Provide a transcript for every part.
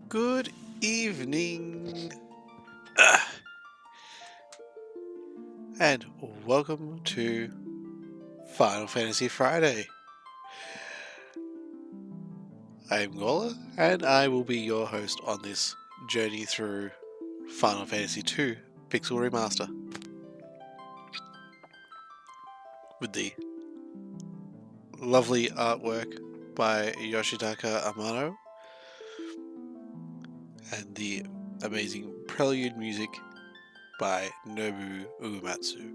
Good evening, Ah, and welcome to Final Fantasy Friday. I'm Gola, and I will be your host on this journey through Final Fantasy II Pixel Remaster with the lovely artwork by Yoshitaka Amano and the amazing prelude music by Nobu Uematsu.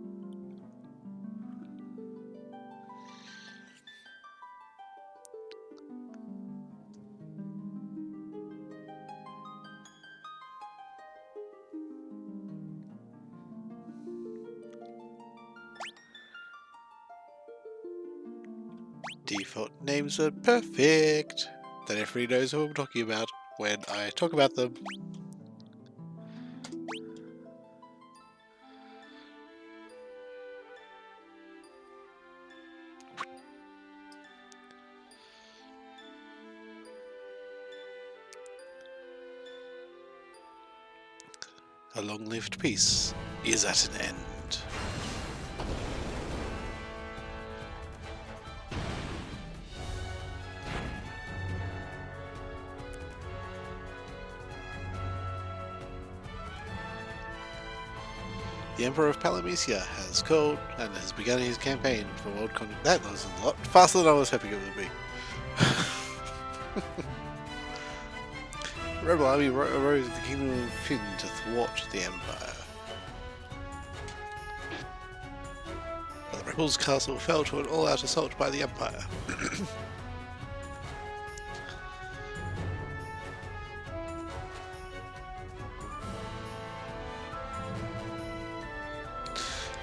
Default names are perfect. Then everybody knows who I'm talking about when I talk about them. A long-lived peace is at an end. The Emperor of Palamecia has called and has begun his campaign for world conquest. That was a lot faster than I was hoping it would be. Rebel army arose in the kingdom of Finn to thwart the Empire. But the rebels' castle fell to an all-out assault by the Empire.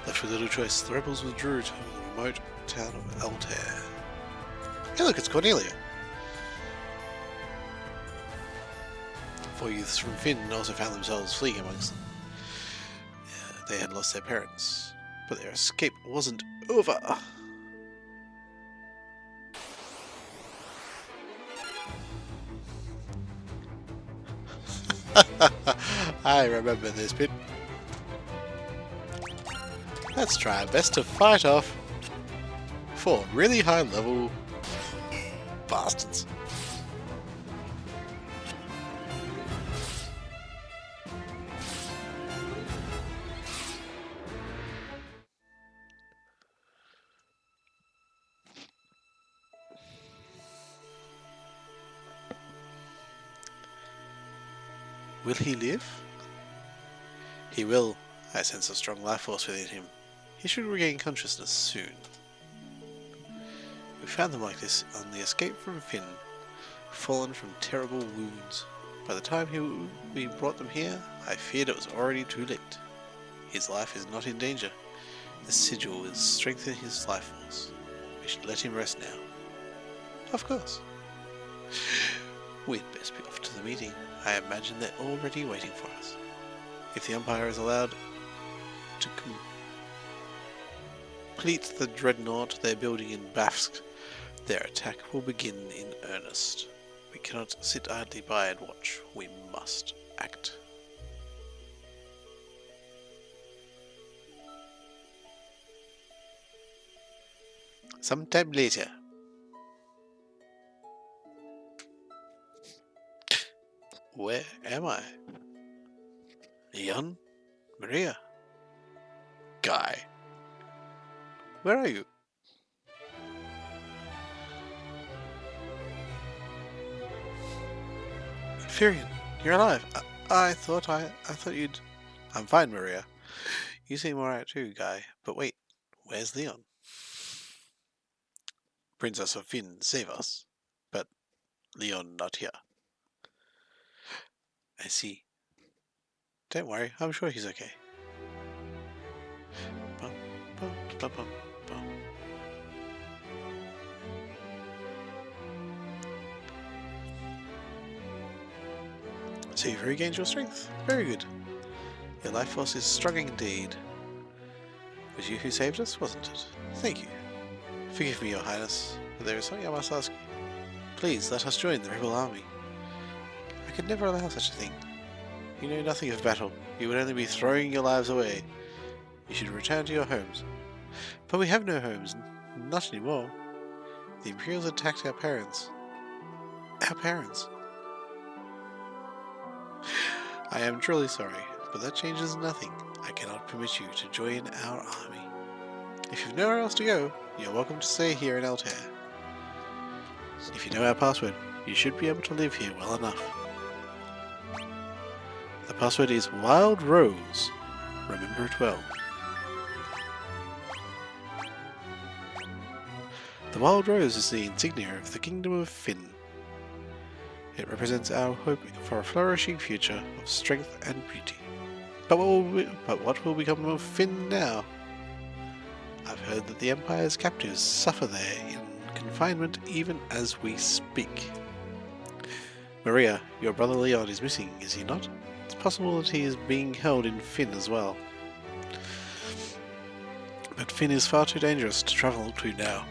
Left with little choice, the rebels withdrew to the remote town of Altair. Hey look, it's Cornelia! 4 youths from Finn also found themselves fleeing amongst them. They had lost their parents, but their escape wasn't over. I remember this bit. Let's try our best to fight off 4 really high level bastards. Will he live? He will. I sense a strong life force within him. He should regain consciousness soon. We found them like this on the escape from Finn, fallen from terrible wounds. By the time we brought them here, I feared it was already too late. His life is not in danger. The sigil will strengthen his life force. We should let him rest now. Of course. We'd best be off to the meeting. I imagine they're already waiting for us. If the Empire is allowed to complete the dreadnought they're building in Bafsk, their attack will begin in earnest. We cannot sit idly by and watch. We must act. Sometime later. Where am I? Leon? Maria? Guy? Where are you? Firion, you're alive. I thought you'd... I'm fine, Maria. You seem alright too, Guy. But wait, where's Leon? Princess of Finn, save us. But Leon not here. I see. Don't worry, I'm sure he's okay. Bum, bum, bum, bum, bum. So you've regained your strength. Very good. Your life force is strong indeed. It was you who saved us, wasn't it? Thank you. Forgive me, Your Highness, but there is something I must ask you. Please, let us join the rebel army. I could never allow such a thing. You know nothing of battle. You would only be throwing your lives away. You should return to your homes. But we have no homes. Not anymore. The Imperials attacked our parents. Our parents. I am truly sorry, but that changes nothing. I cannot permit you to join our army. If you've nowhere else to go, you're welcome to stay here in Altair. If you know our password, you should be able to live here well enough. The password is Wild Rose. Remember it well. The Wild Rose is the insignia of the Kingdom of Finn. It represents our hope for a flourishing future of strength and beauty. But what will become of Finn now? I've heard that the Empire's captives suffer there in confinement even as we speak. Maria, your brother Leon is missing, is he not? It's possible that he is being held in Finn as well. But Finn is far too dangerous to travel to now.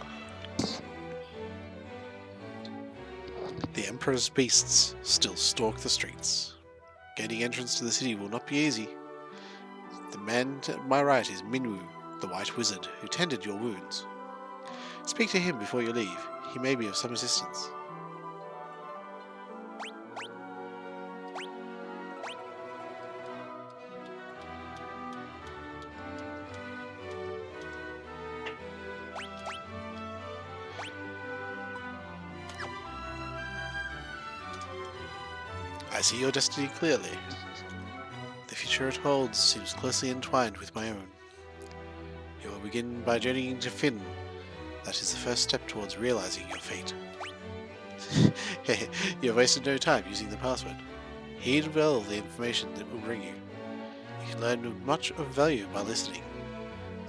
The Emperor's beasts still stalk the streets. Gaining entrance to the city will not be easy. The man to my right is Minwu, the White Wizard, who tended your wounds. Speak to him before you leave. He may be of some assistance. I see your destiny clearly. The future it holds seems closely entwined with my own. You will begin by journeying to Finn. That is the first step towards realizing your fate. You have wasted no time using the password. Heed well the information that will bring you. You can learn much of value by listening.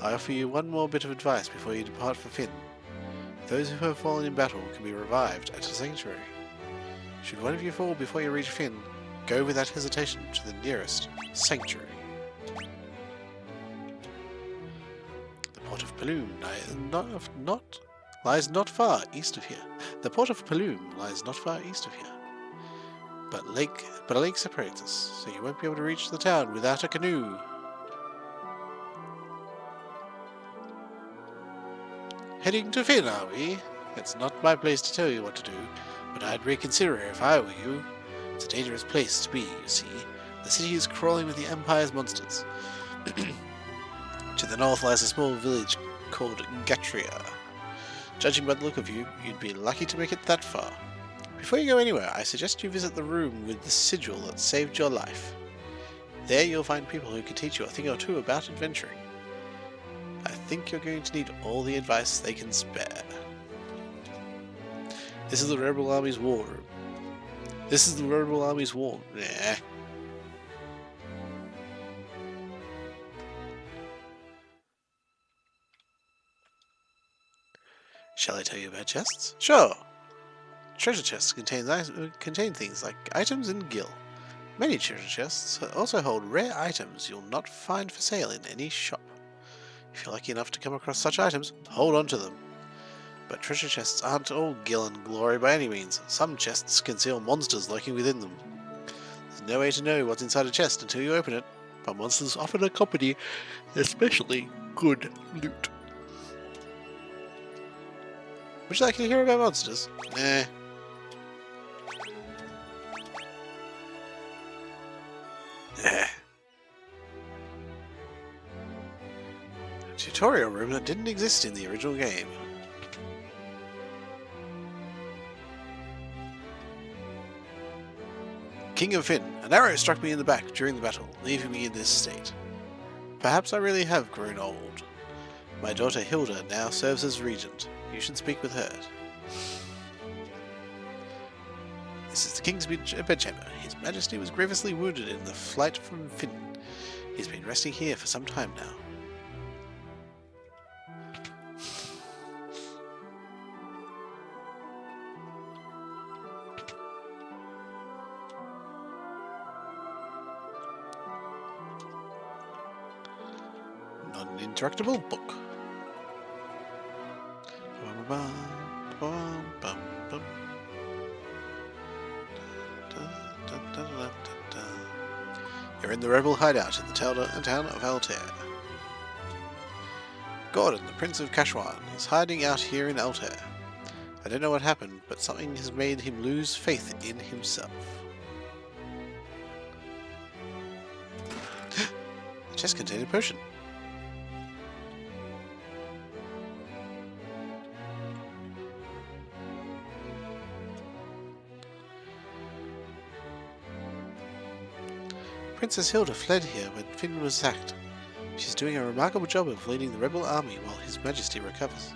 I offer you one more bit of advice before you depart for Finn. Those who have fallen in battle can be revived at a sanctuary. Should one of you fall before you reach Finn, go without hesitation to the nearest sanctuary. The port of Paloom lies not far east of here. The port of Paloom lies not far east of here. But a lake separates us, so you won't be able to reach the town without a canoe. Heading to Finn, are we? It's not my place to tell you what to do, but I'd reconsider it if I were you. It's a dangerous place to be, you see. The city is crawling with the Empire's monsters. To the north lies a small village called Gatria. Judging by the look of you, you'd be lucky to make it that far. Before you go anywhere, I suggest you visit the room with the sigil that saved your life. There you'll find people who can teach you a thing or two about adventuring. I think you're going to need all the advice they can spare. This is the Rebel Army's war room. This is the Rebel Army's war. Nah. Shall I tell you about chests? Sure. Treasure chests contain things like items and gil. Many treasure chests also hold rare items you'll not find for sale in any shop. If you're lucky enough to come across such items, hold on to them. But treasure chests aren't all gil and glory by any means. Some chests conceal monsters lurking within them. There's no way to know what's inside a chest until you open it, but monsters often accompany especially good loot. Would you like to hear about monsters? Nah. A tutorial room that didn't exist in the original game. King of Finn, an arrow struck me in the back during the battle, leaving me in this state. Perhaps I really have grown old. My daughter Hilda now serves as regent. You should speak with her. This is the King's bedchamber. His Majesty was grievously wounded in the flight from Finn. He's been resting here for some time now. Not an interactable book. You're in the rebel hideout in the town of Altair. Gordon, the Prince of Kashwan, is hiding out here in Altair. I don't know what happened, but something has made him lose faith in himself. The chest contained a potion. Princess Hilda fled here when Finn was sacked. She's doing a remarkable job of leading the rebel army while His Majesty recovers.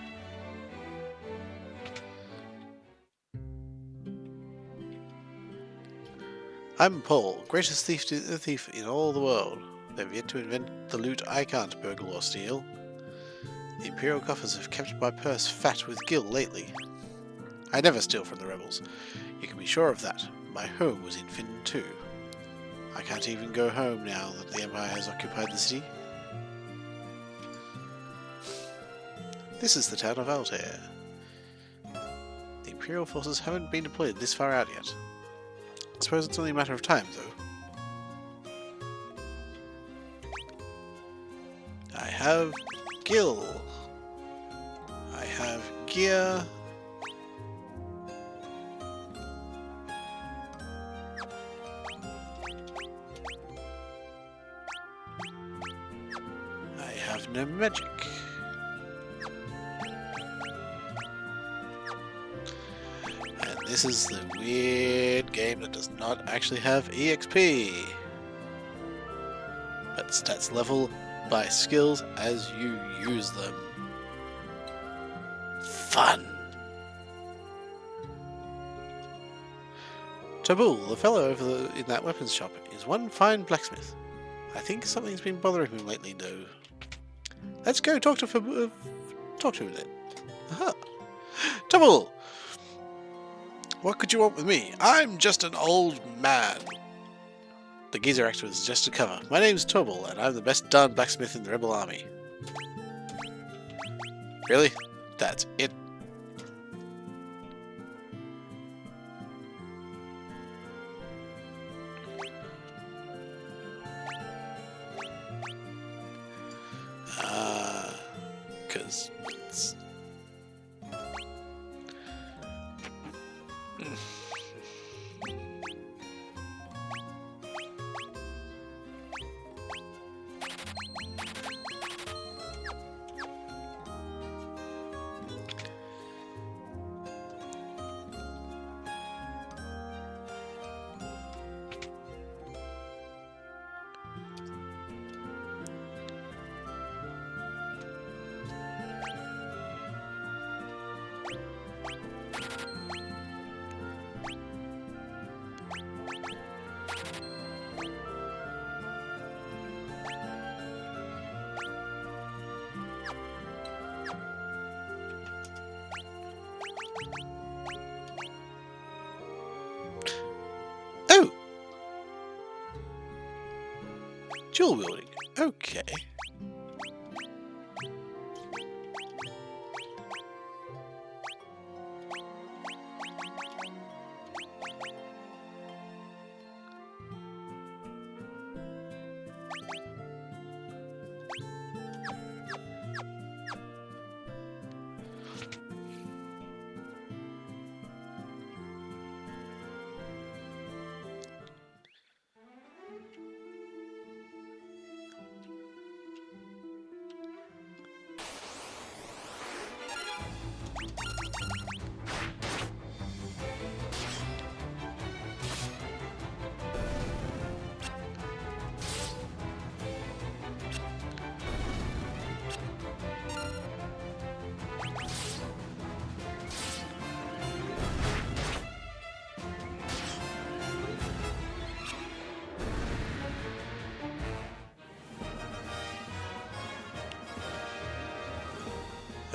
I'm Paul, greatest thief in all the world. They've yet to invent the loot I can't burgle or steal. The Imperial coffers have kept my purse fat with gil lately. I never steal from the rebels. You can be sure of that. My home was in Finn too. I can't even go home now that the Empire has occupied the city. This is the town of Altair. The Imperial forces haven't been deployed this far out yet. I suppose it's only a matter of time, though. I have gil. I have gear. I have no magic. And this is the weird game that does not actually have EXP, but stats level by skills as you use them. Fun! Tabul, the fellow in that weapons shop, is one fine blacksmith. I think something's been bothering him lately, though. Let's go talk to him then. Aha! Tabul! What could you want with me? I'm just an old man. The geezer actor was just a cover. My name's Tobal, and I'm the best darn blacksmith in the rebel army. Really? That's it? Because it's... Oh! Dual wielding. Okay.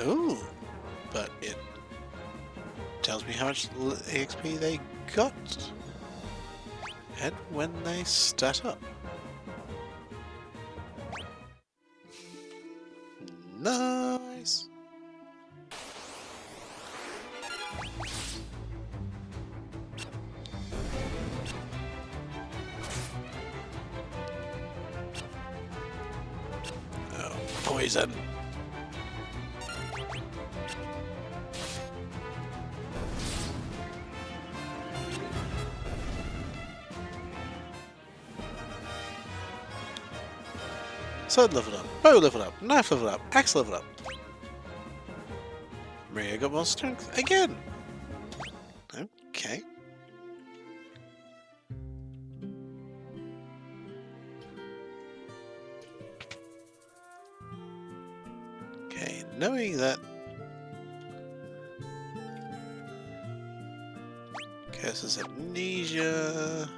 Ooh, but it tells me how much EXP they got and when they start up. Nice. poison. Sword leveled up, bow leveled up, knife leveled up, axe leveled up. Maria got more strength again. Okay. Okay, knowing that curses amnesia.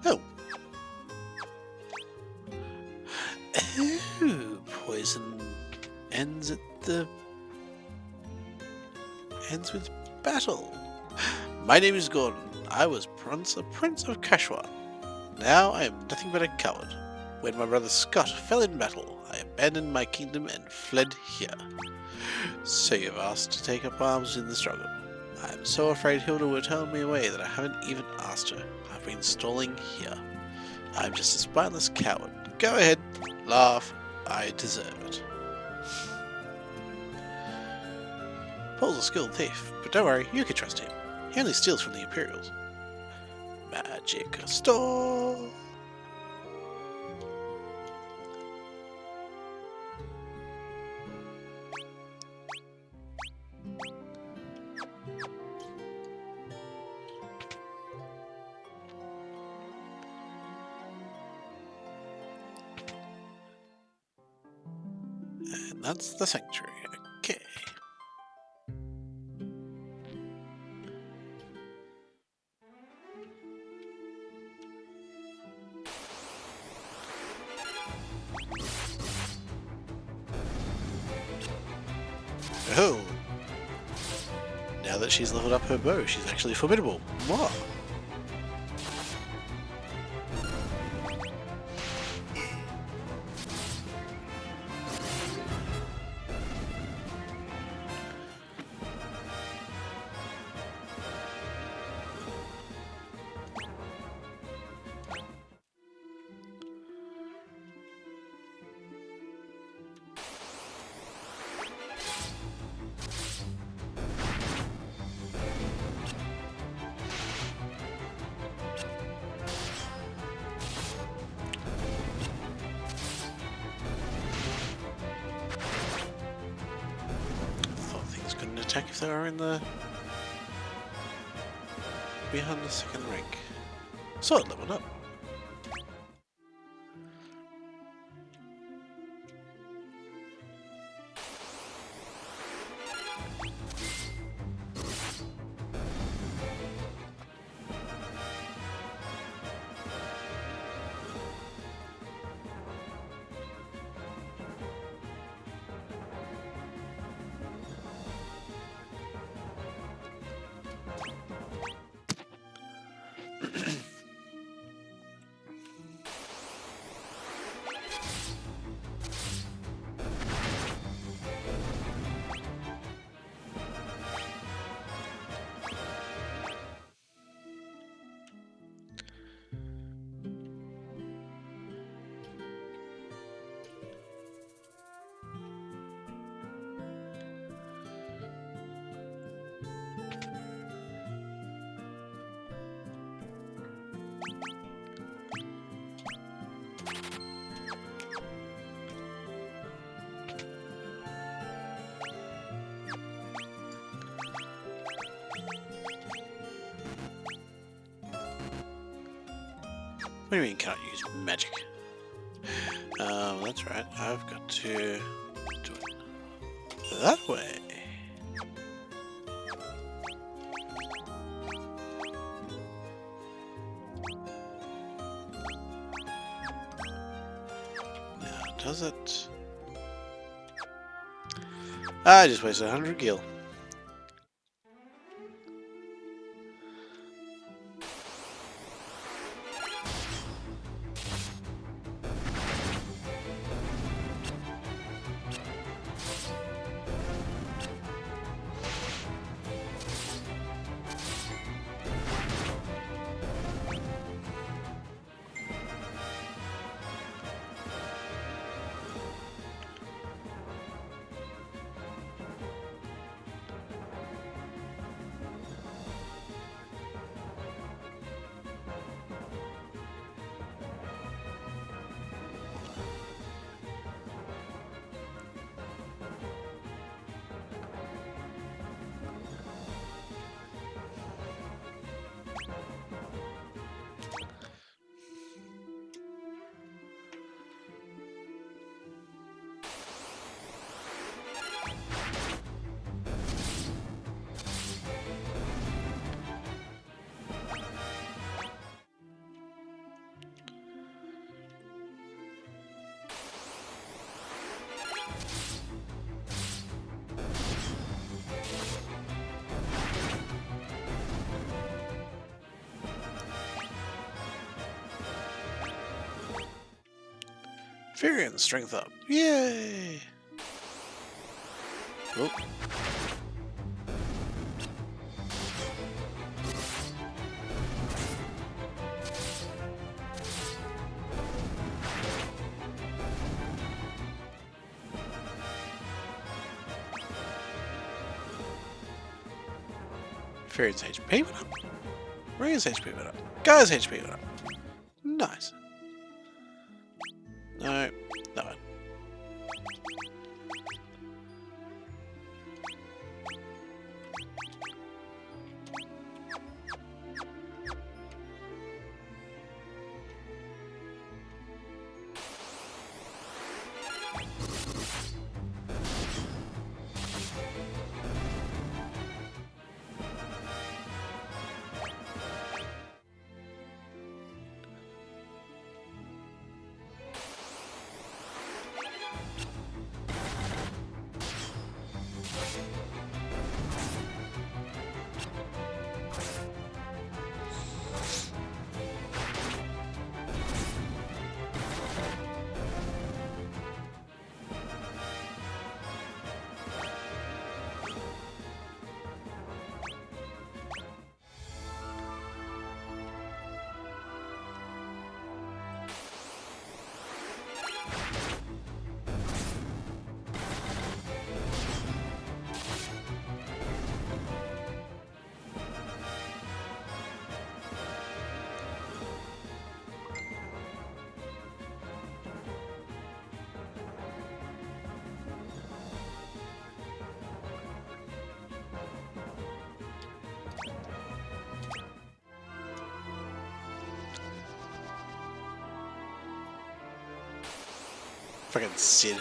Oh. Oh, poison ends with battle. My name is Gordon. I was once a prince of Kashwa. Now I am nothing but a coward. When my brother Scott fell in battle, I abandoned my kingdom and fled here. So you've asked to take up arms in the struggle. I am so afraid Hilda will turn me away that I haven't even asked her. I've been stalling here. I'm just a spineless coward. Go ahead, laugh. I deserve it. Paul's a skilled thief, but don't worry, you can trust him. He only steals from the Imperials. Magic store. And that's the sanctuary. Okay. Oh! Now that she's leveled up her bow, she's actually formidable. What? Couldn't attack if they were in the behind the second rank. Sword leveled up. What do you mean can't use magic? That's right, I've got to do it that way. Now, does it? I just wasted 100 gil. Firion, strength up. Yay! Oh. Firion's HP went up. Maria's HP went up. Guy's HP went up. Nice. No, that one. Fucking Sid.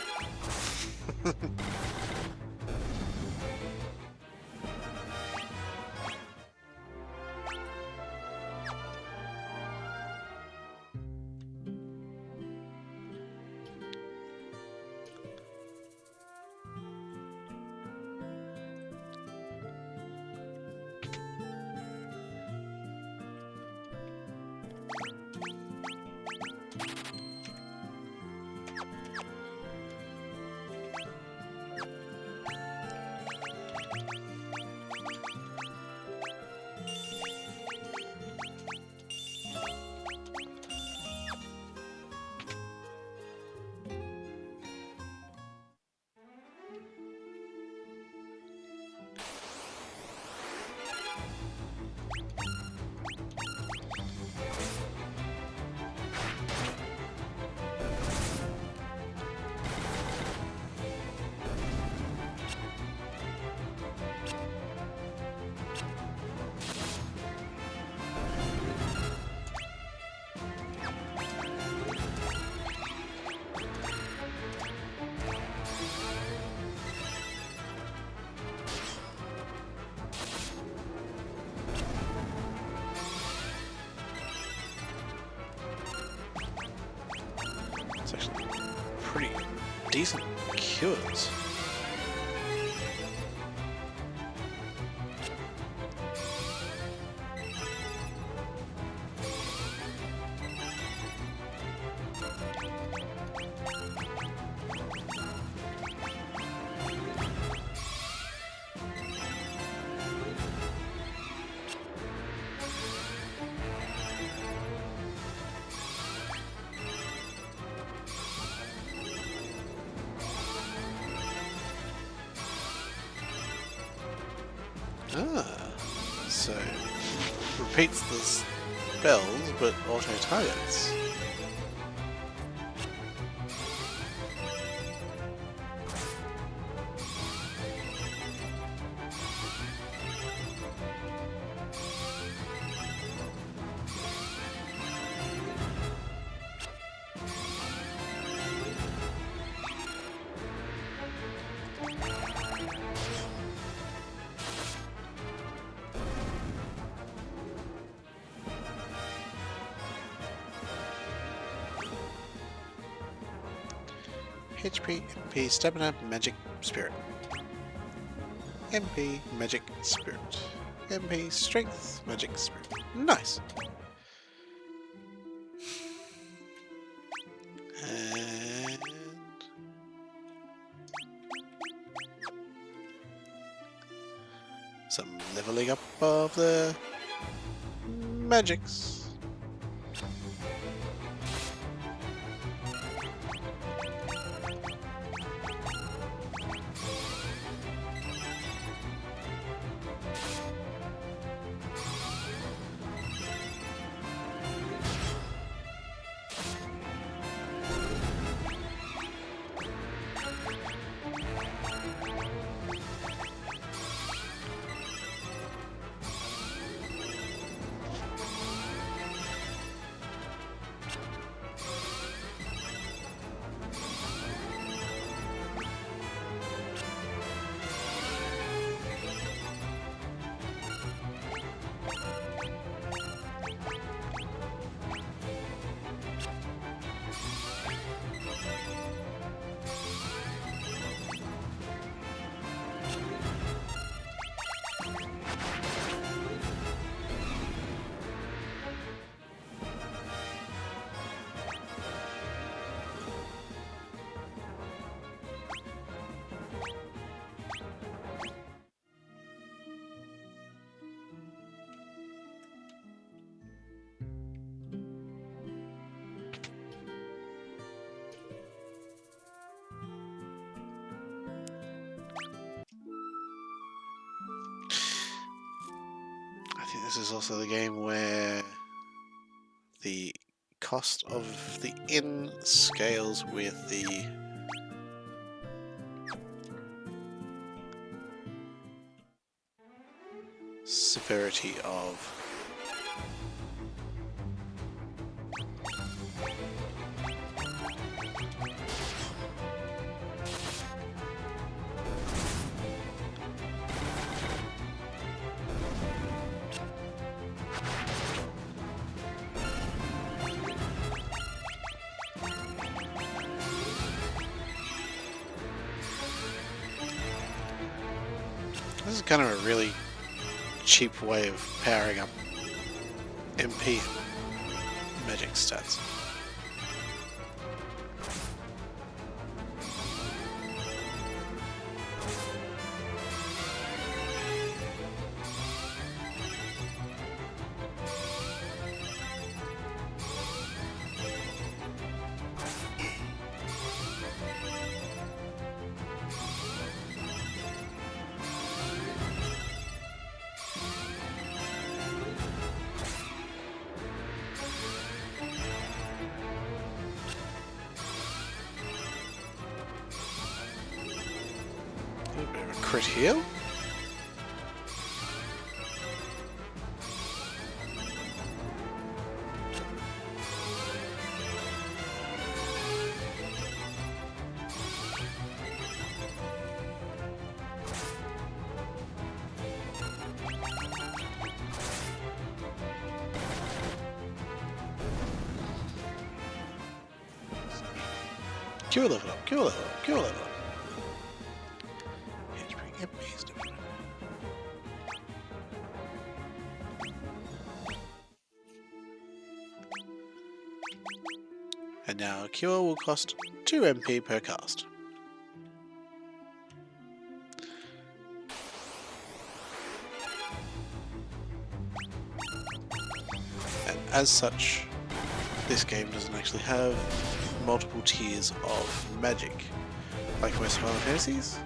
It's actually pretty decent cures. Ah, so repeats the spells but auto targets. HP, MP, Stamina, Magic, Spirit. MP, Magic, Spirit. MP, Strength, Magic, Spirit. Nice! And some leveling up of the magics. I think this is also the game where the cost of the inn scales with the severity of this is kind of a really cheap way of powering up MP magic stats. A bit of a crit heal. Cure level up, cure level up, cure level up. And now a cure will cost 2 MP per cast. And as such, this game doesn't actually have multiple tiers of magic, like most Final Fantasies,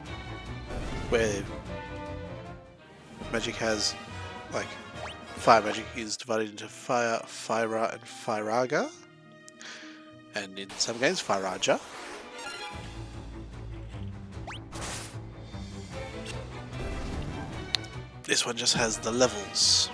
where magic has, like, fire magic is divided into fire, Fyra, and Fyraga, and in some games, Fyraja. This one just has the levels.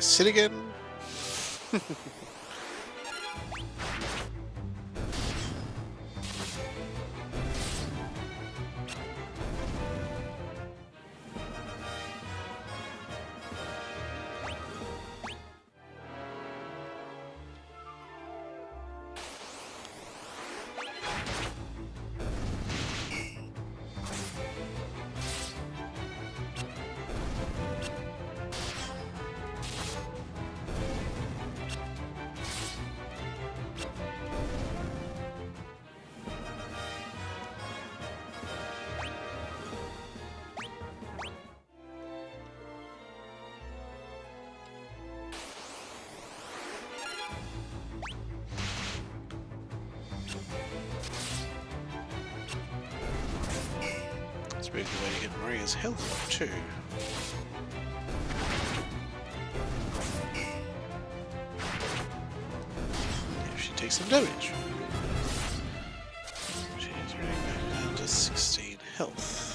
sit again? It's a really good way to get Maria's health up too. If she takes some damage. She's running back down to 16 health.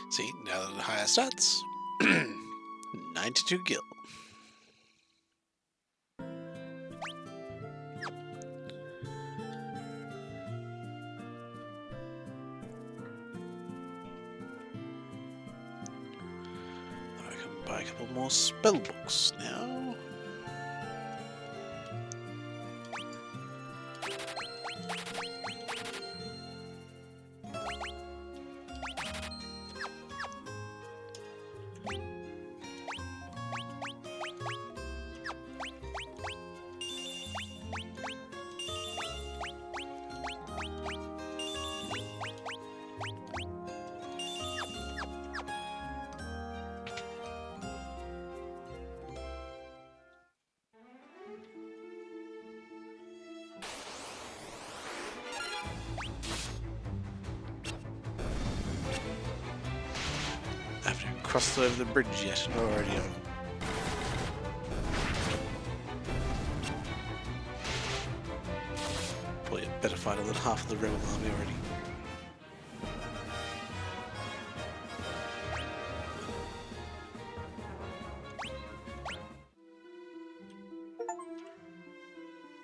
See, now that the higher stats, 92 gil. buy a couple more spell books now. I haven't crossed over the bridge yet, and already I'm... Probably a better fighter than half of the rebel army already.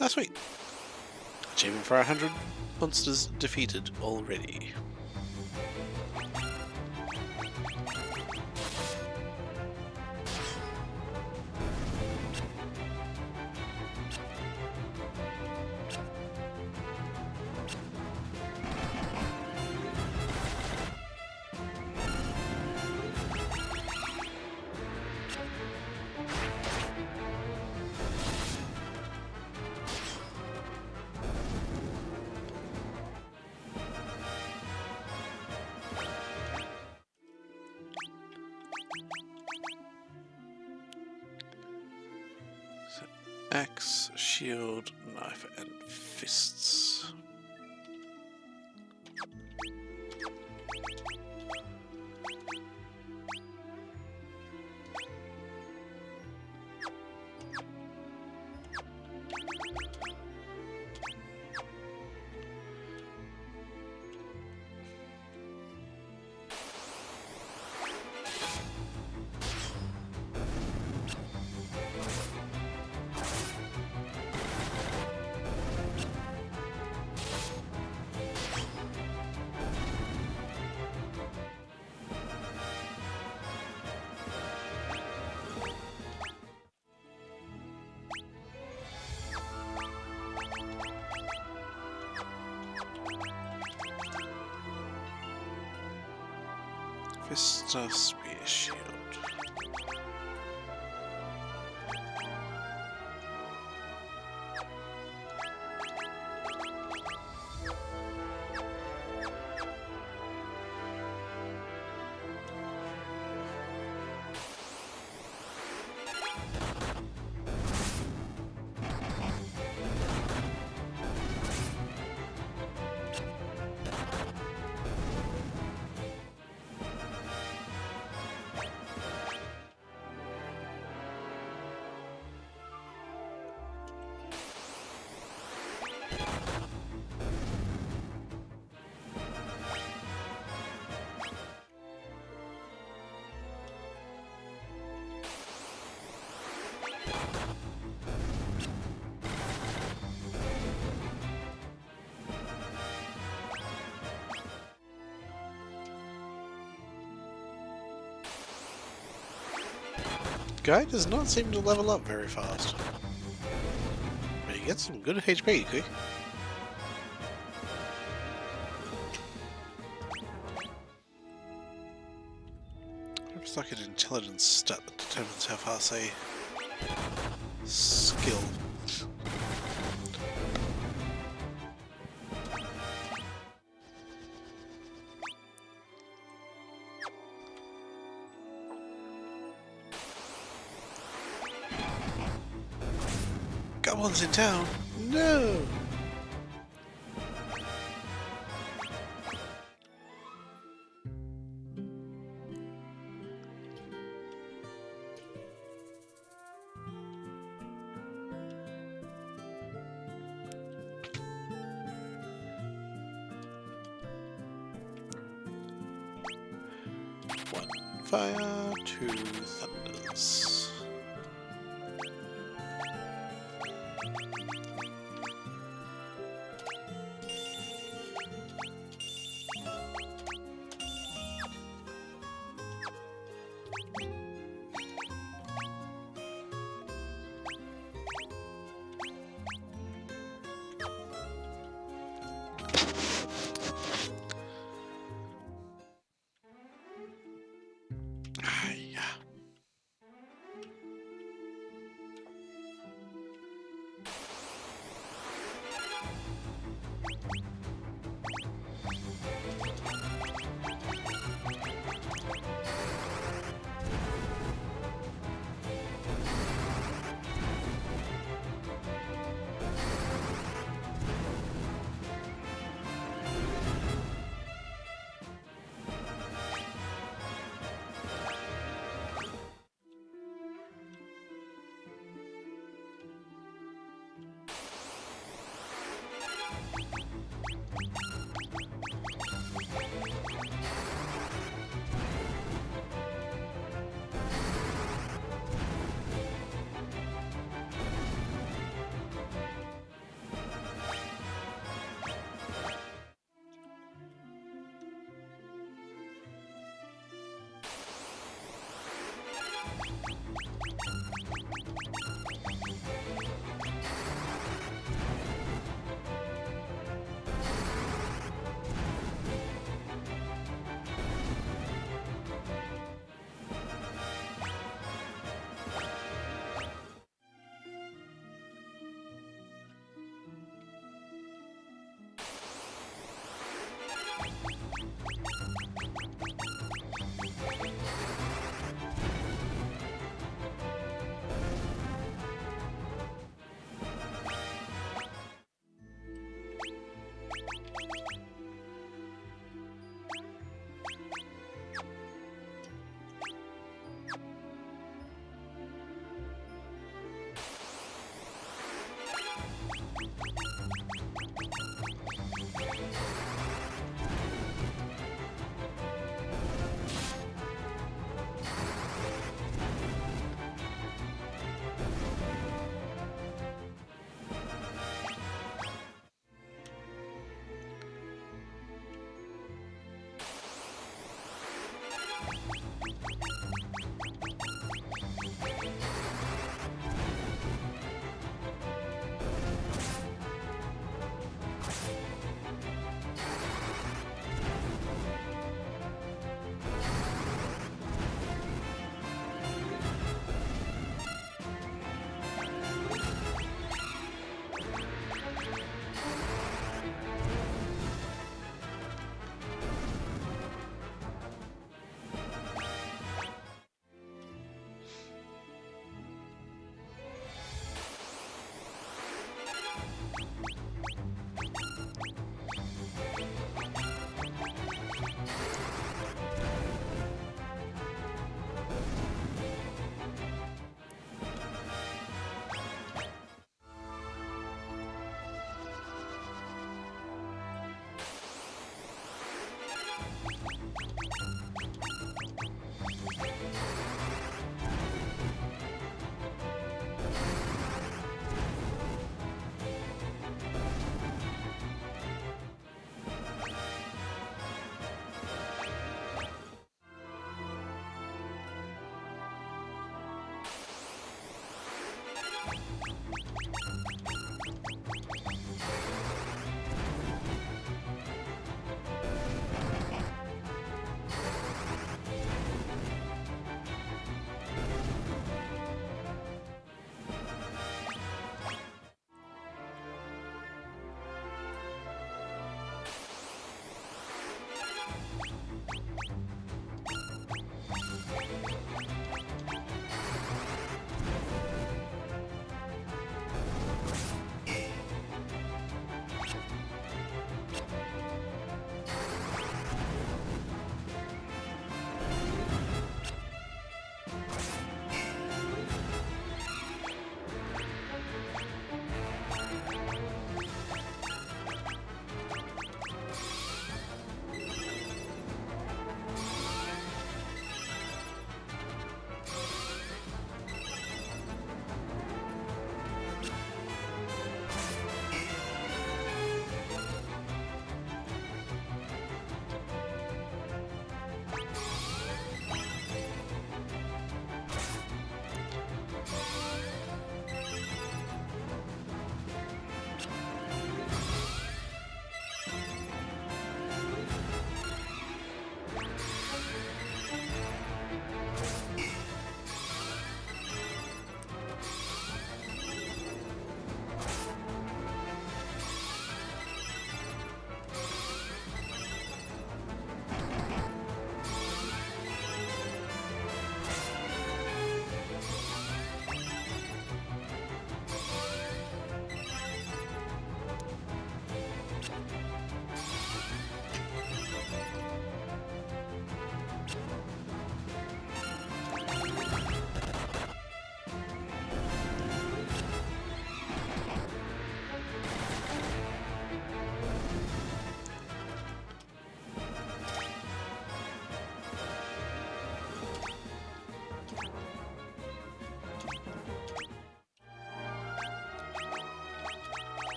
Ah, sweet. Achievement for 100 monsters defeated already. Axe, shield, knife, and fists. Vista Spear Shield. Guy does not seem to level up very fast. But he gets some good HP quick. It's like an intelligence stat that determines how fast they skill. Goblins in town? No! One fire, two thunders.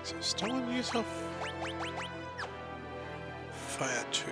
So still on use of Fire 2.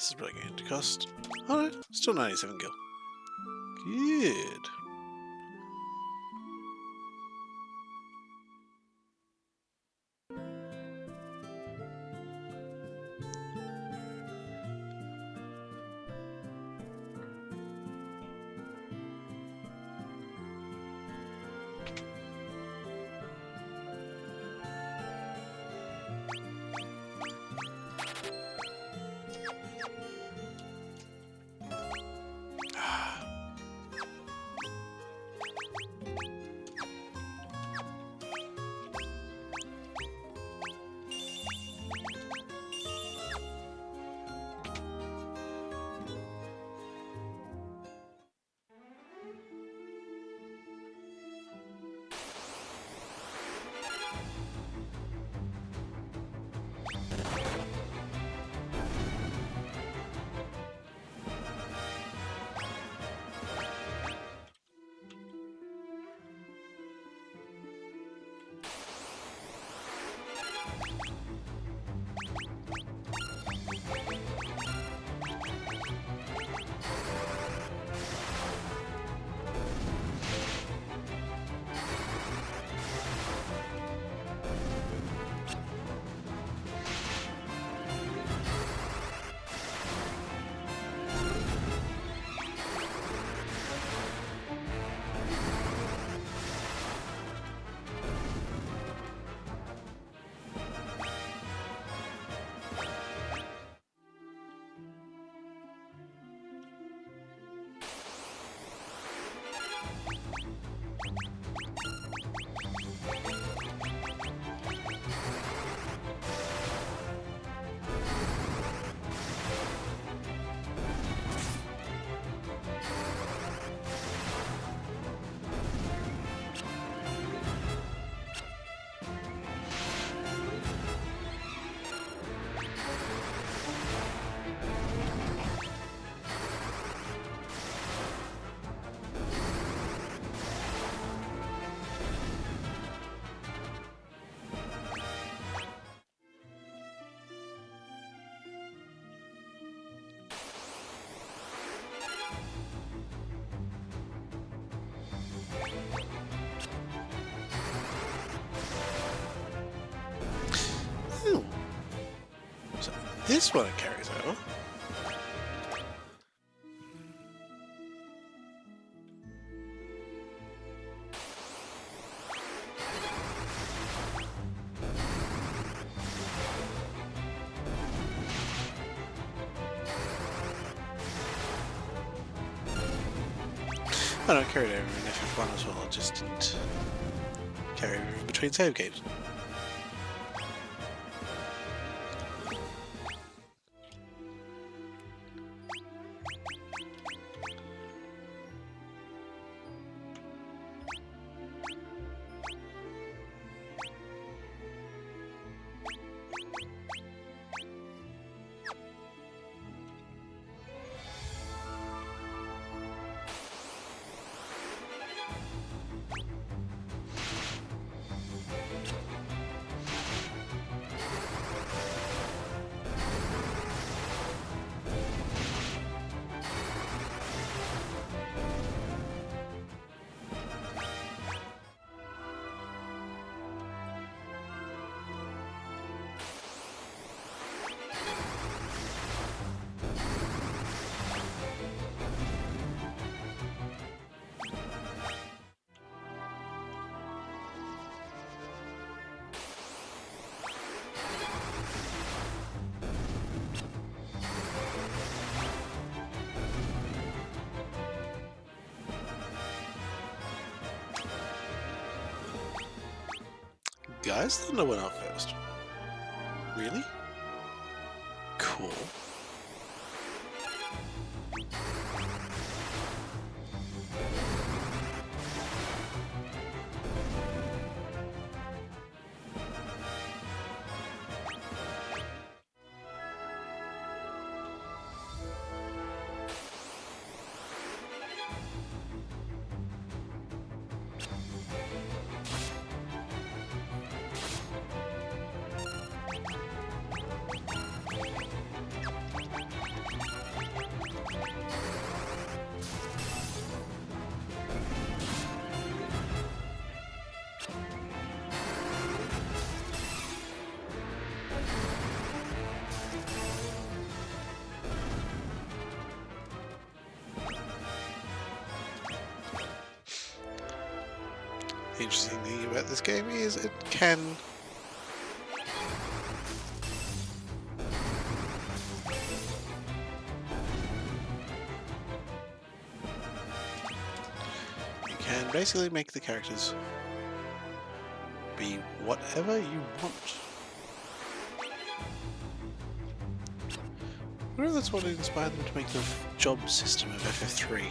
This is really going to cost. Oh no, still 97 gil. Good. this one it carries over. Oh no, it carried over in FF1 as well, it just didn't carry over in between save games. Guys, Thunder went out first. Really? Cool. The interesting thing about this game is it can basically make the characters be whatever you want. I wonder if that's what inspired them to make the job system of FF3.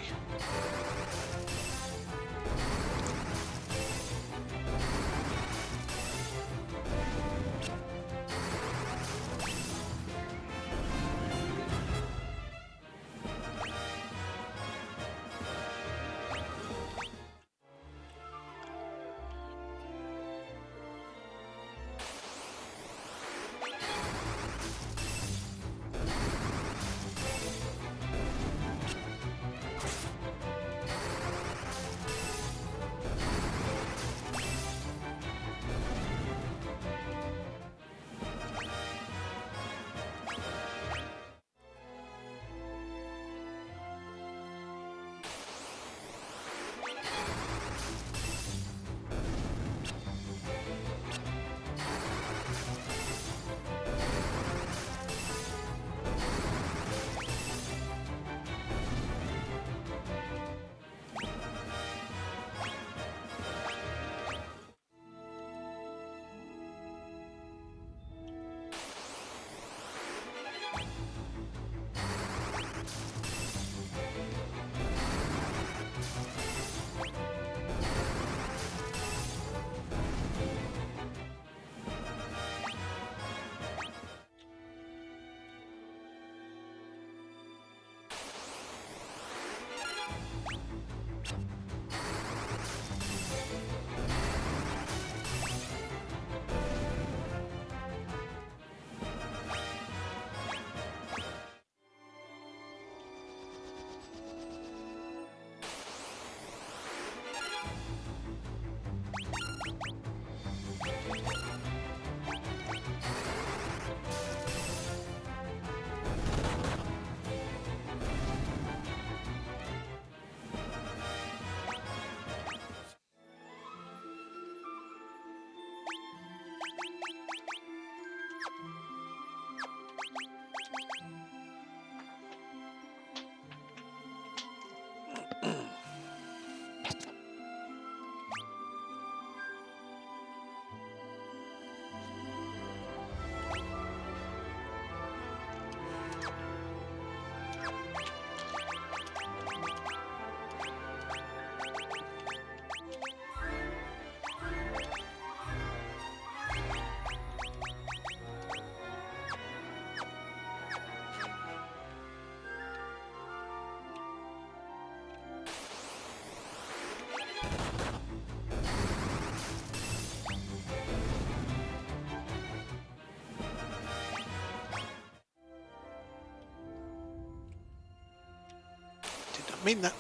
mean that.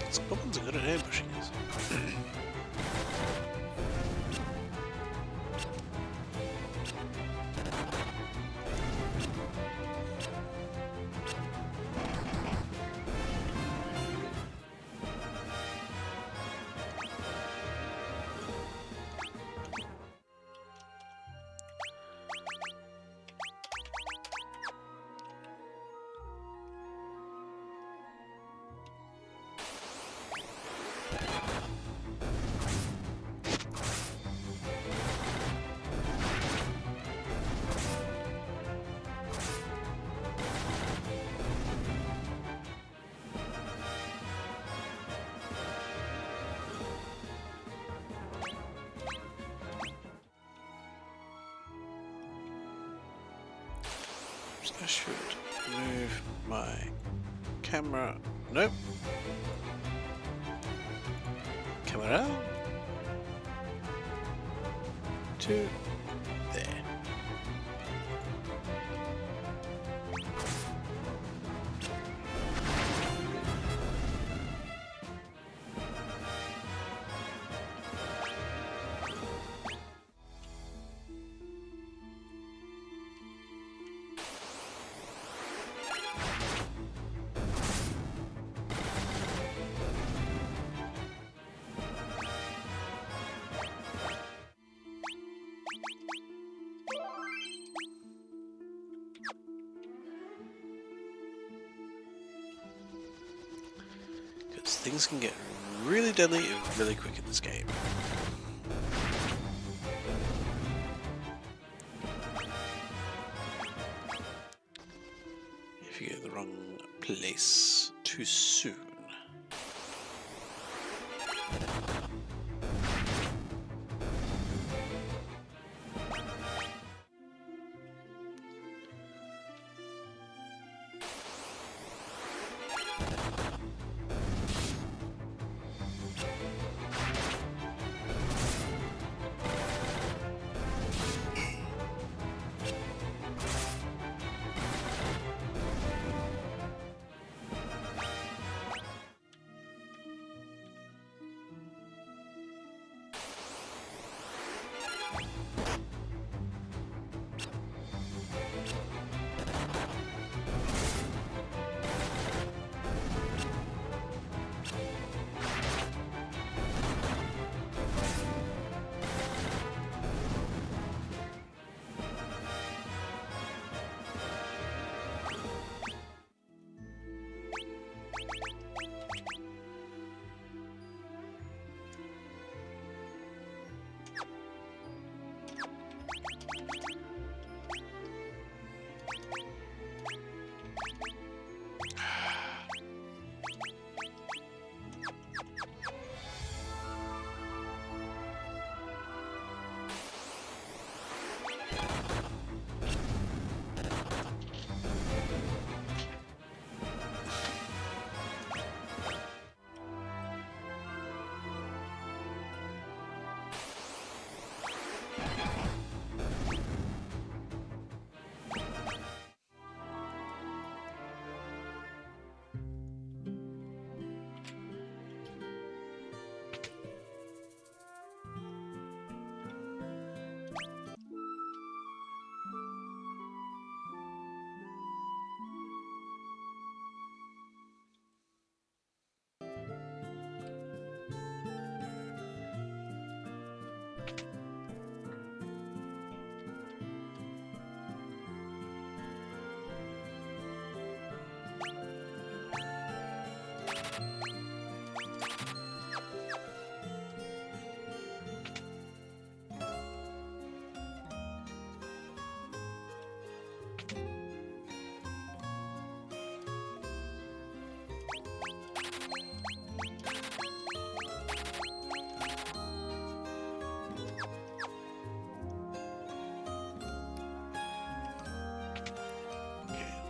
These goblins are good at ambushing us. I should move my camera. Nope. Camera to there. Things can get really deadly and really quick in this game. If you go to the wrong place too soon.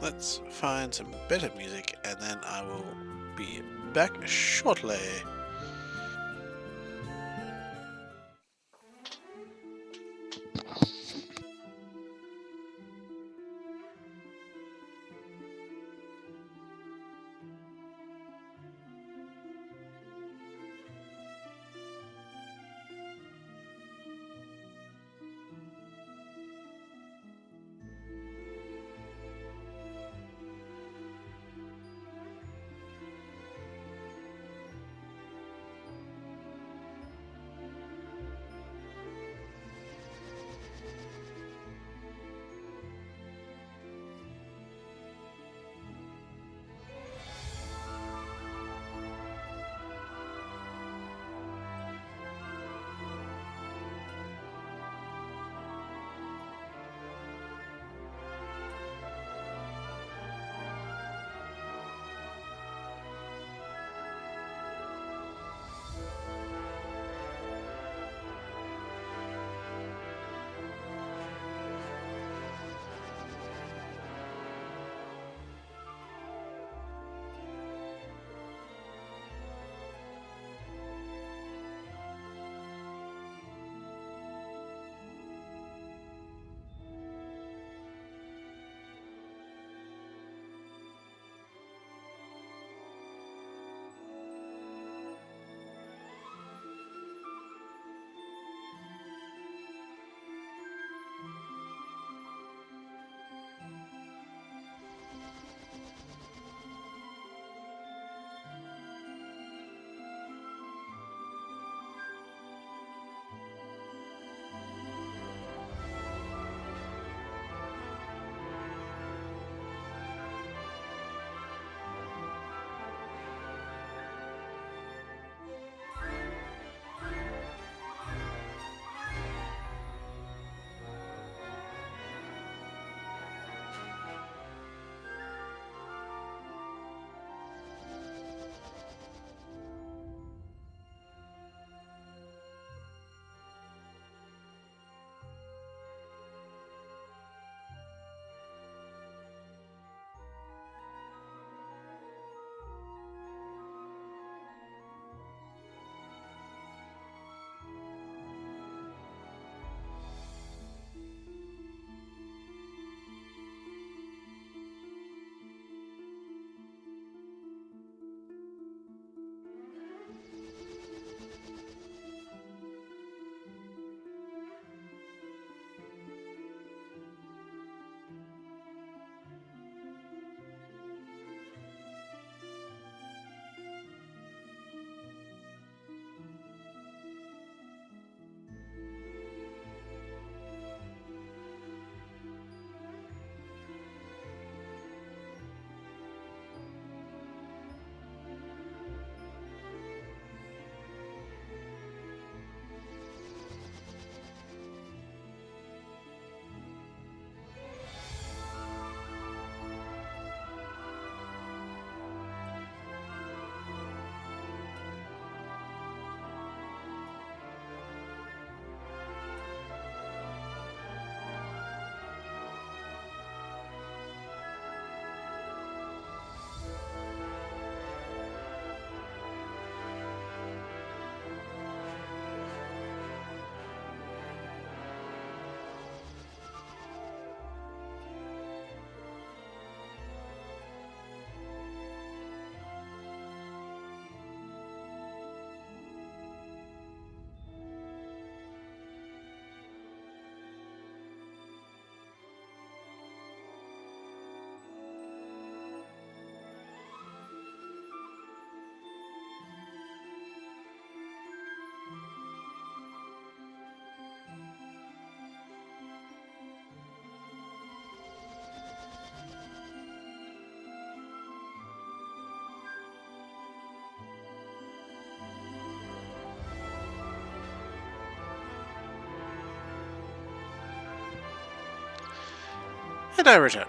let's find some better music and then I will be back shortly. And I return.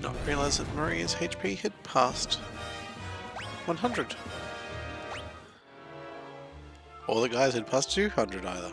not realize that Maria's HP had passed 100. Or the guys had passed 200 either.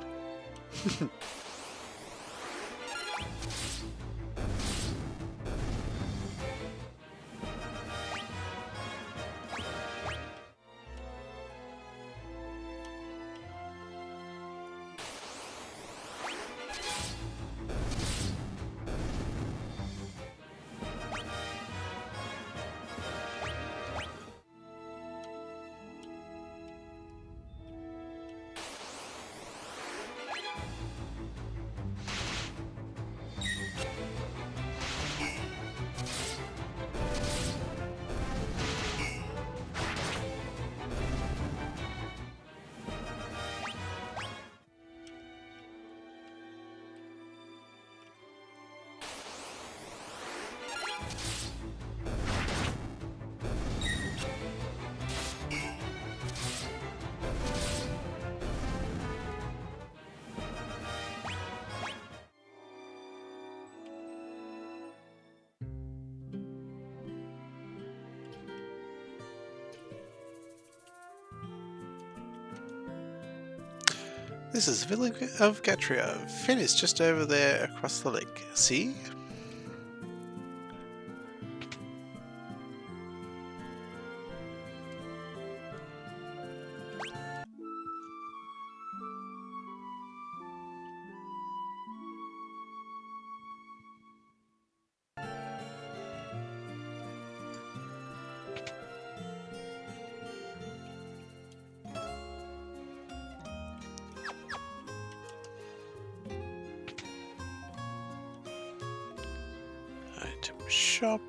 This is the village of Gatria. Finn is just over there across the lake. See? Item shop.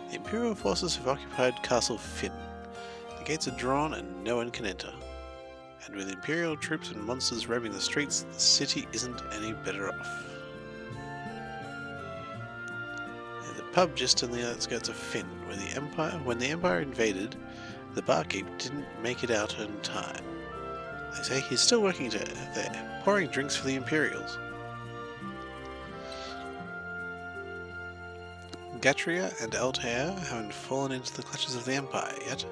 The Imperial forces have occupied Castle Finn. The gates are drawn and no one can enter. And with Imperial troops and monsters roaming the streets, the city isn't any better off. There's a pub just on the outskirts of Finn, where when the Empire invaded, the barkeep didn't make it out in time. They say he's still working there, pouring drinks for the Imperials. Gatria and Altair haven't fallen into the clutches of the Empire yet,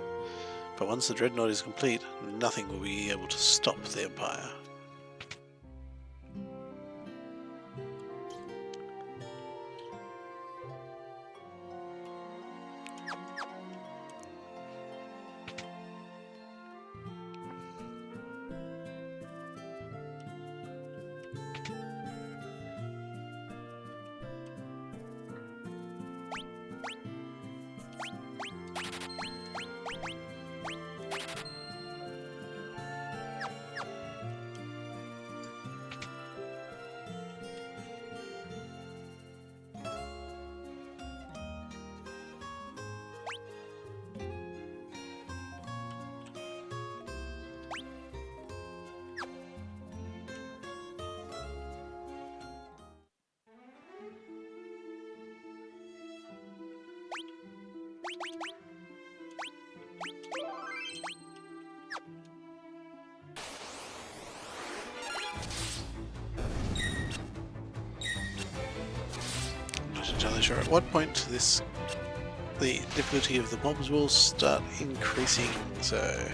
but once the Dreadnought is complete, nothing will be able to stop the Empire. Not entirely sure at what point the difficulty of the mobs will start increasing, so...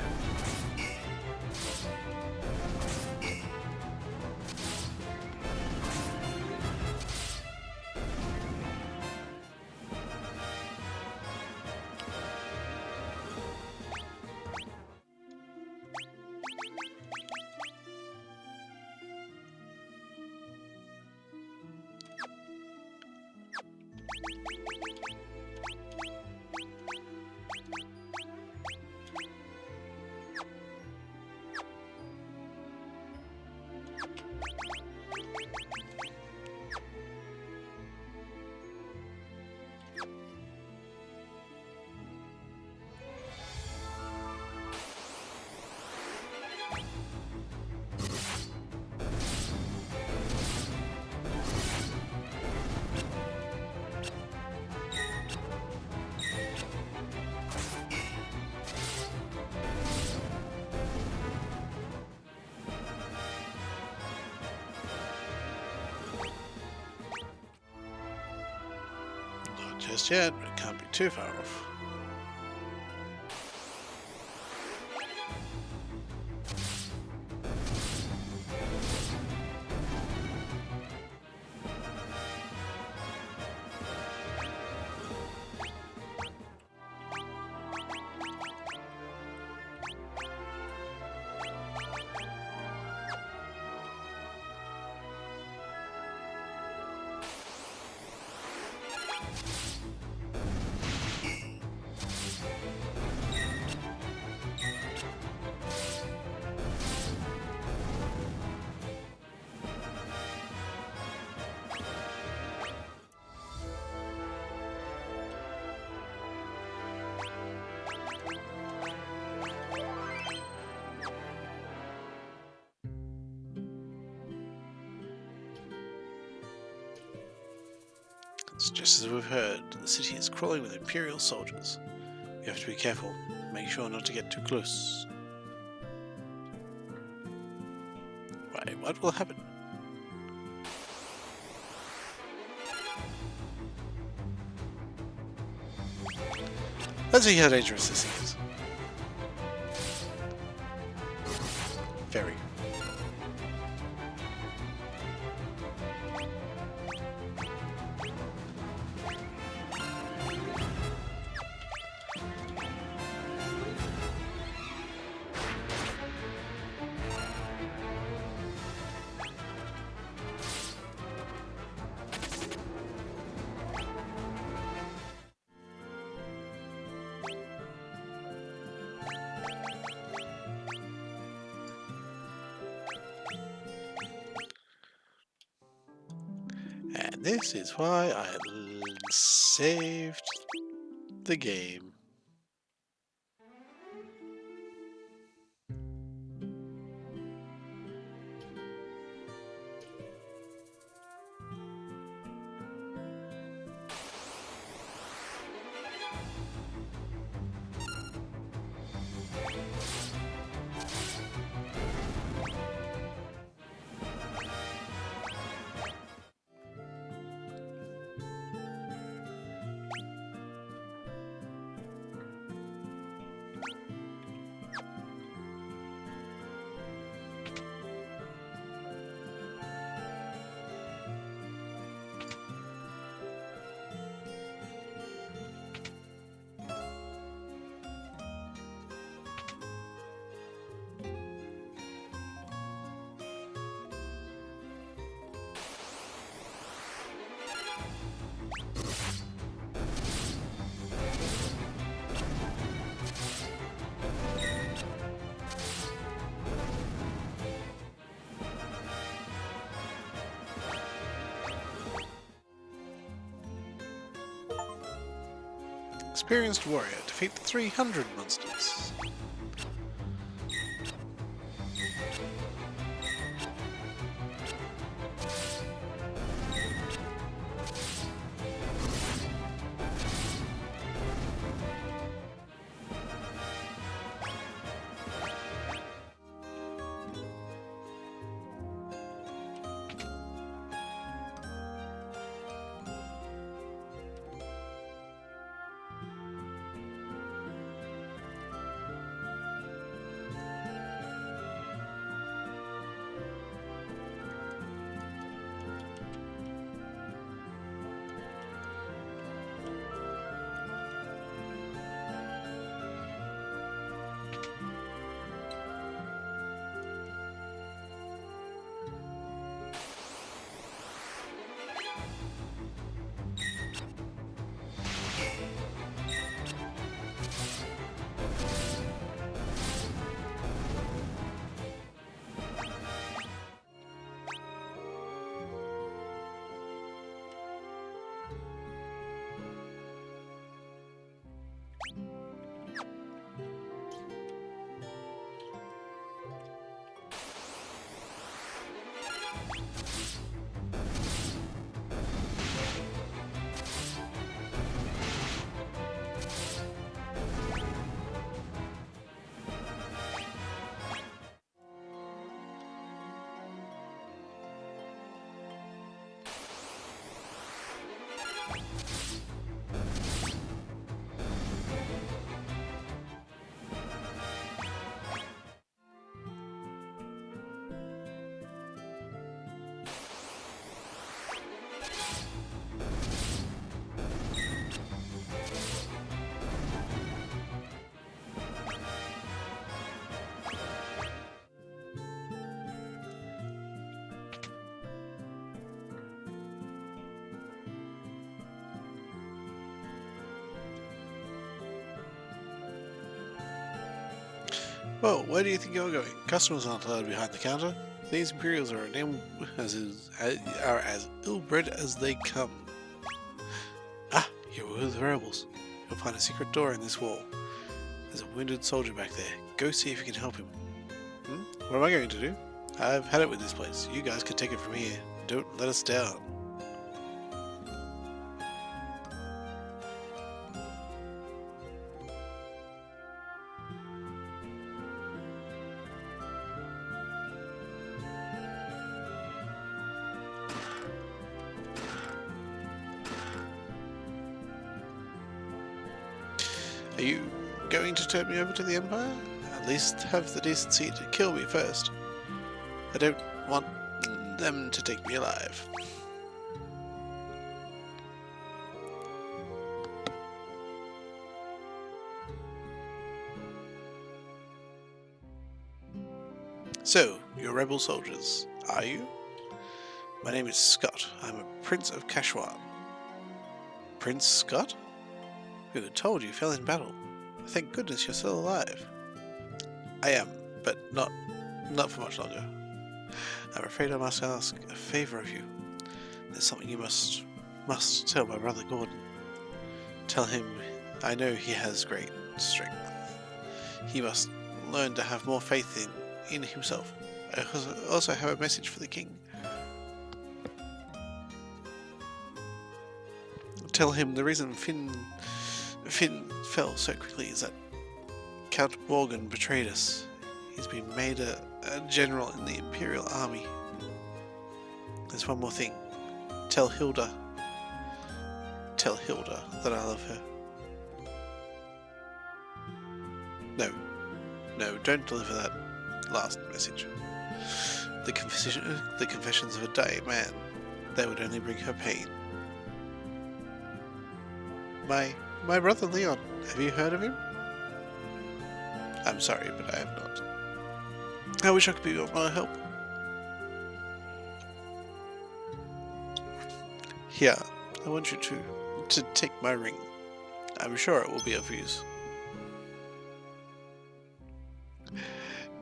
just yet, but it can't be too far off. It's just as we've heard, the city is crawling with Imperial soldiers. You have to be careful. Make sure not to get too close. Why, what will happen? Let's see how dangerous this thing is. Very. And this is why I saved the game. Experienced warrior, defeat the 300 monsters. Well, where do you think you're going? Customers aren't allowed behind the counter. These Imperials are, are as ill-bred as they come. Ah, you're with the rebels. You'll find a secret door in this wall. There's a wounded soldier back there. Go see if you can help him. What am I going to do? I've had it with this place. You guys can take it from here. Don't let us down. Are you going to turn me over to the Empire? At least have the decency to kill me first. I don't want them to take me alive. So, you're rebel soldiers, are you? My name is Scott. I'm a Prince of Kashwan. Prince Scott? Who told you fell in battle? Thank goodness you're still alive. I am, but not for much longer. I'm afraid I must ask a favor of you. There's something you must tell my brother Gordon. Tell him I know he has great strength. He must learn to have more faith in himself. I also have a message for the king. Tell him the reason Finn fell so quickly is that Count Morgan betrayed us. He's been made a general in the Imperial Army. There's one more thing. Tell Hilda that I love her. No, don't deliver that last message. The confessions of a dying man. They would only bring her pain. My brother Leon, have you heard of him? I'm sorry, but I have not. I wish I could be of more help. Here, I want you to take my ring. I'm sure it will be of use.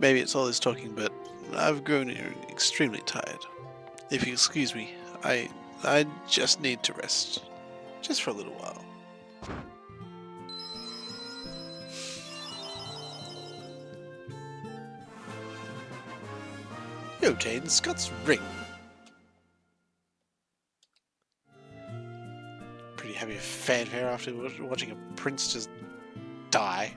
Maybe it's all this talking, but I've grown extremely tired. If you excuse me, I just need to rest. Just for a little while. You obtained Scott's ring. Pretty heavy fanfare after watching a prince just die.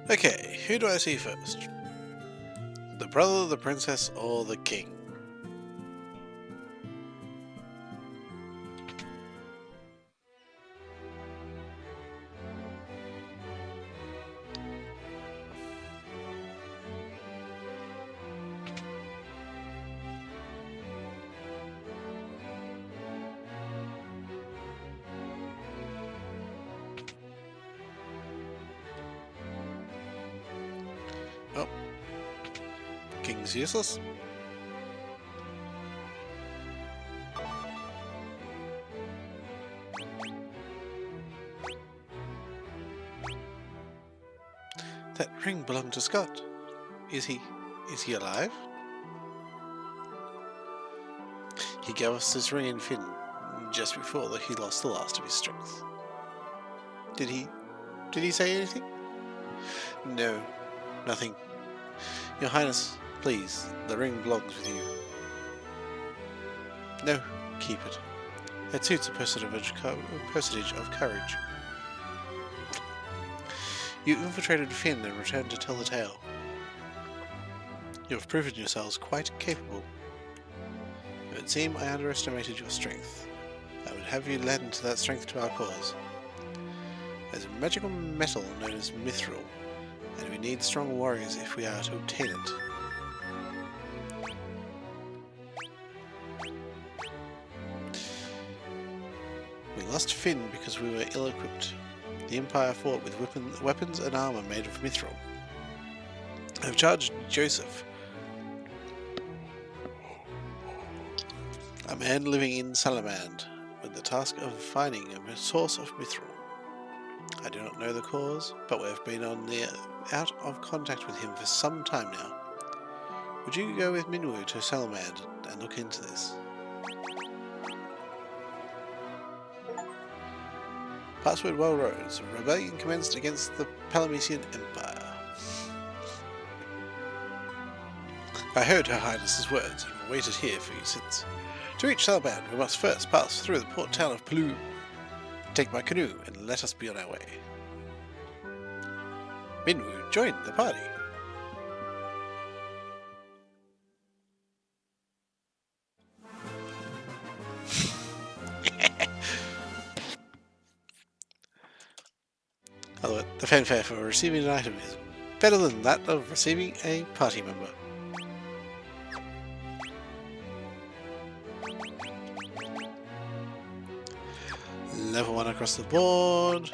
Okay, who do I see first? The brother, the princess, or the king? Oh, king's useless. That ring belonged to Scott. Is he alive? He gave us this ring in Finn, just before that he lost the last of his strength. Did he say anything? No, nothing. Your Highness, please, the ring belongs with you. No, keep it. It suits a personage of courage. You infiltrated Finn and returned to tell the tale. You have proven yourselves quite capable. It would seem I underestimated your strength. I would have you lend that strength to our cause. There's a magical metal known as mithril, and we need strong warriors if we are to obtain it. We lost Finn because we were ill-equipped. The Empire fought with weapons and armor made of mithril. I have charged Joseph, a man living in Salamand, with the task of finding a source of mithril. I do not know the cause, but we have been out of contact with him for some time now. Would you go with Minwu to Salamand and look into this? Password well roads. A rebellion commenced against the Palamecian Empire. I heard Her Highness's words and waited here for you since. To reach Salamand, we must first pass through the port town of Paloom. Take my canoe and let us be on our way. Minwu joined the party. Although the fanfare for receiving an item is better than that of receiving a party member. Level 1 across the board.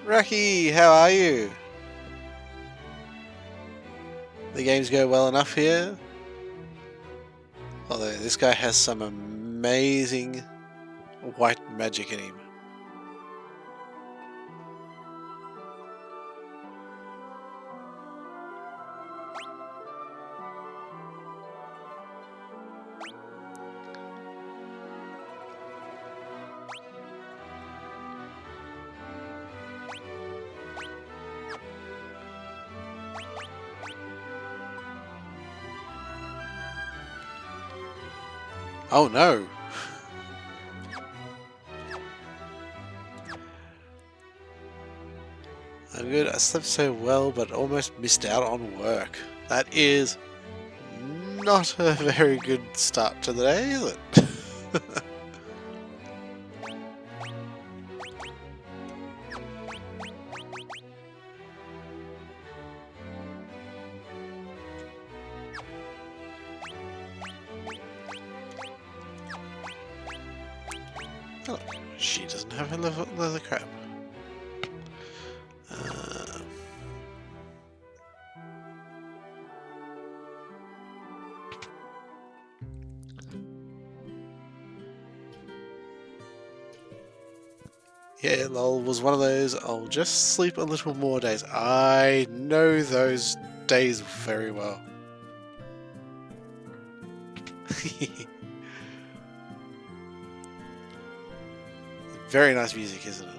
Rocky, how are you? The games go well enough here. Although this guy has some amazing white magic in him. Oh no! I'm good. I slept so well, but almost missed out on work. That is not a very good start to the day, is it? Oh, she doesn't have a leather crab. Yeah, lol was one of those, I'll just sleep a little more days. I know those days very well. Very nice music, isn't it?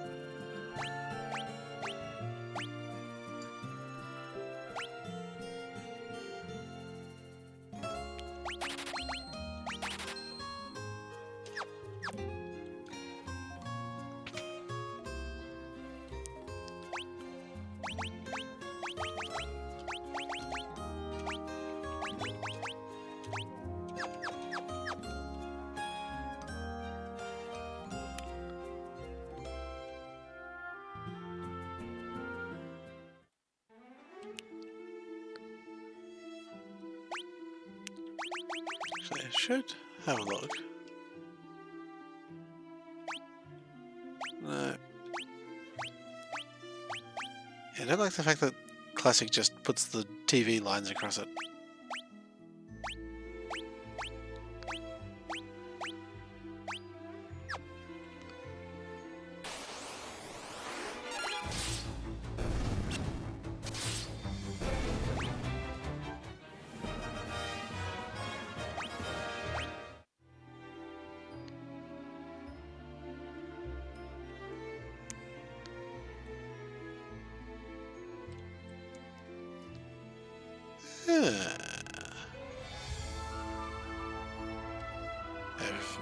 should have a look. No. Yeah, I don't like the fact that Classic just puts the TV lines across it.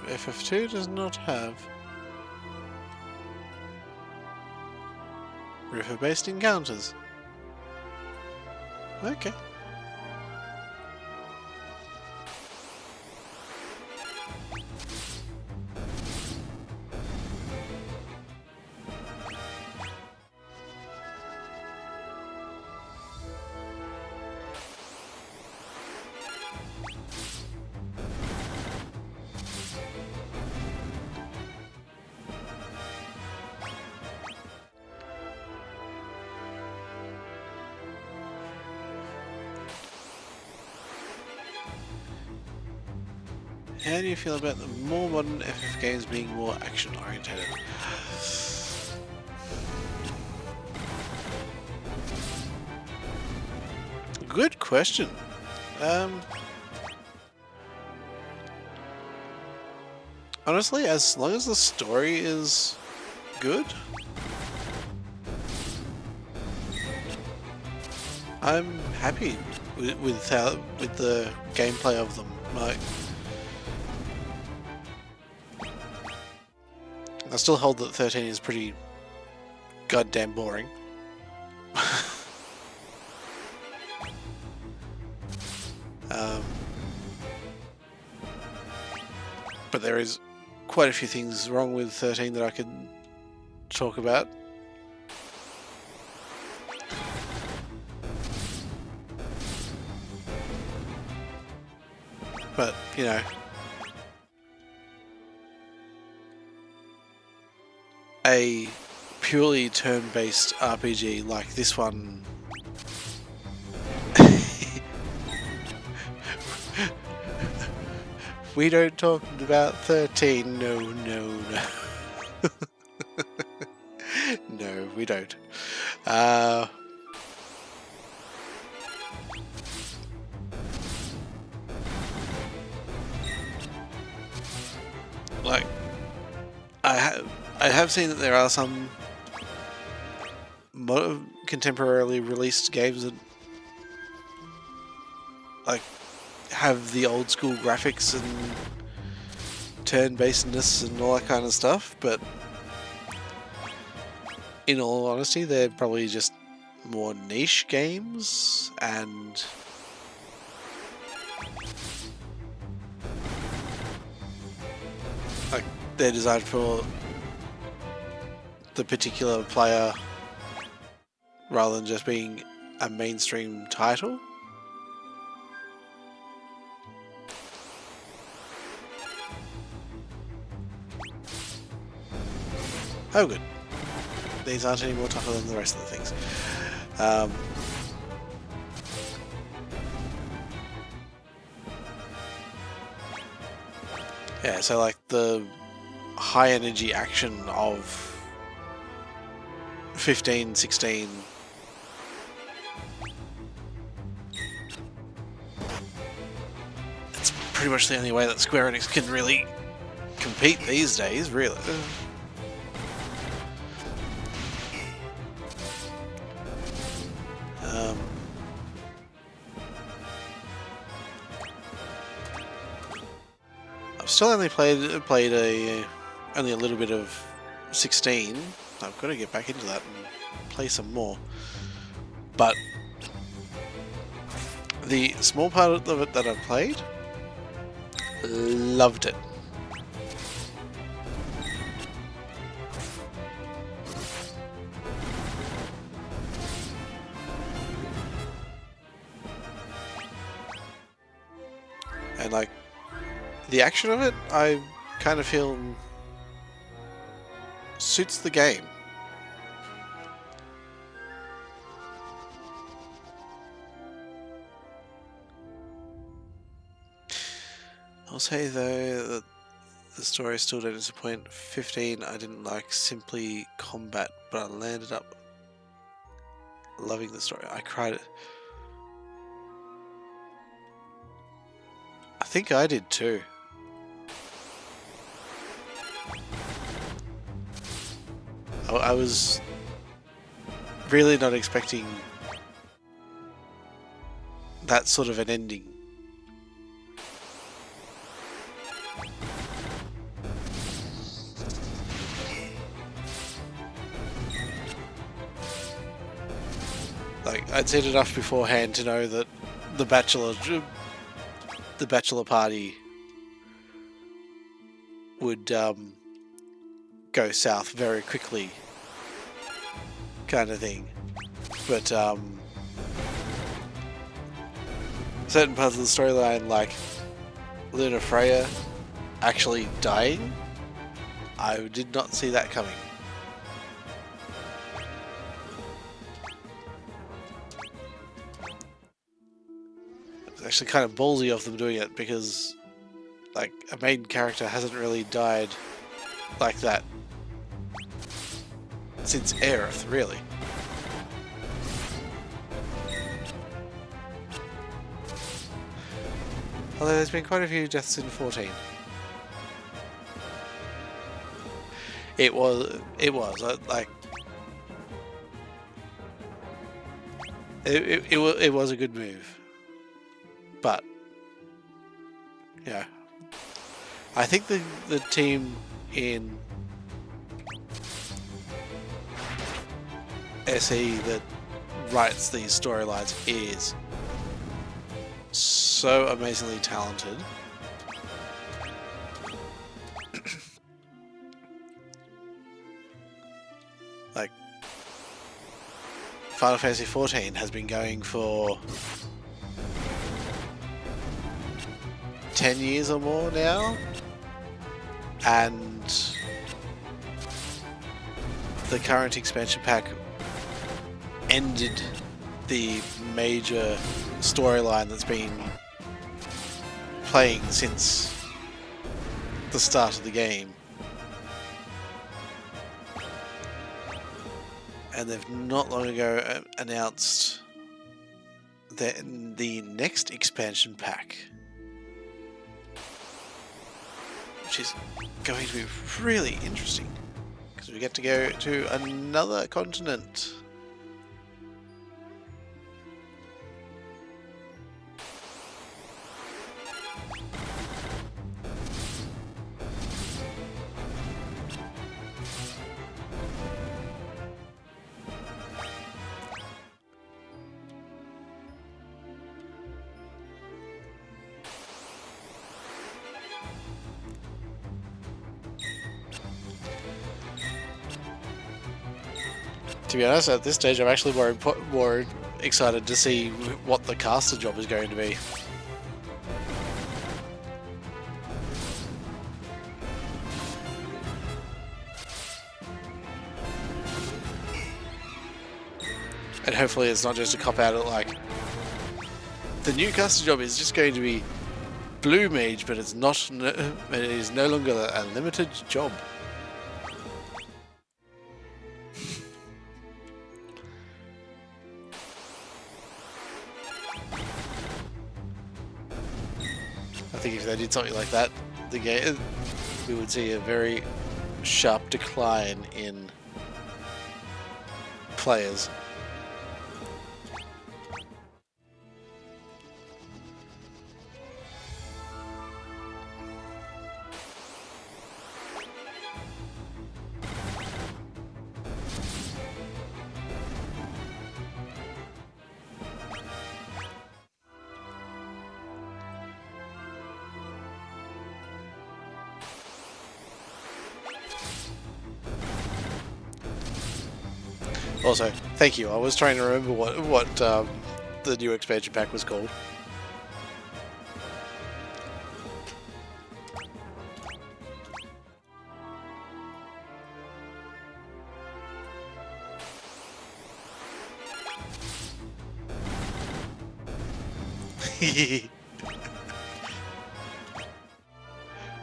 FF2 does not have river-based encounters. Okay. How do you feel about the more modern FF games being more action-oriented? Good question. Honestly, as long as the story is good, I'm happy with the gameplay of them. Like, I still hold that 13 is pretty goddamn boring. But there is quite a few things wrong with 13 that I could talk about. But, you know, a purely turn-based RPG like this one we don't talk about 13, no. No, we don't. Like, I have seen that there are some contemporarily released games that like have the old school graphics and turn-basedness and all that kind of stuff, but in all honesty, they're probably just more niche games, and like they're designed for the particular player rather than just being a mainstream title. Oh good. These aren't any more tougher than the rest of the things. Yeah, so like the high energy action of 15, 16 it's pretty much the only way that SquareEnix can really compete these days, really. I've still only played only a little bit of 16. I've got to get back into that and play some more. But the small part of it that I've played, loved it. And like, The action of it, I kind of feel suits the game. I'll say though that the story still didn't disappoint. 15 I didn't like simply combat, but I landed up loving the story. I cried it. I think I did too. I was really not expecting that sort of an ending. Like, I'd seen enough beforehand to know that the bachelor party would go south very quickly, kind of thing. But certain parts of the storyline, like Luna Freya actually dying, I did not see that coming. It's actually kind of ballsy of them doing it, because like a main character hasn't really died like that since Aerith, really. Although there's been quite a few deaths in 14. It was like it was a good move, but yeah, I think the team in SE that writes these storylines is so amazingly talented. Like, Final Fantasy XIV has been going for 10 years or more now, and the current expansion pack ended the major storyline that's been playing since the start of the game. And they've not long ago announced the next expansion pack, which is going to be really interesting, because we get to go to another continent. To be honest, at this stage, I'm actually more excited to see what the caster job is going to be. And hopefully it's not just a cop-out at like, the new caster job is just going to be Blue Mage, but it's not. It is no longer a limited job. I think if they did something like that, the game, we would see a very sharp decline in players. Also, thank you. I was trying to remember what the new expansion pack was called.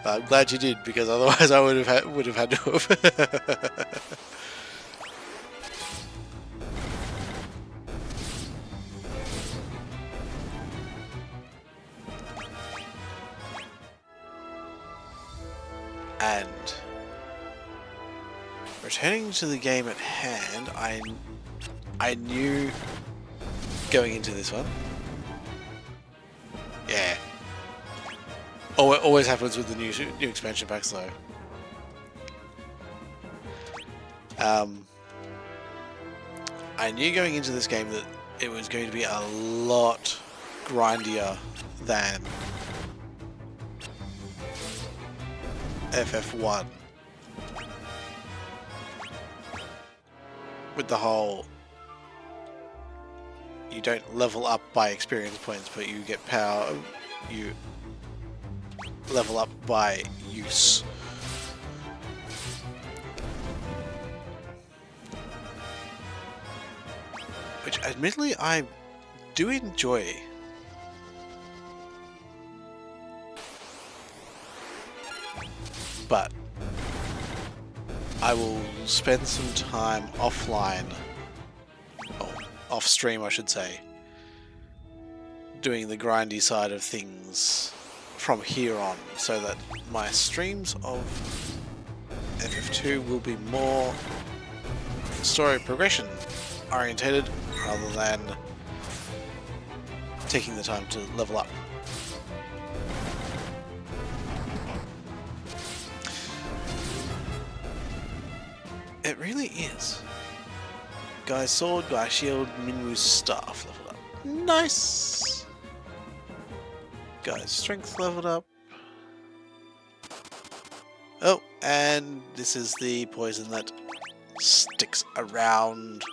I'm glad you did, because otherwise I would have had to have. And returning to the game at hand, I knew going into this one. Yeah. Always happens with the new expansion packs, though. I knew going into this game that it was going to be a lot grindier than FF1. With the whole, you don't level up by experience points, but you get power, you level up by use. Which admittedly I do enjoy. But I will spend some time offline, or off stream I should say, doing the grindy side of things from here on, so that my streams of FF2 will be more story progression orientated rather than taking the time to level up. It really is. Guy's sword, Guy's shield, Minwu's staff leveled up. Nice! Guy's strength leveled up. Oh, and this is the poison that sticks around.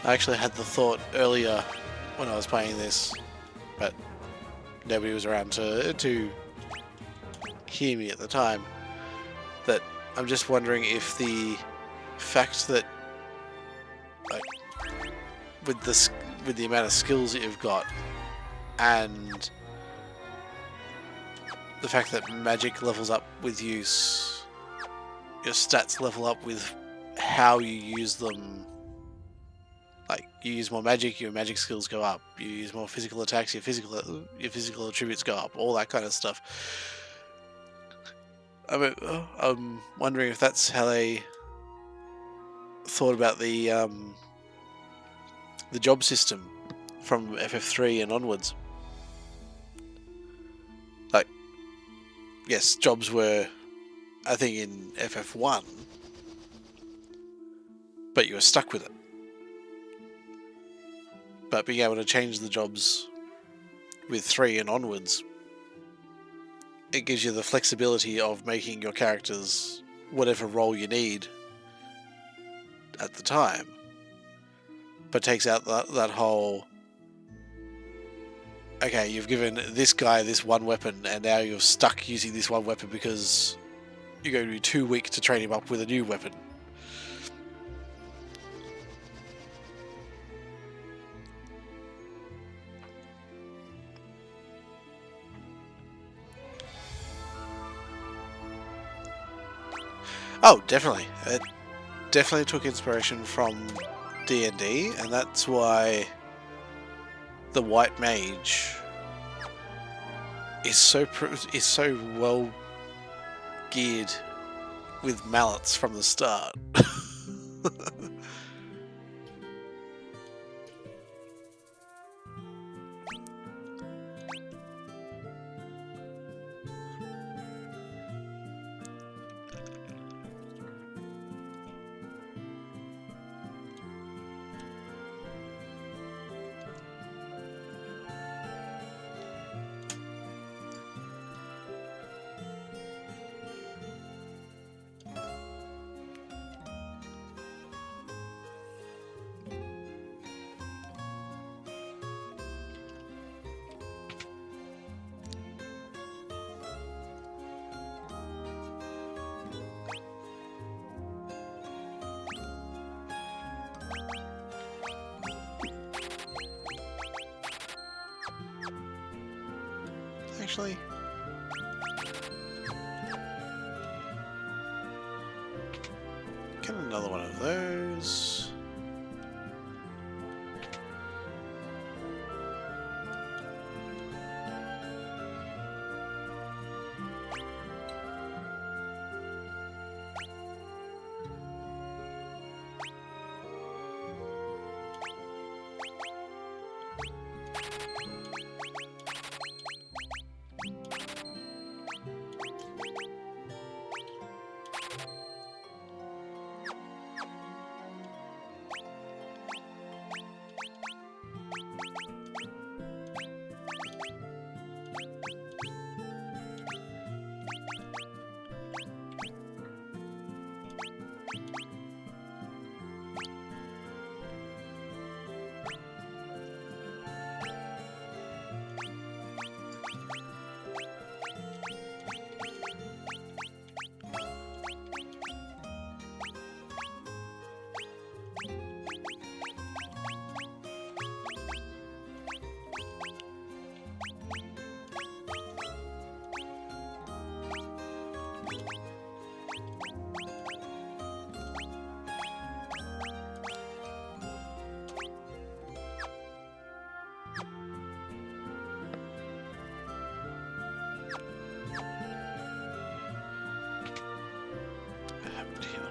I actually had the thought earlier when I was playing this, but nobody was around to hear me at the time, that I'm just wondering if the fact that, like, with the amount of skills that you've got and the fact that magic levels up with use, your stats level up with how you use them. Like, you use more magic, your magic skills go up. You use more physical attacks, your physical attributes go up. All that kind of stuff. I mean, I'm wondering if that's how they thought about the job system from FF3 and onwards. Like, yes, jobs were a thing in FF1, but you were stuck with it. But being able to change the jobs with 3 and onwards, it gives you the flexibility of making your characters whatever role you need at the time. But takes out that whole, okay, you've given this guy this one weapon and now you're stuck using this one weapon because you're going to be too weak to train him up with a new weapon. Oh, definitely. It definitely took inspiration from D&D, and that's why the White Mage is so well geared with mallets from the start. actually? Get another one of those.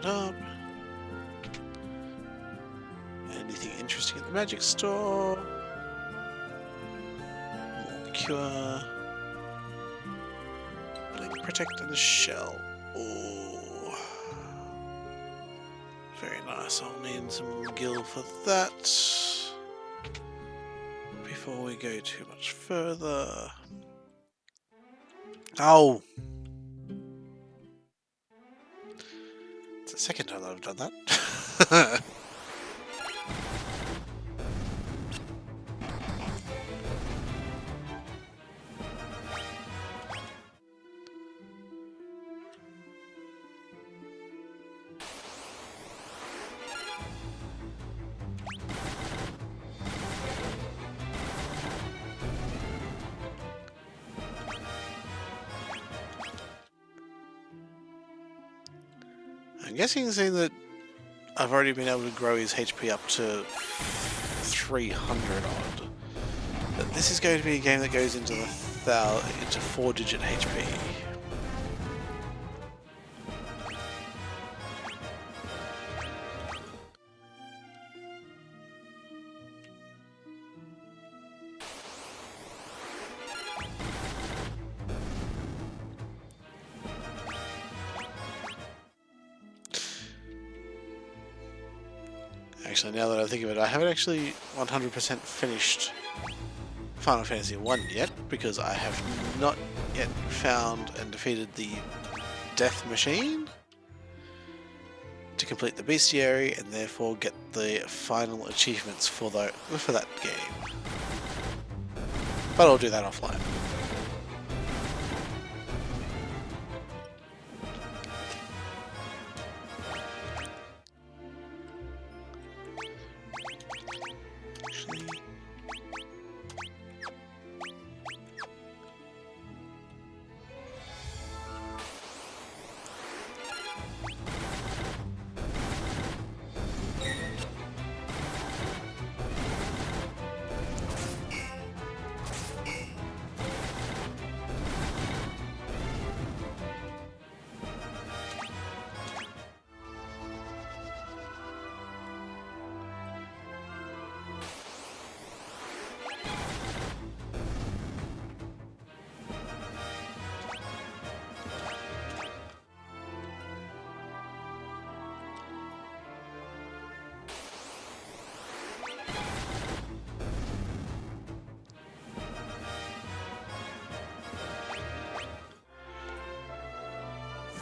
Up. Anything interesting at the magic store? More cure. Bling, protect, and a shell. Oh, very nice. I'll need some gil for that. Before we go too much further. Oh! It's the second time that I've done that. I'm guessing seeing that I've already been able to grow his HP up to 300 odd. But this is going to be a game that goes into the into 4-digit HP. Actually, now that I think of it, I haven't actually 100% finished Final Fantasy 1 yet, because I have not yet found and defeated the Death Machine to complete the Bestiary and therefore get the final achievements for that game. But I'll do that offline.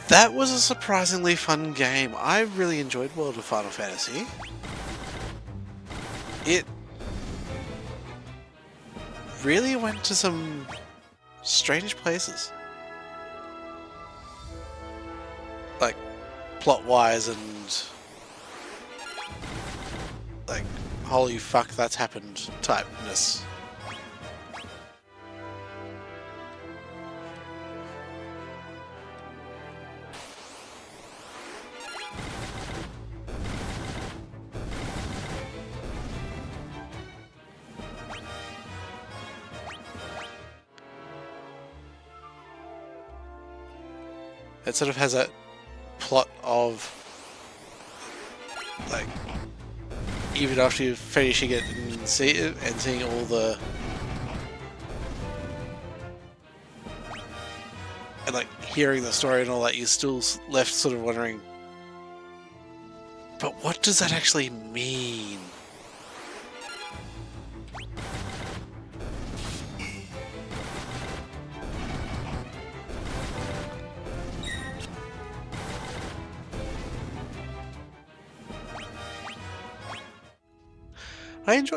That was a surprisingly fun game. I really enjoyed World of Final Fantasy. It really went to some strange places. Like, plot-wise and... like, holy fuck, that's happened typeness. It sort of has that plot of, like, even after you're finishing it and seeing all the, and like hearing the story and all that, you're still left sort of wondering, but what does that actually mean?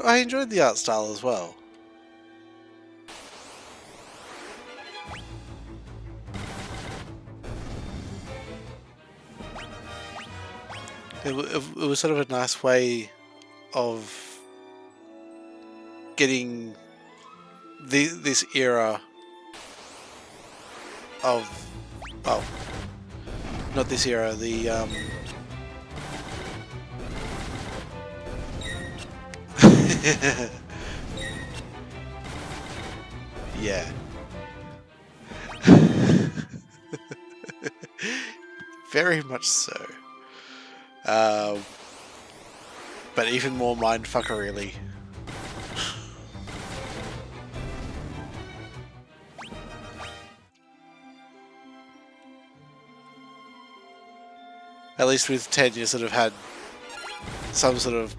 I enjoyed the art style as well. It was sort of a nice way of getting this era of, oh, not this era, the yeah. Very much so. But even more mindfucker, really. At least with 10 you sort of had some sort of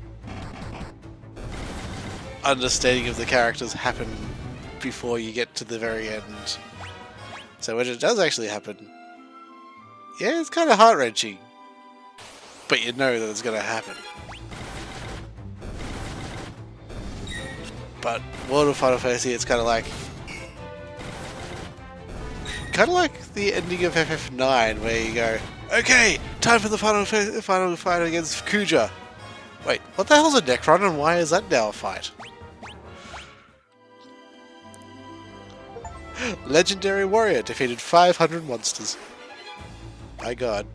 understanding of the characters happen before you get to the very end. So when it does actually happen, yeah, it's kind of heart-wrenching. But you know that it's going to happen. But World of Final Fantasy, it's kind of like the ending of FF9, where you go, okay, time for the final fight against Kuja. Wait, what the hell's a Necron, and why is that now a fight? Legendary warrior defeated 500 monsters. My god.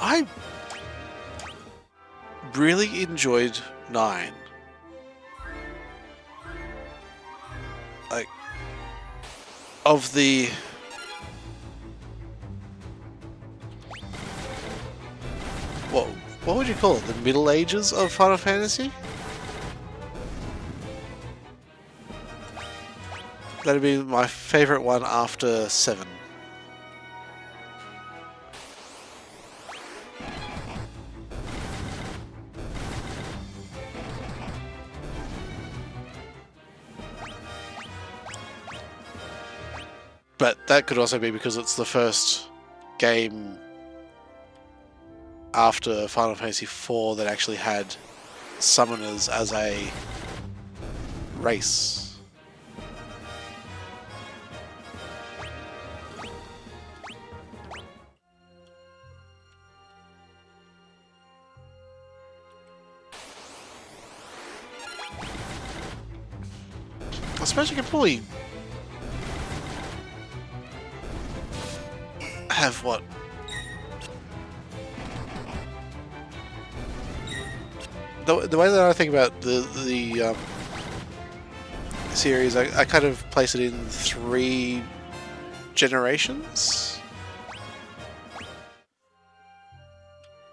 I really enjoyed 9. Like, of the... What would you call it? The Middle Ages of Final Fantasy? That'd be my favourite one after 7. But that could also be because it's the first game after Final Fantasy IV that actually had summoners as a race. I suppose you could probably have what? The way that I think about the series, I kind of place it in 3 generations,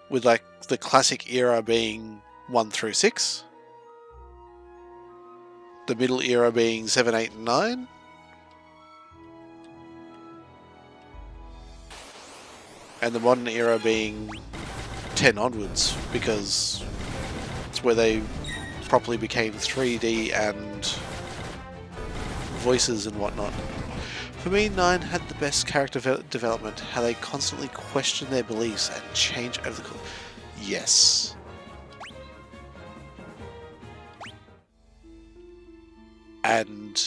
with like the classic era being 1 through 6, the middle era being 7, 8, and 9, and the modern era being 10 onwards, because it's where they properly became 3D and voices and whatnot. For me, 9 had the best character development, how they constantly question their beliefs and change over the course. Yes. And,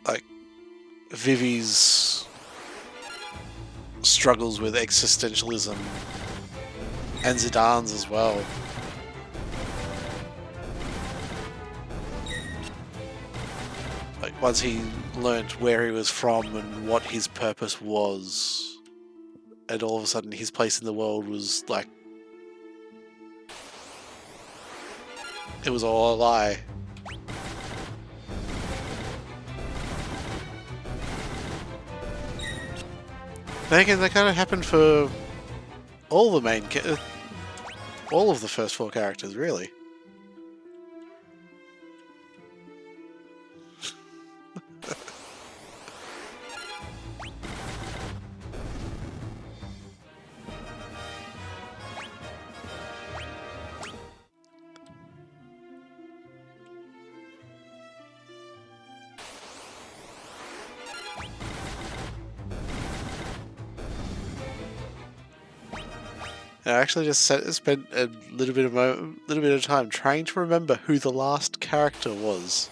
like, Vivi's struggles with existentialism, and Zidane's as well. Like, once he learnt where he was from and what his purpose was, and all of a sudden his place in the world was like, it was all a lie. Then again, that kind of happened for all the main, all of the first 4 characters, really. I actually just spent a little bit of time trying to remember who the last character was.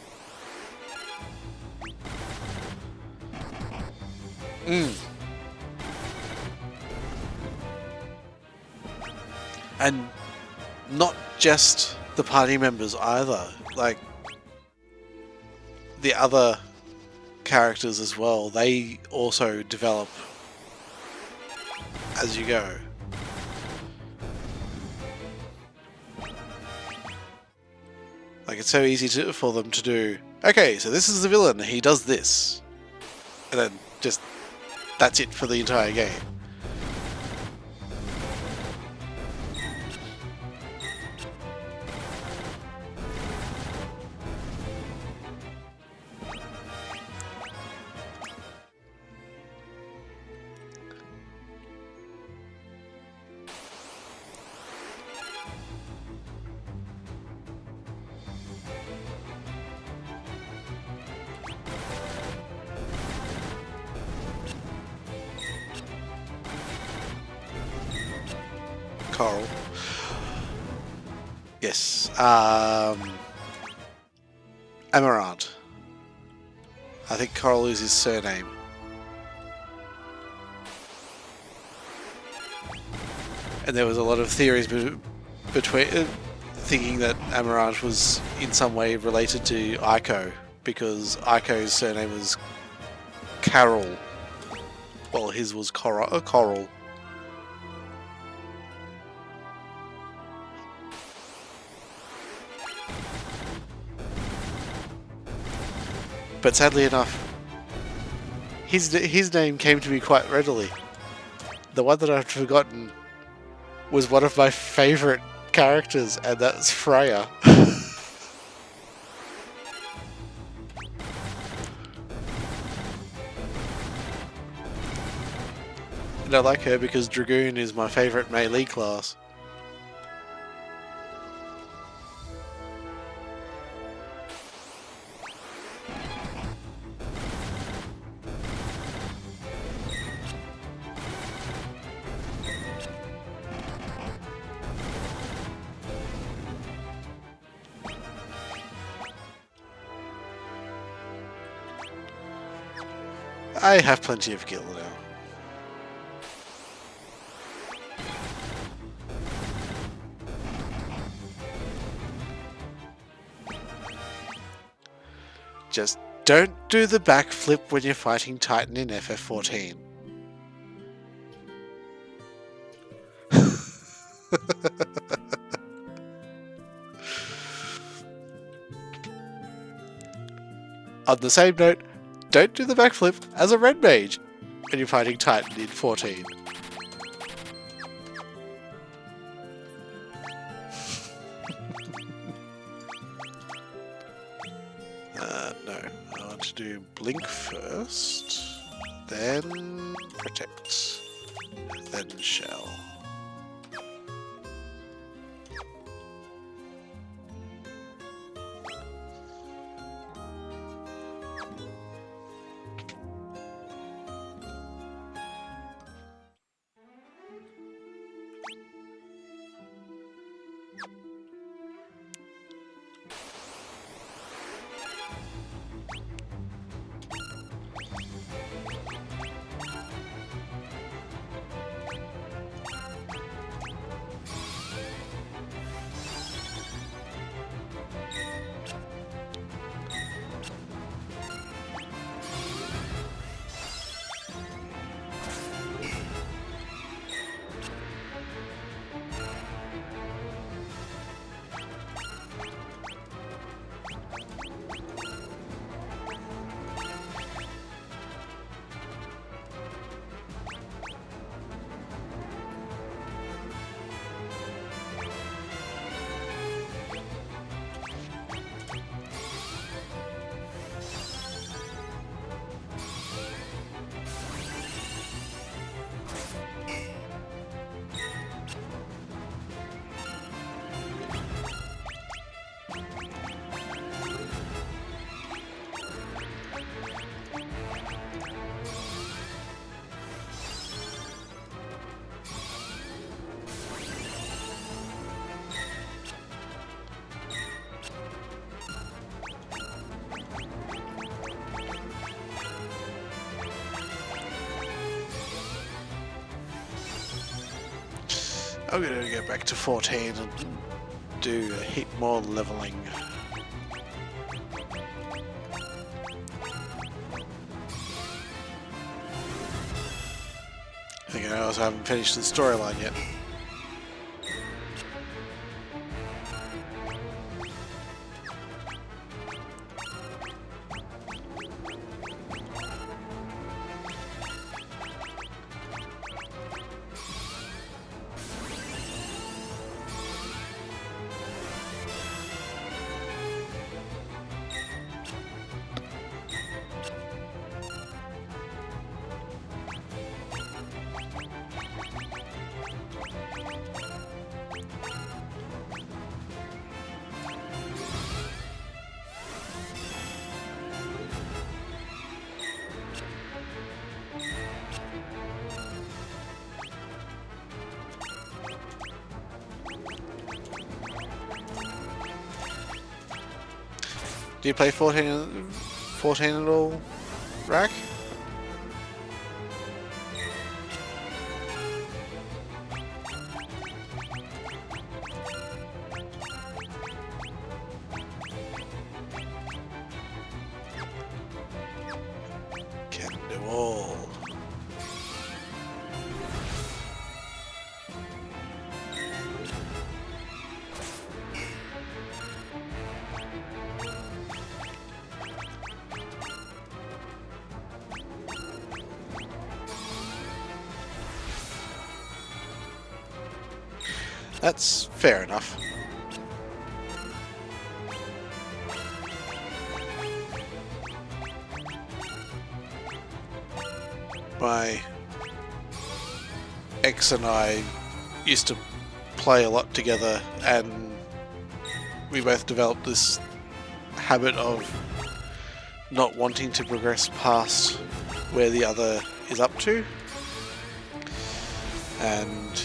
And not just the party members either, like the other characters as well, they also develop as you go. Like, it's so easy for them to do, okay, so this is the villain, he does this. And then just, that's it for the entire game. Coral. Yes. Amarant. I think Coral is his surname. And there was a lot of theories between thinking that Amarant was in some way related to Aiko, because Aiko's surname was Carol, while his was Coral. But sadly enough, his name came to me quite readily. The one that I've forgotten was one of my favourite characters, and that's Freya. And I like her because Dragoon is my favourite melee class. I have plenty of gil now. Just don't do the backflip when you're fighting Titan in FF14. On the same note, don't do the backflip as a red mage when you're fighting Titan in 14. No, I want to do blink first, then protect, then shell. I'm gonna go back to 14 and do a heap more leveling. I think I also haven't finished the storyline yet. Do you play 14 at all, Rack? Can do all. That's fair enough. My ex and I used to play a lot together, and we both developed this habit of not wanting to progress past where the other is up to. And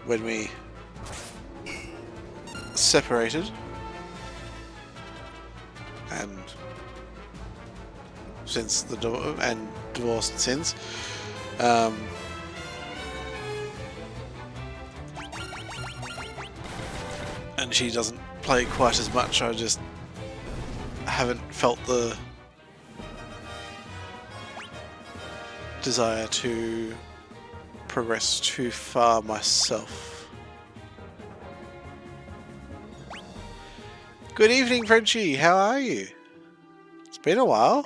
when we separated and since the divorced since, and she doesn't play quite as much, I just haven't felt the desire to progress too far myself. Good evening, Frenchie. How are you? It's been a while.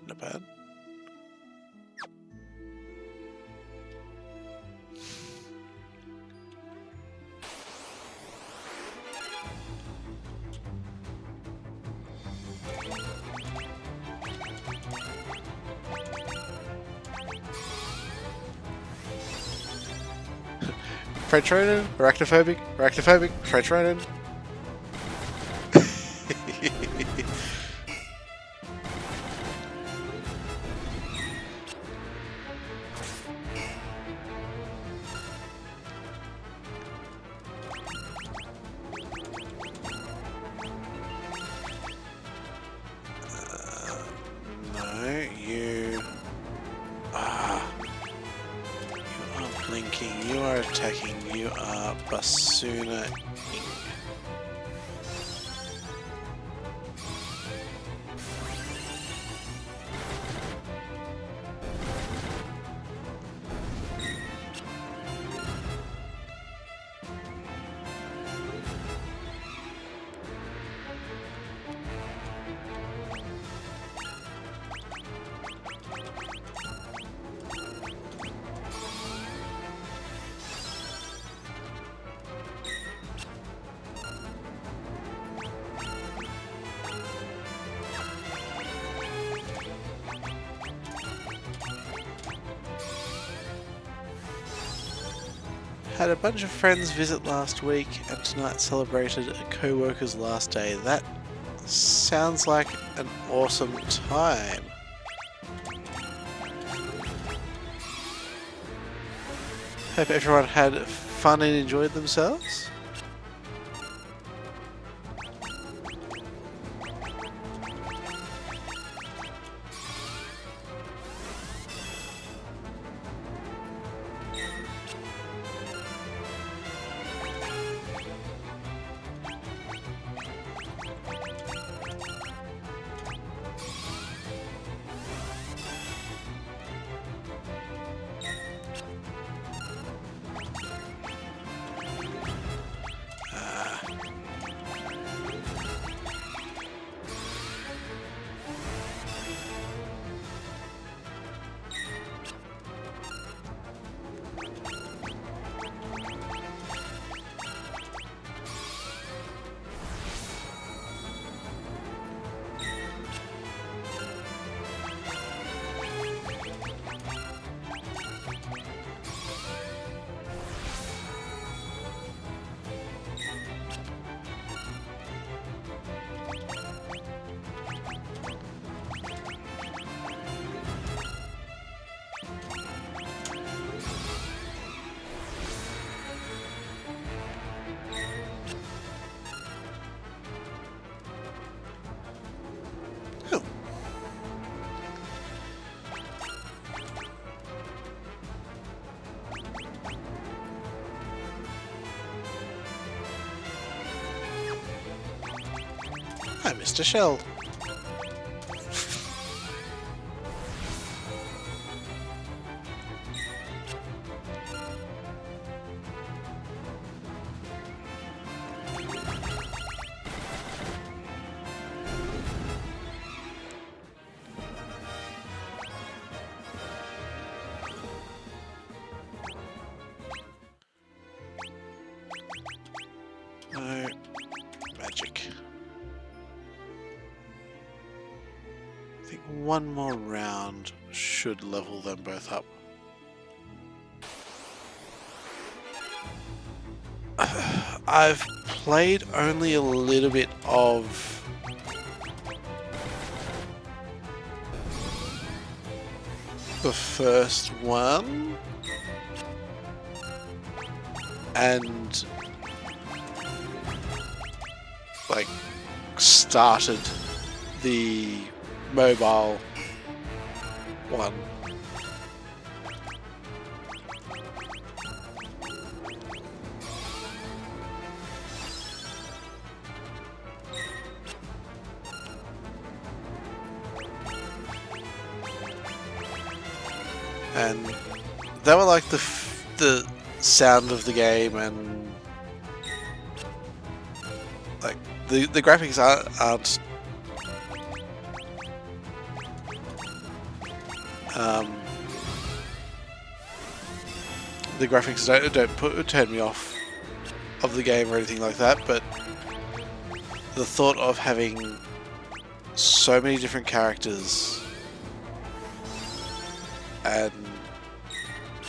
Not bad. French Ronin, arachnophobic, French Ronin. No, you are blinking, you are attacking, you are Basuna Inc. Had a bunch of friends visit last week, and tonight celebrated a co-worker's last day. That sounds like an awesome time. Hope everyone had fun and enjoyed themselves. I missed a shell. No magic. I think one more round should level them both up. I've played only a little bit of the first one, and like started the mobile one. And they were like the sound of the game, and like the graphics aren't the graphics don't turn me off of the game or anything like that, but the thought of having so many different characters and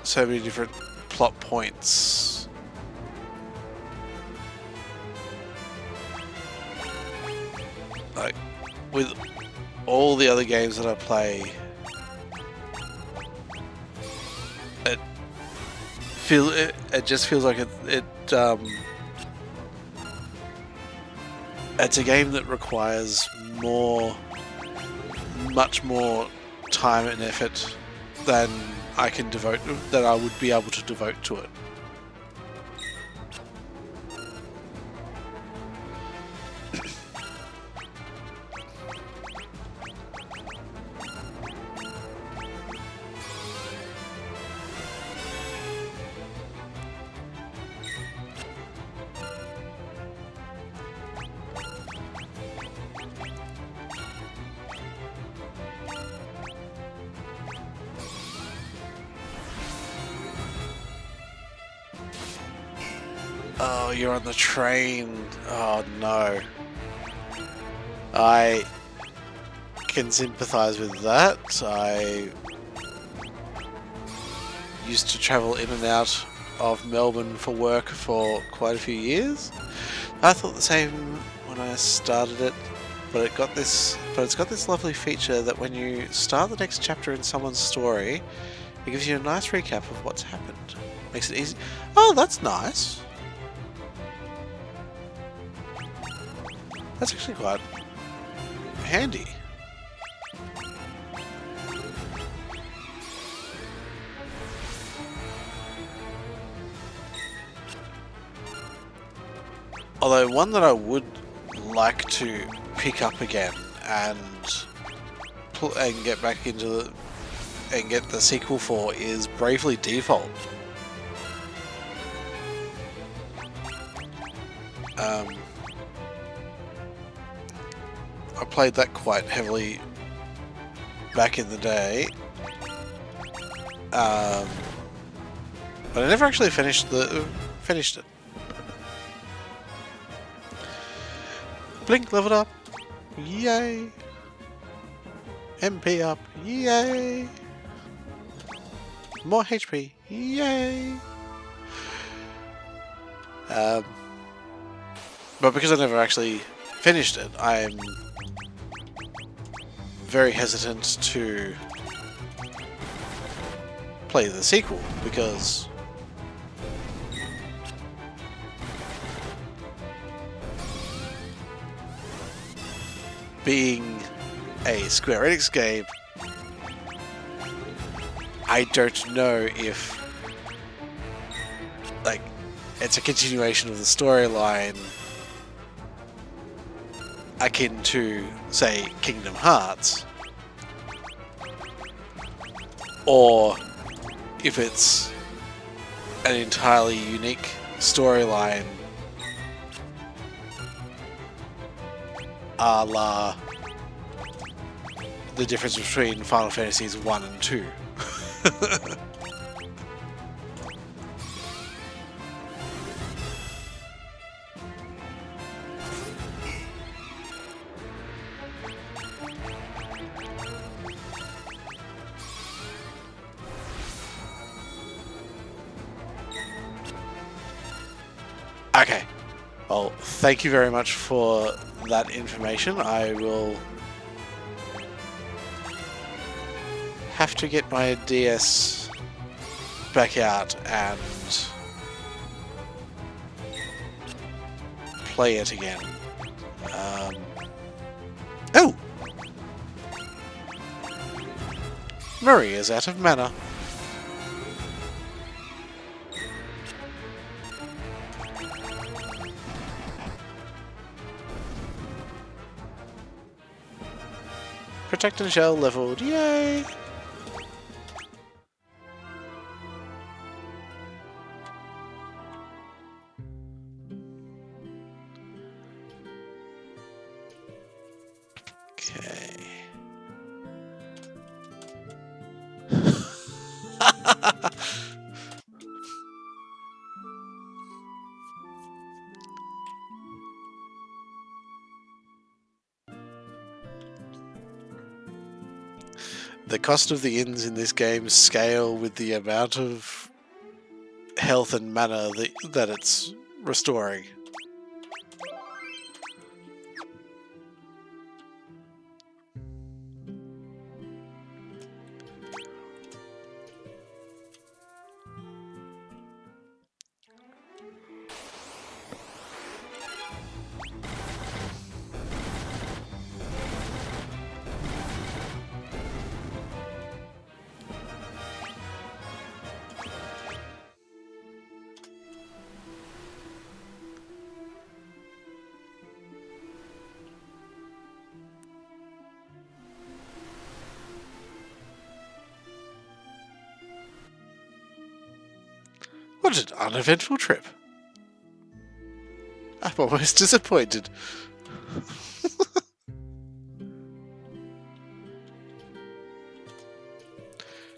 so many different plot points, like with all the other games that I play, it just feels like it's a game that requires much more time and effort than I would be able to devote to it. Oh, you're on the train. Oh no. I can sympathize with that. I used to travel in and out of Melbourne for work for quite a few years. I thought the same when I started it, but it's got this lovely feature that when you start the next chapter in someone's story, it gives you a nice recap of what's happened. Makes it easy. Oh, that's nice. That's actually quite handy. Although one that I would like to pick up again and get back into and get the sequel for is Bravely Default. I played that quite heavily back in the day, but I never actually finished it. Blink leveled up, yay! MP up, yay! More HP, yay! But because I never actually finished it, I'm very hesitant to play the sequel, because being a SquareEnix game, I don't know if it's a continuation of the storyline akin to, say, Kingdom Hearts, or if it's an entirely unique storyline a la the difference between Final Fantasies 1 and 2. Okay, well, thank you very much for that information. I will have to get my DS back out and play it again. Oh! Marie is out of mana. Protect and Shell leveled, yay! Okay. The cost of the inns in this game scale with the amount of health and mana that it's restoring. What an uneventful trip. I'm almost disappointed.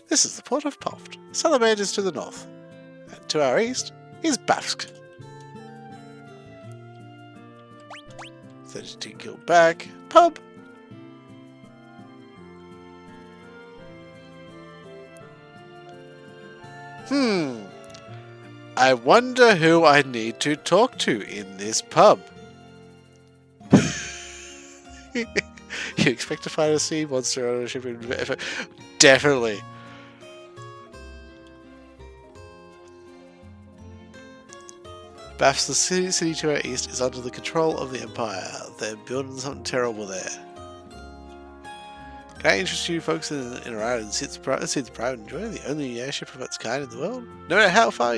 This is the port of Poft. Salamade is to the north. And to our east is Bafsk. 32 kil back. Pub. I wonder who I need to talk to in this pub. You expect to find a sea monster ownership in... Definitely. Bafs, the city to our east, is under the control of the Empire. They're building something terrible there. Can I interest you folks in a ride and see the pride and enjoy the only airship of its kind in the world? No matter how far,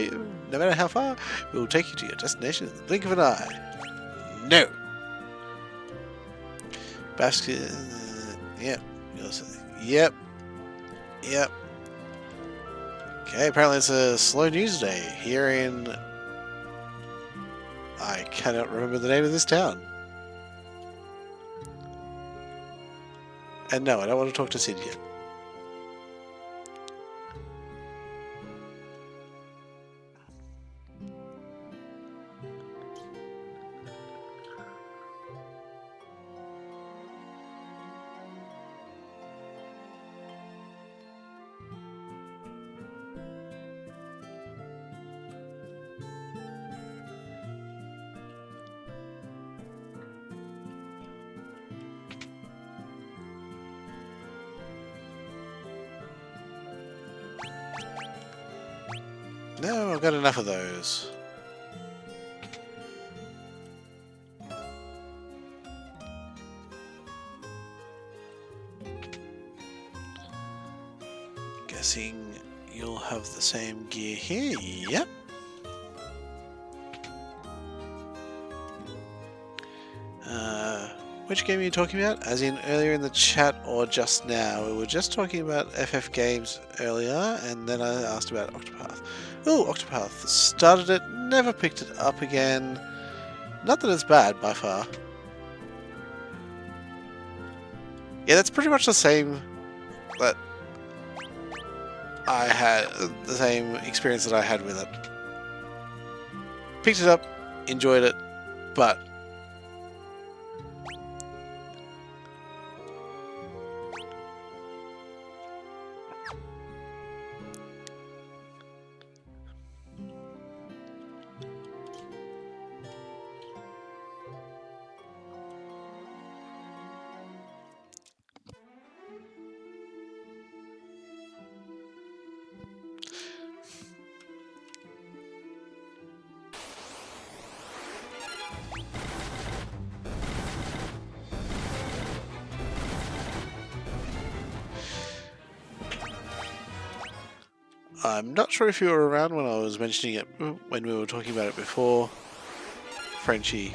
we will take you to your destination in the blink of an eye. No. Basket. Yep. Yep. Yep. Okay. Apparently, it's a slow news day here in. I cannot remember the name of this town. And no, I don't want to talk to Sid yet. No, I've got enough of those. Guessing you'll have the same gear here. Yep. Which game are you talking about? As in earlier in the chat or just now? We were just talking about FF games earlier, and then I asked about Octopath. Oh, Octopath. Started it, never picked it up again. Not that it's bad by far. Yeah, that's pretty much the same that I had, the same experience that I had with it. Picked it up, enjoyed it, but I'm not sure if you were around when I was mentioning it, when we were talking about it before, Frenchie.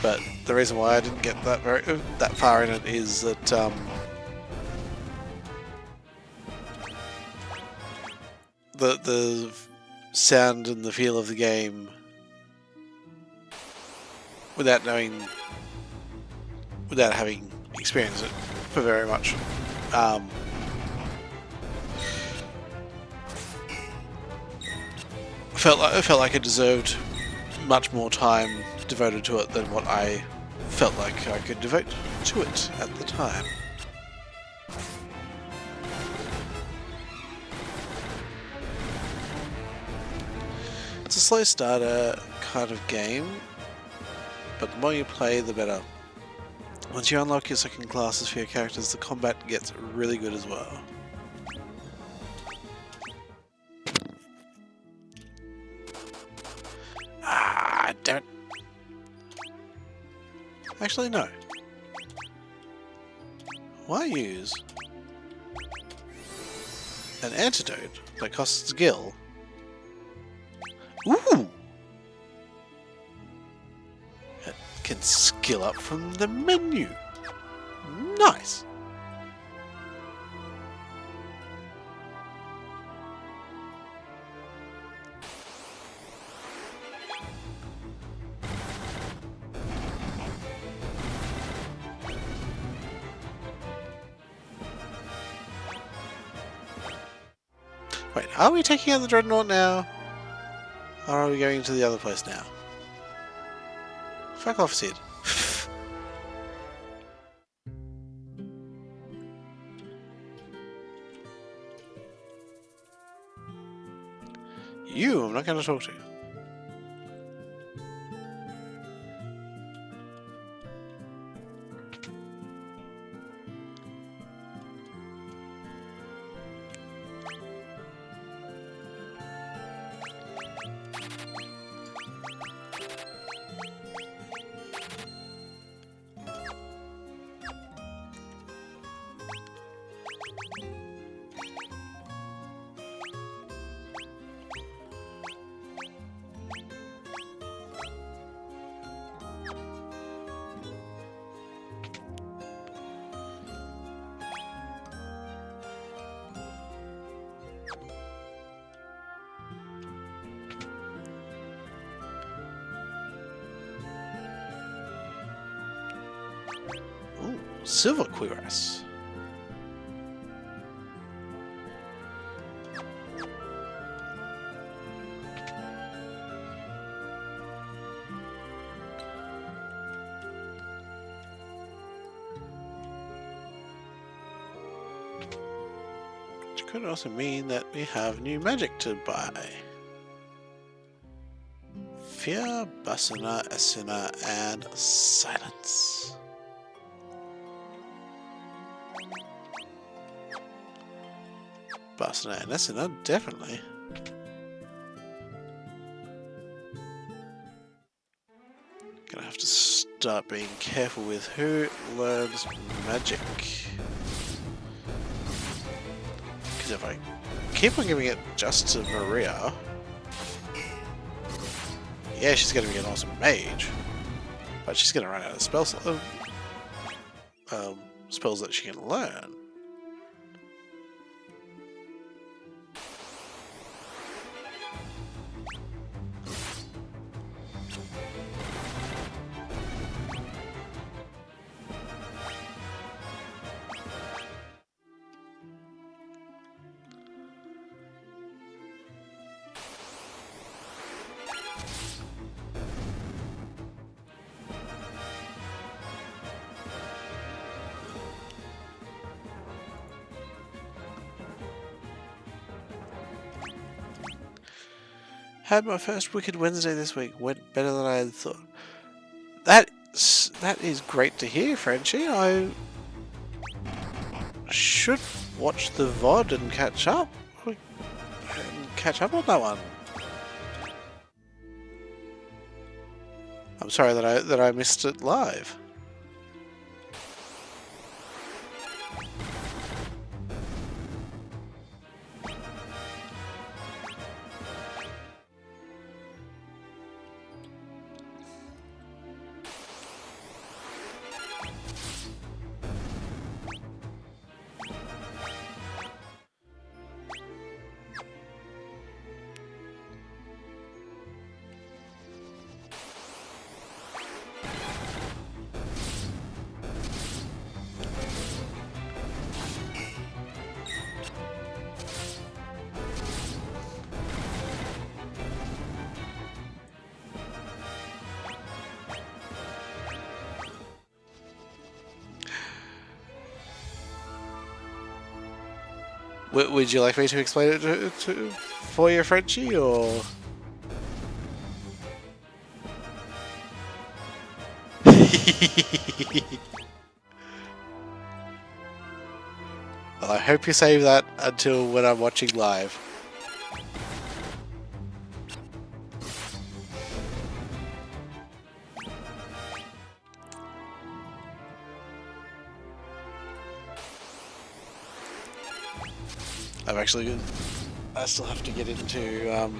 But the reason why I didn't get that far in it is that the sound and the feel of the game, without having experienced it for very much, I felt like it deserved much more time devoted to it than what I felt like I could devote to it at the time. It's a slow starter kind of game, but the more you play, the better. Once you unlock your second classes for your characters, the combat gets really good as well. Damn it. Actually, no. Why use an antidote that costs skill? Ooh! It can skill up from the menu. Nice! Wait, are we taking out the Dreadnought now? Or are we going to the other place now? Fuck off, Sid. You, I'm not going to talk to. Ooh, silver cuirass. Which could also mean that we have new magic to buy. Fear, Basuna, Asuna, and Silence. Basuna and Asuna, definitely. Gonna have to start being careful with who learns magic. Because if I keep on giving it just to Maria, yeah, she's gonna be an awesome mage. But she's going to run out of spells that she can learn. Had my first Wicked Wednesday this week. Went better than I had thought. That is great to hear, Frenchie. I should watch the VOD and catch up. On that one. I'm sorry that I missed it live. Would you like me to explain it for you, Frenchie, or...? Well, I hope you save that until when I'm watching live. I still have to get into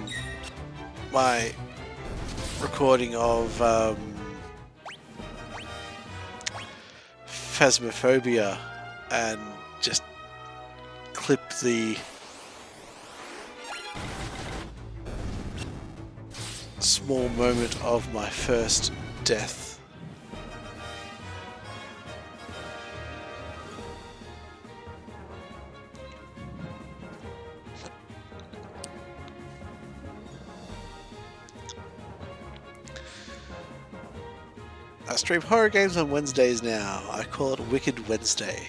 my recording of Phasmophobia and just clip the small moment of my first death. I stream horror games on Wednesdays now. I call it Wicked Wednesday.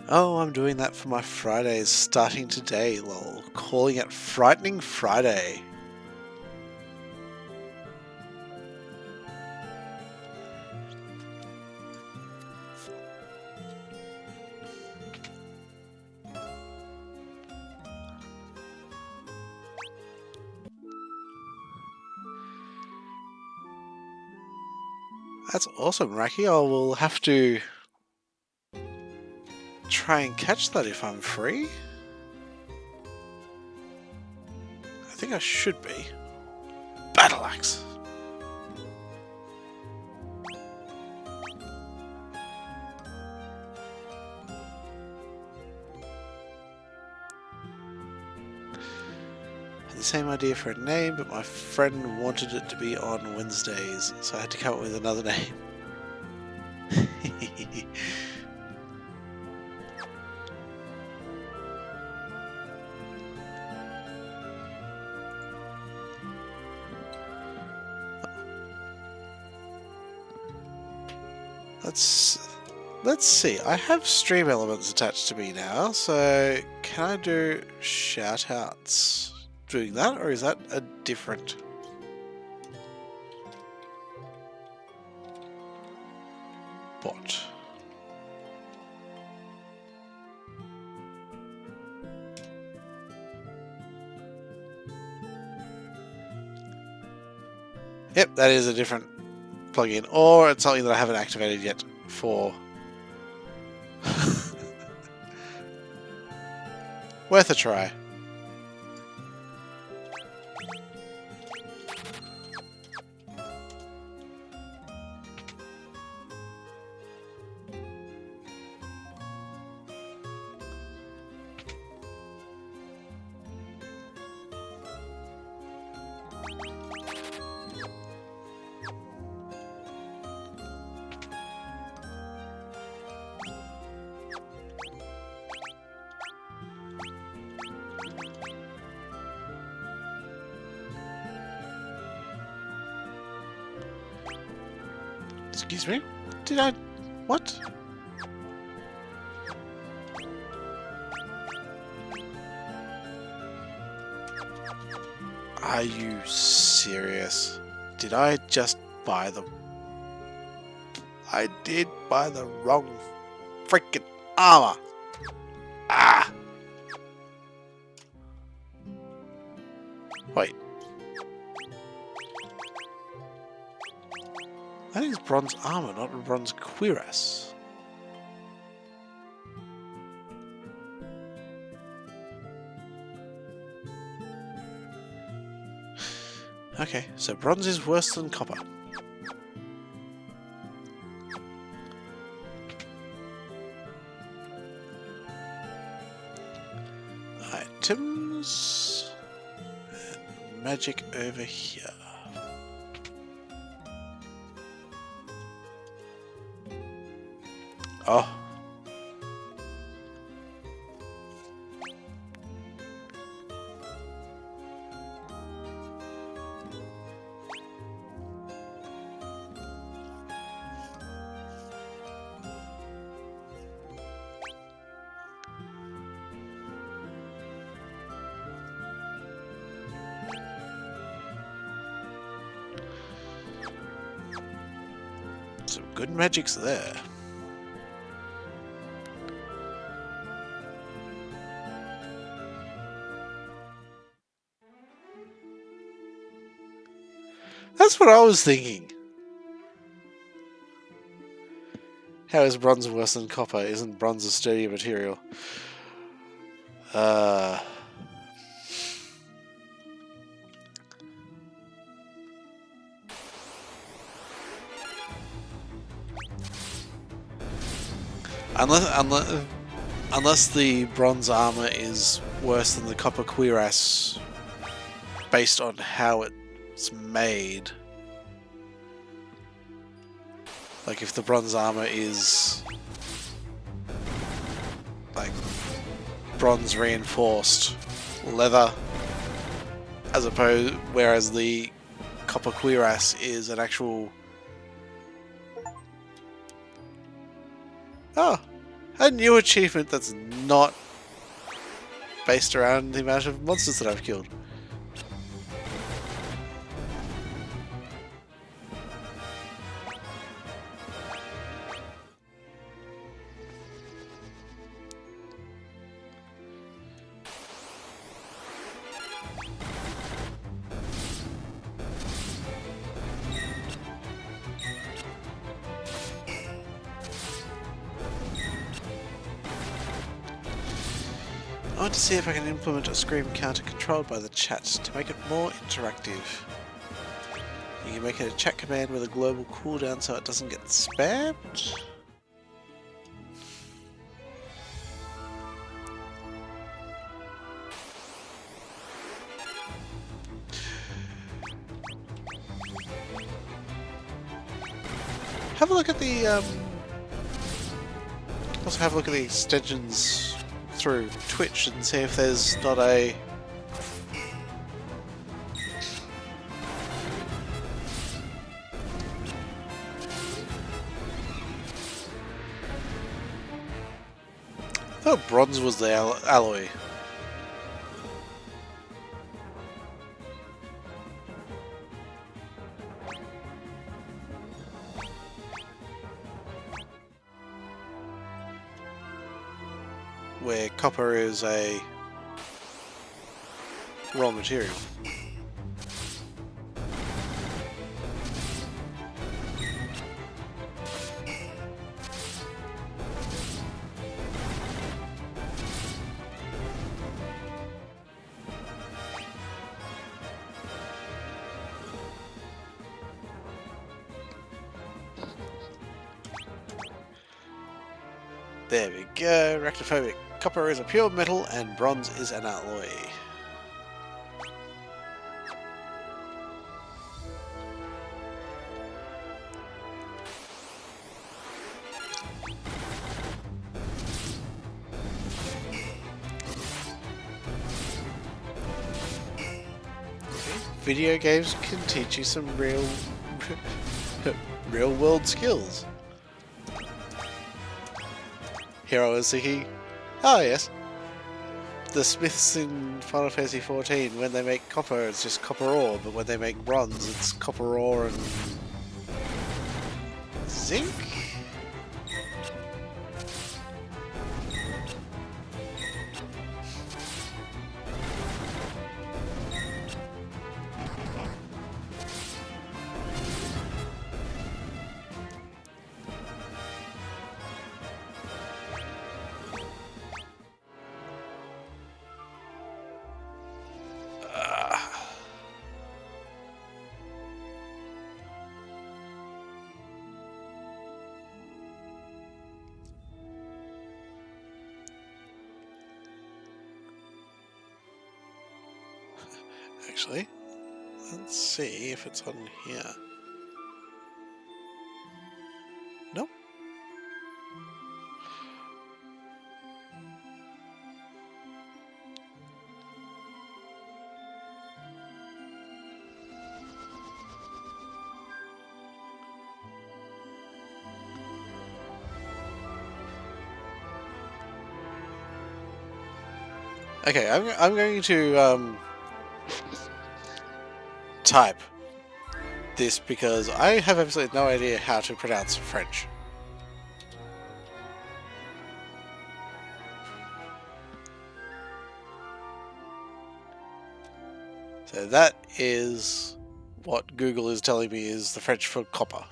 Oh, I'm doing that for my Fridays starting today, lol. Calling it Frightening Friday. That's awesome, Raki. I will have to try and catch that if I'm free. I think I should be. Battle Axe. Had the same idea for a name, but my friend wanted it to be on Wednesdays, so I had to come up with another name. Let's see. I have stream elements attached to me now, so can I do shoutouts doing that, or is that a different bot? Yep, that is a different plugin, or it's something that I haven't activated yet for. Worth a try. Excuse me? Did I... what? Are you serious? Did I just buy the... I did buy the wrong freaking armor! Ah! Wait. That is bronze armor, not a bronze cuirass. Okay, so bronze is worse than copper. Items... and magic over here. Oh. Some good magics there. That's what I was thinking. How is bronze worse than copper? Isn't bronze a sturdier material? Unless the bronze armor is worse than the copper cuirass based on how it's made. Like if the bronze armor is like bronze reinforced leather whereas the copper cuirass is an actual... Oh, a new achievement that's not based around the amount of monsters that I've killed. I want to see if I can implement a scream counter controlled by the chat to make it more interactive. You can make it a chat command with a global cooldown so it doesn't get spammed. Have a look at the also have a look at the extensions through Twitch and see if there's not a I thought bronze was the alloy. Where copper is a raw material. There we go, rectophobic. Copper is a pure metal and bronze is an alloy. Video games can teach you some real world skills. Hero is Ziki. Oh yes. The smiths in Final Fantasy XIV, when they make copper, it's just copper ore, but when they make bronze, it's copper ore and zinc? Actually, let's see if it's on here. Nope. Okay, I'm going to type this because I have absolutely no idea how to pronounce French. So that is what Google is telling me is the French for copper.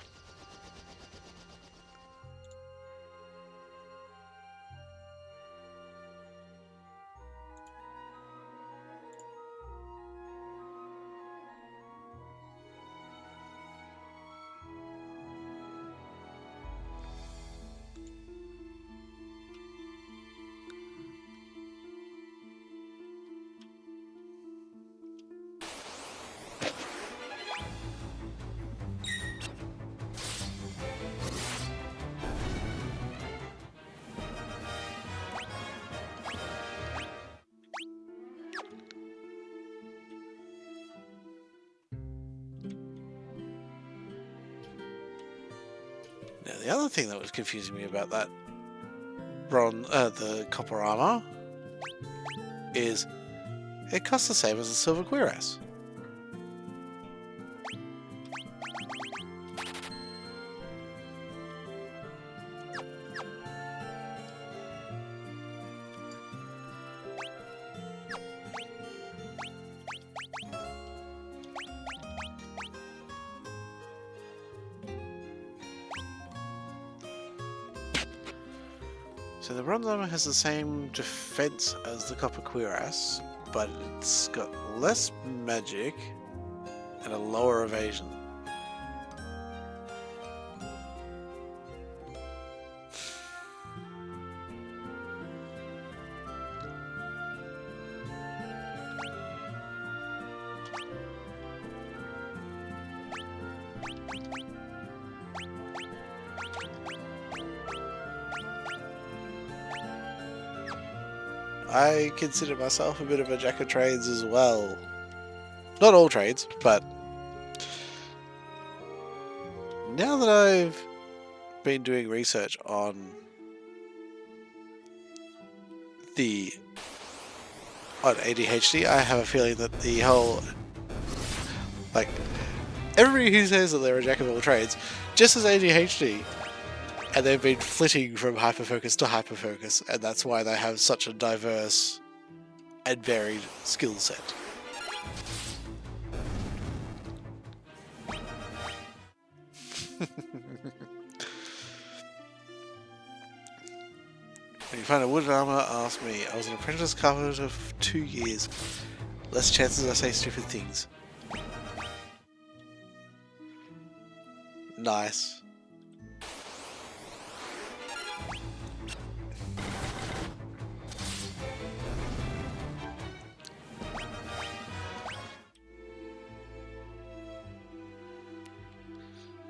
Now, the other thing that was confusing me about that the copper armor is it costs the same as a silver cuirass. So the bronze armor has the same defense as the copper cuirass, but it's got less magic and a lower evasion. I consider myself a bit of a jack of trades as well. Not all trades, but now that I've been doing research on ADHD, I have a feeling that the whole, like, everybody who says that they're a jack of all trades just has ADHD. And they've been flitting from hyperfocus to hyperfocus, and that's why they have such a diverse and varied skill set. When you find a wooden armor, ask me. I was an apprentice carpenter for 2 years. Less chances I say stupid things. Nice.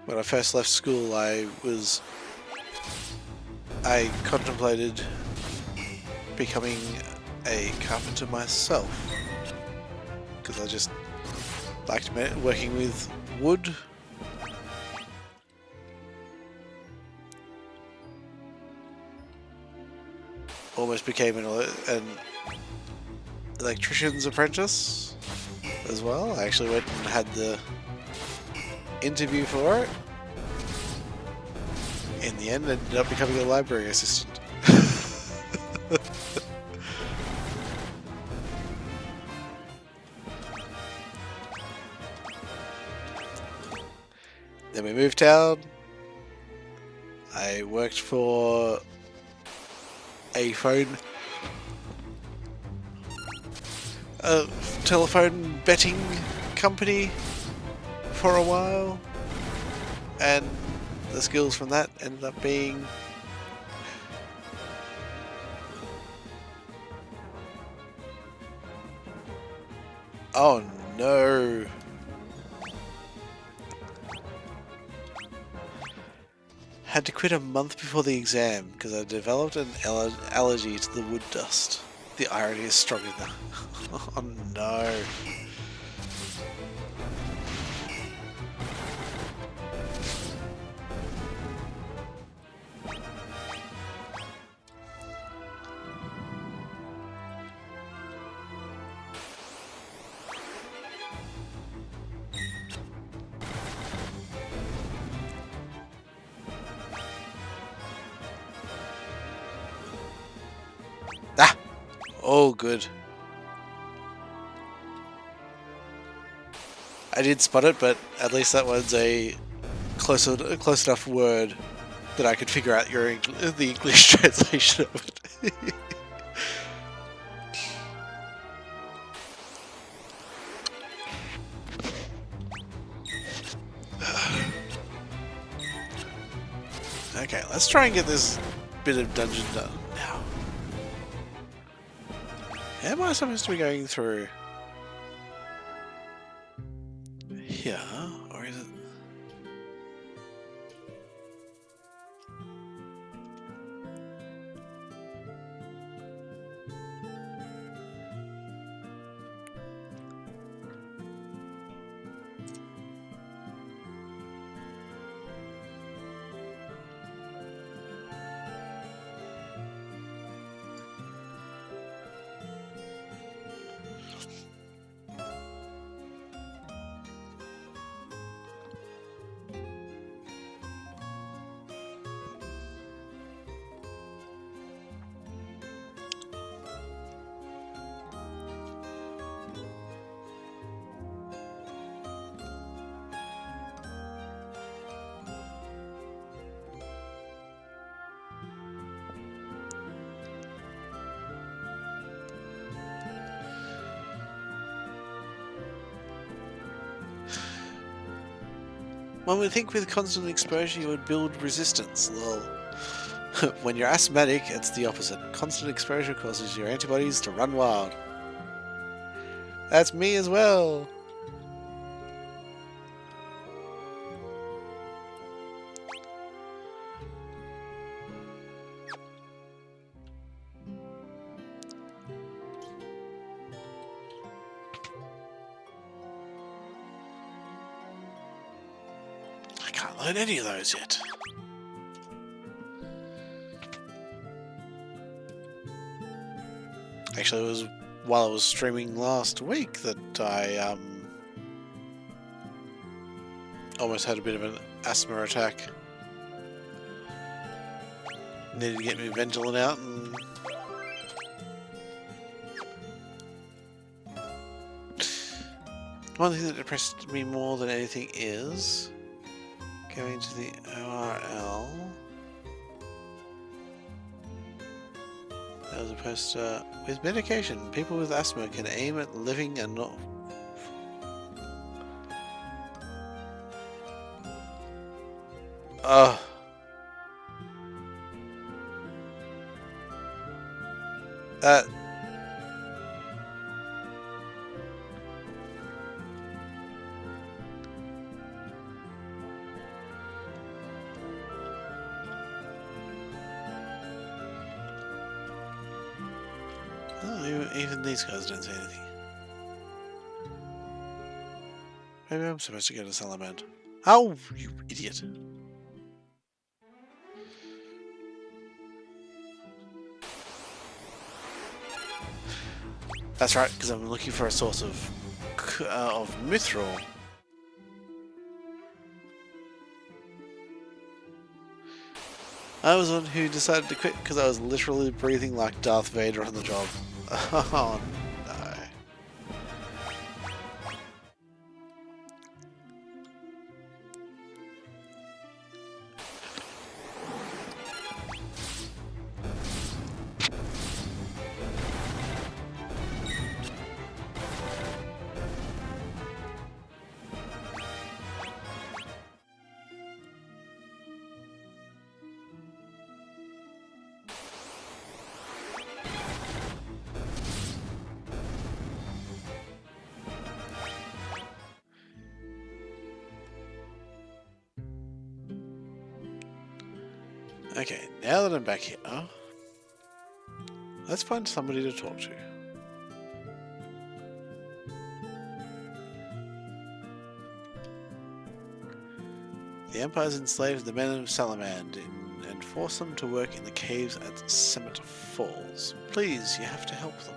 When I first left school, I contemplated becoming a carpenter myself because I just liked working with wood. Almost became an electrician's apprentice as well. I actually went and had the interview for it. In the end, I ended up becoming a library assistant. Then we moved town. I worked for a telephone betting company for a while, and the skills from that ended up being oh no. Had to quit a month before the exam because I developed an allergy to the wood dust. The irony is strong in that. Oh no. Ah! Oh, good. I did spot it, but at least that one's a close enough word that I could figure out the English translation of it. Okay, let's try and get this bit of dungeon done now. Am I supposed to be going through here, or is it? One would think with constant exposure you would build resistance, lol. When you're asthmatic, it's the opposite. Constant exposure causes your antibodies to run wild. That's me as well! I can't learn any of those yet. Actually, it was while I was streaming last week that I almost had a bit of an asthma attack. Needed to get me Ventolin out, and one thing that depressed me more than anything is going to the ORL as opposed to with medication. People with asthma can aim at living and not. That. Oh, even these guys don't say anything. Maybe I'm supposed to go to Salamand. Oh, you idiot. That's right, because I'm looking for a source of mithril. I was one who decided to quit because I was literally breathing like Darth Vader on the job. Oh no. Okay, now that I'm back here, let's find somebody to talk to. The Empire's enslaved the men of Salamand and forced them to work in the caves at Summit Falls. Please, you have to help them.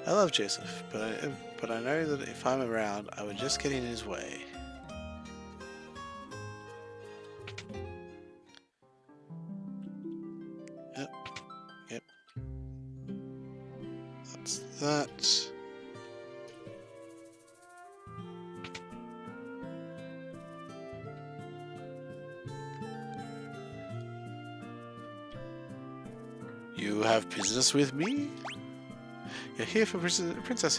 I love Joseph, but I know that if I'm around, I would just get in his way. Yep. That's that. You have business with me? You're here for Princess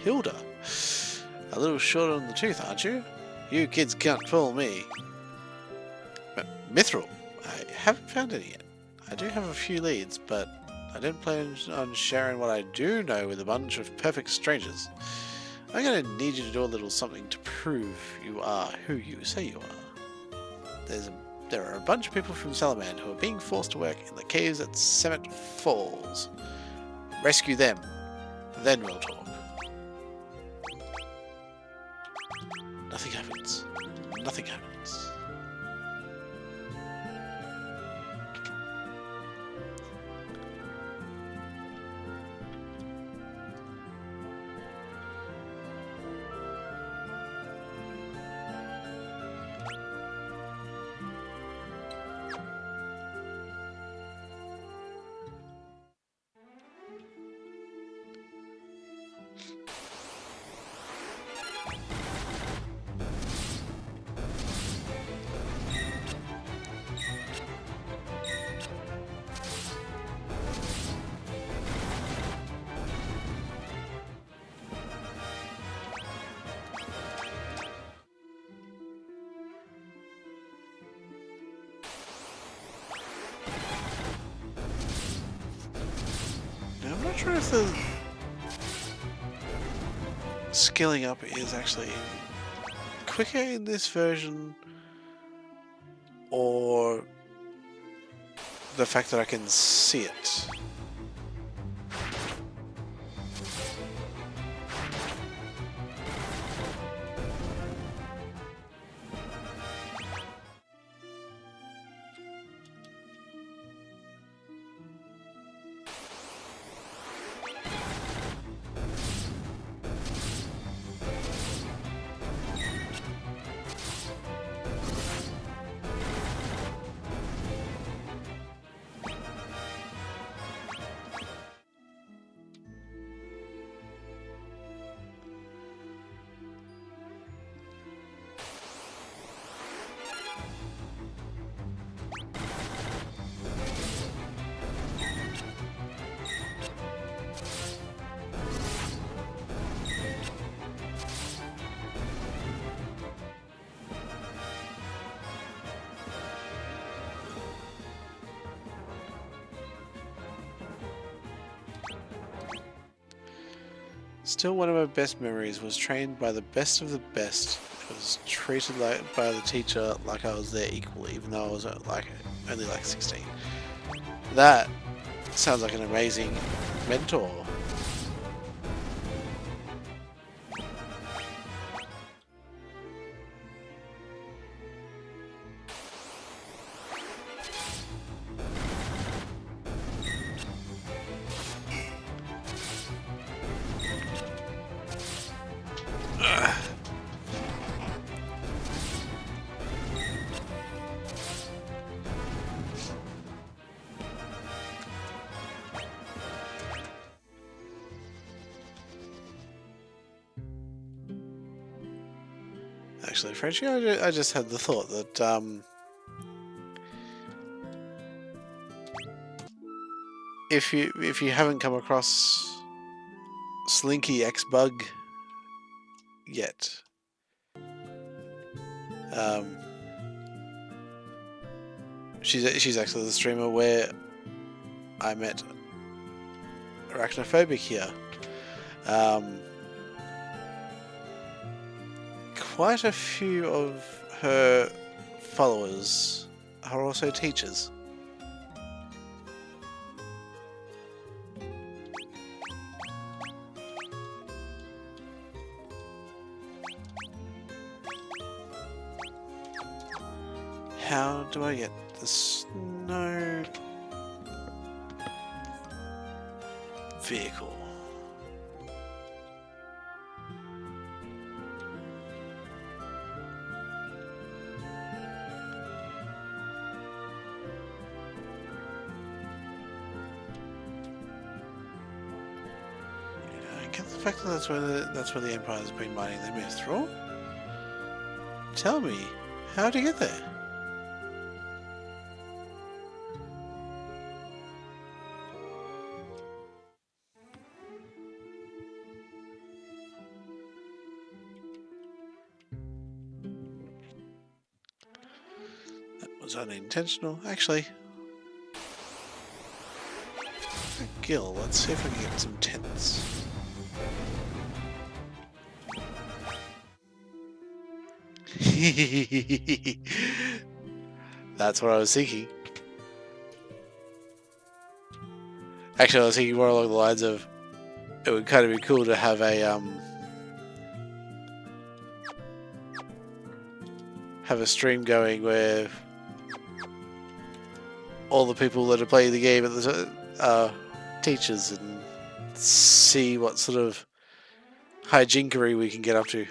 Hilda. A little short on the tooth, aren't you? You kids can't fool me. But mithril, I haven't found any yet. I do have a few leads, but I don't plan on sharing what I do know with a bunch of perfect strangers. I'm gonna need you to do a little something to prove you are who you say you are. There are a bunch of people from Salamand who are being forced to work in the caves at Summit Falls. Rescue them, then we'll talk. Nothing happens. Nothing happens. I'm not sure if the scaling up is actually quicker in this version or the fact that I can see it. Still, one of my best memories was trained by the best of the best. I was treated by the teacher like I was their equal, even though I was only like 16. That Sounds like an amazing mentor. Actually, Frenchie, I just had the thought that if you haven't come across Slinky X Bug yet, she's actually the streamer where I met Arachnophobic here. Quite a few of her followers are also teachers. How do I get the snow vehicle? I get the fact that that's where the Empire's been mining their mithril. Tell me, how to get there? Was unintentional, actually. Gil, let's see if I can get some tents. That's what I was thinking. Actually, I was thinking more along the lines of it would kind of be cool to have a stream going where all the people that are playing the game are teachers and see what sort of hijinkery we can get up to.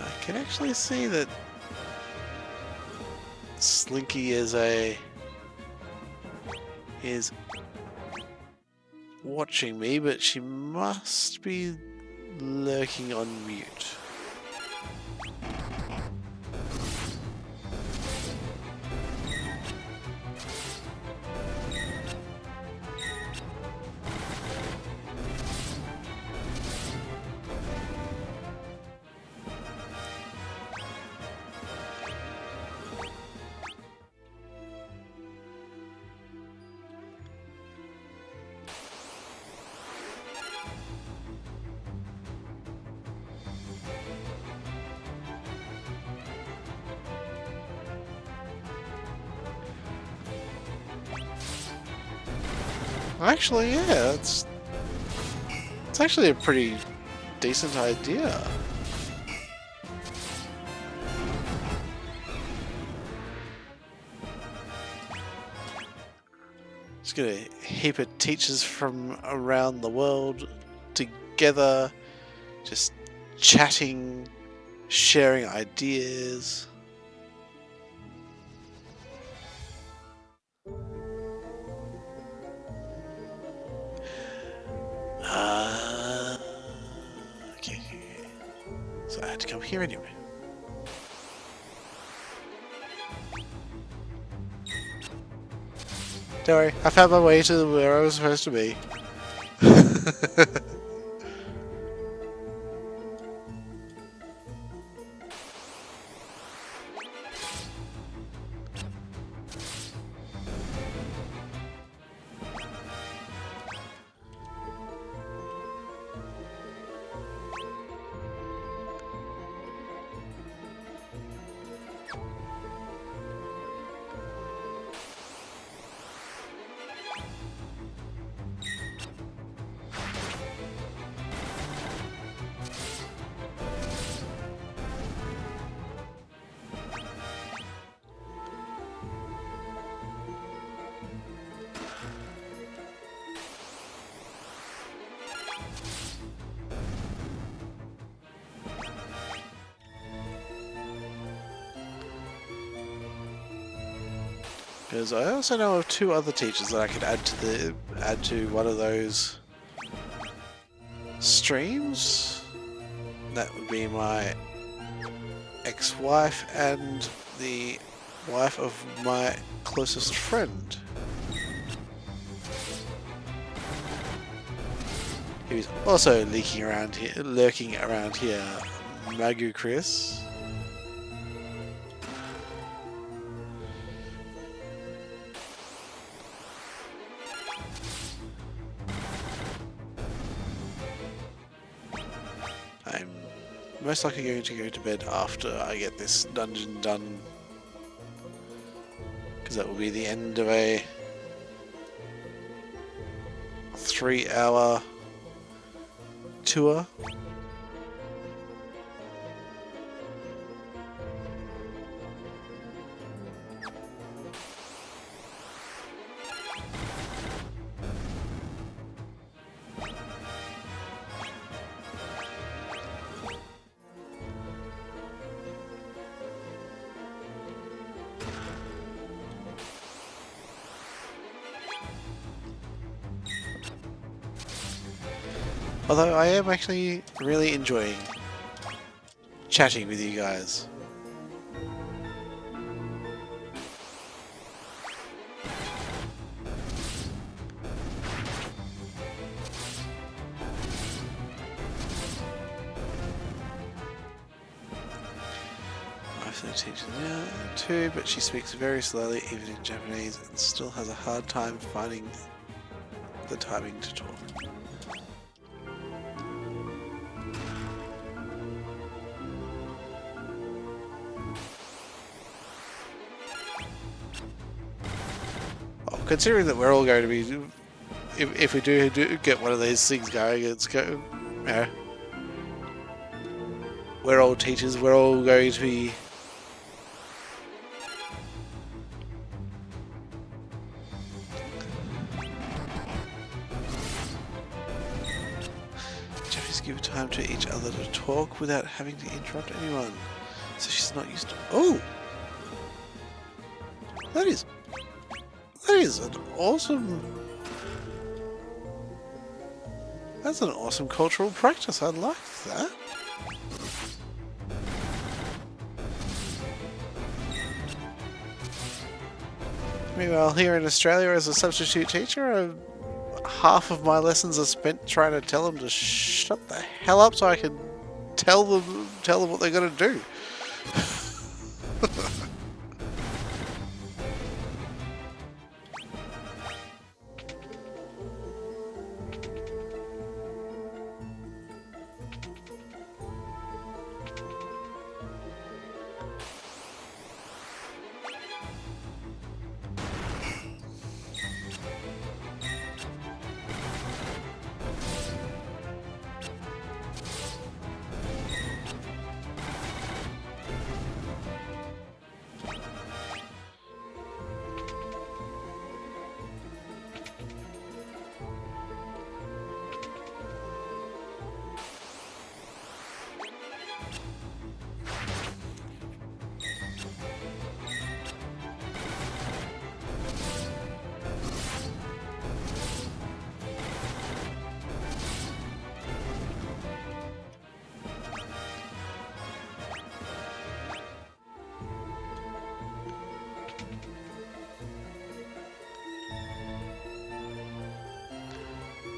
I can actually see that Slinky is watching me, but she must be lurking on mute. Actually, yeah, it's actually a pretty decent idea. Just got a heap of teachers from around the world together, just chatting, sharing ideas. Okay. So I had to come here anyway. Don't worry, I found my way to where I was supposed to be. Because I also know of 2 other teachers that I could add to one of those streams. That would be my ex-wife and the wife of my closest friend. He was also lurking around here, Magu Chris. I'm most likely going to go to bed after I get this dungeon done, because that will be the end of a 3-hour tour. Although I am actually really enjoying chatting with you guys. I've no teacher now too, but she speaks very slowly even in Japanese and still has a hard time finding the timing to talk. Considering that we're all going to be, if we do get one of these things going, it's go, you know, we're all teachers. We're all going to be Japanese give time to each other to talk without having to interrupt anyone, so she's not used to. Oh, that is an awesome. That's an awesome cultural practice. I like that. Meanwhile, here in Australia, as a substitute teacher, half of my lessons are spent trying to tell them to shut the hell up so I can tell them what they're going to do.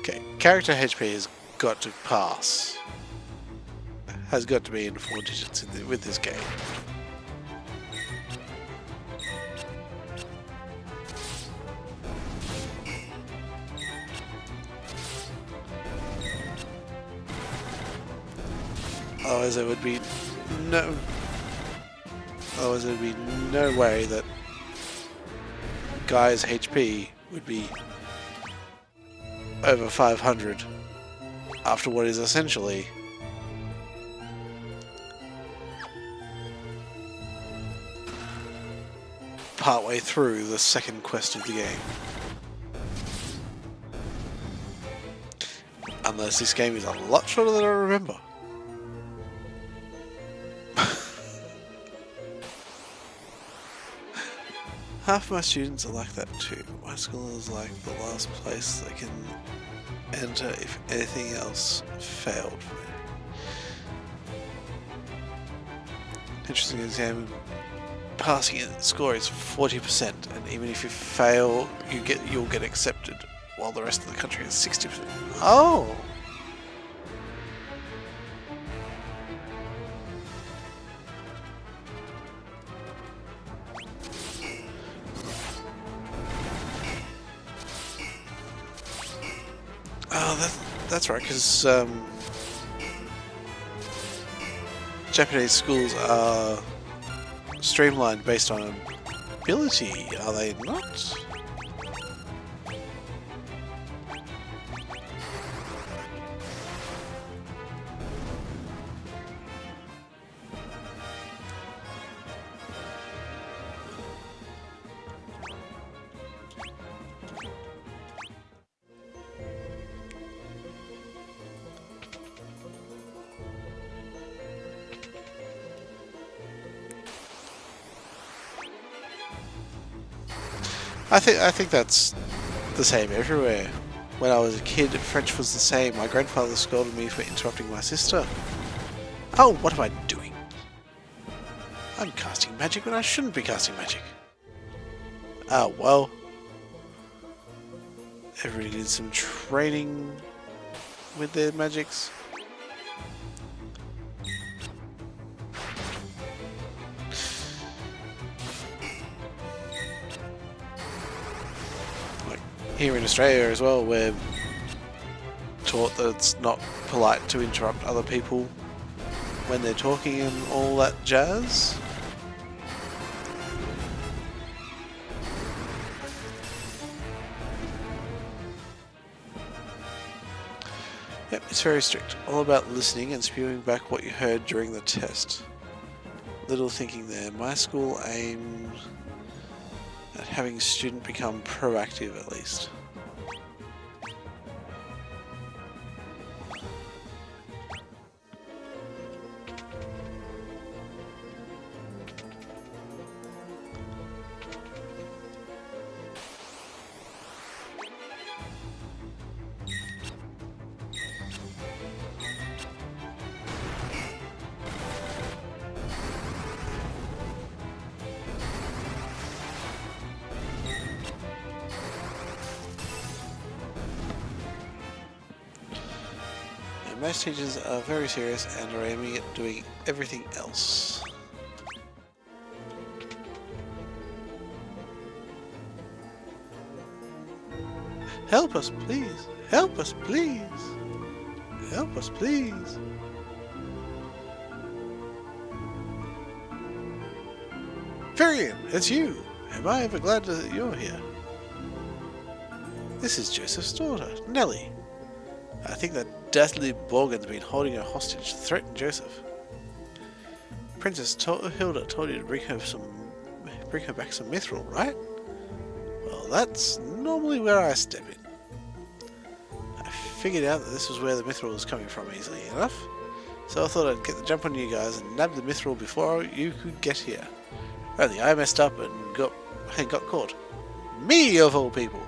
Okay, character HP has got to pass. Has got to be in 4 digits with this game. Otherwise there would be no... Otherwise there would be no way that Guy's HP would be over 500 after what is essentially partway through the second quest of the game. Unless this game is a lot shorter than I remember. Half of my students are like that too. My school is like the last place they can enter if anything else failed for me. Interesting exam. Passing score is 40%, and even if you fail, you'll get accepted, while the rest of the country is 60%. Oh. Oh, that's right, because Japanese schools are streamlined based on ability, are they not? I think that's the same everywhere. When I was a kid, French was the same. My grandfather scolded me for interrupting my sister. Oh, what am I doing? I'm casting magic when I shouldn't be casting magic. Oh, well. Everybody needs some training with their magics. Here in Australia as well, we're taught that it's not polite to interrupt other people when they're talking and all that jazz. Yep, it's very strict. All about listening and spewing back what you heard during the test. Little thinking there. My school aimed at having student become proactive at least. Most teachers are very serious and are aiming at doing everything else. Help us, please! Help us, please! Help us, please! Firion, it's you! Am I ever glad that you're here? This is Joseph's daughter, Nellie. I think that deathly Borgen's been holding her hostage to threaten Joseph. Princess Hilda told you to bring her back some mithril, right? Well, that's normally where I step in. I figured out that this was where the mithril was coming from easily enough, so I thought I'd get the jump on you guys and nab the mithril before you could get here. Only I messed up and got caught. Me of all people!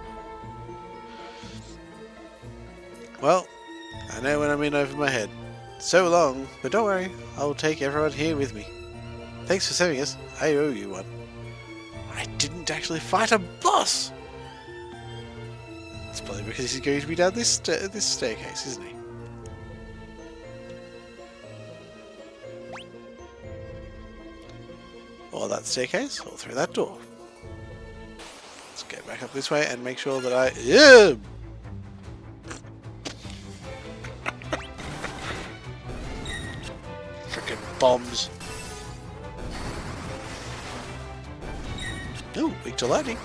Well, I know when I'm in over my head. So long, but don't worry, I'll take everyone here with me. Thanks for saving us, I owe you one. I didn't actually fight a boss! It's probably because he's going to be down this this staircase, isn't he? Or that staircase, or through that door. Let's get back up this way and make sure that I... Yeah! Frickin' bombs. Ooh, weak to lightning.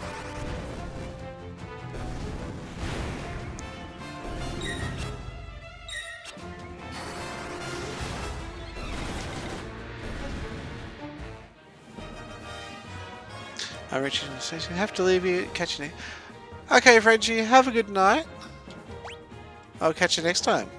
I'm reaching the station. I have to leave you. Catch you next. Okay, Frenchie, have a good night. I'll catch you next time.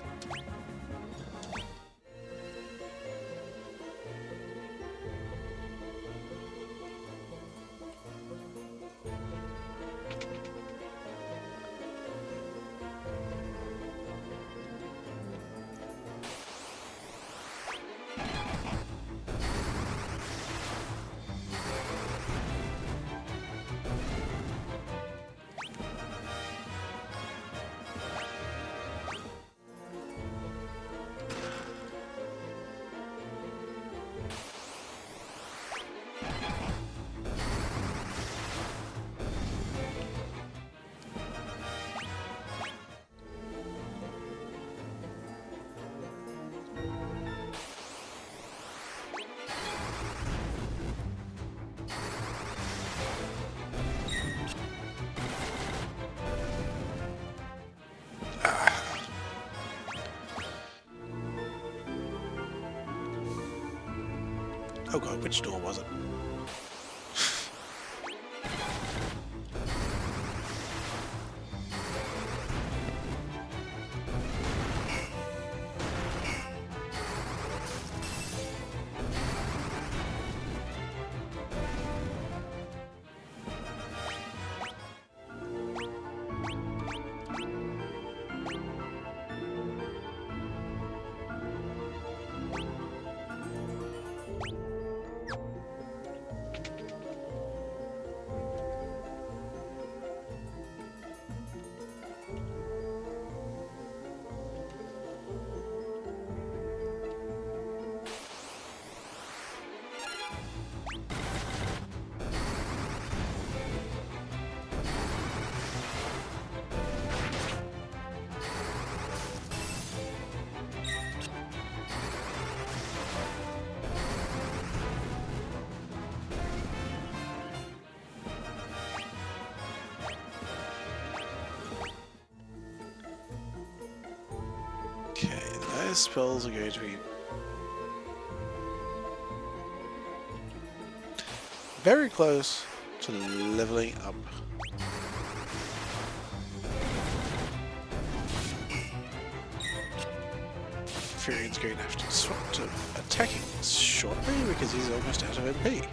Oh god, which door was it? Okay, those spells are going to be very close to leveling up. Firion's going to have to swap to attacking shortly because he's almost out of MP.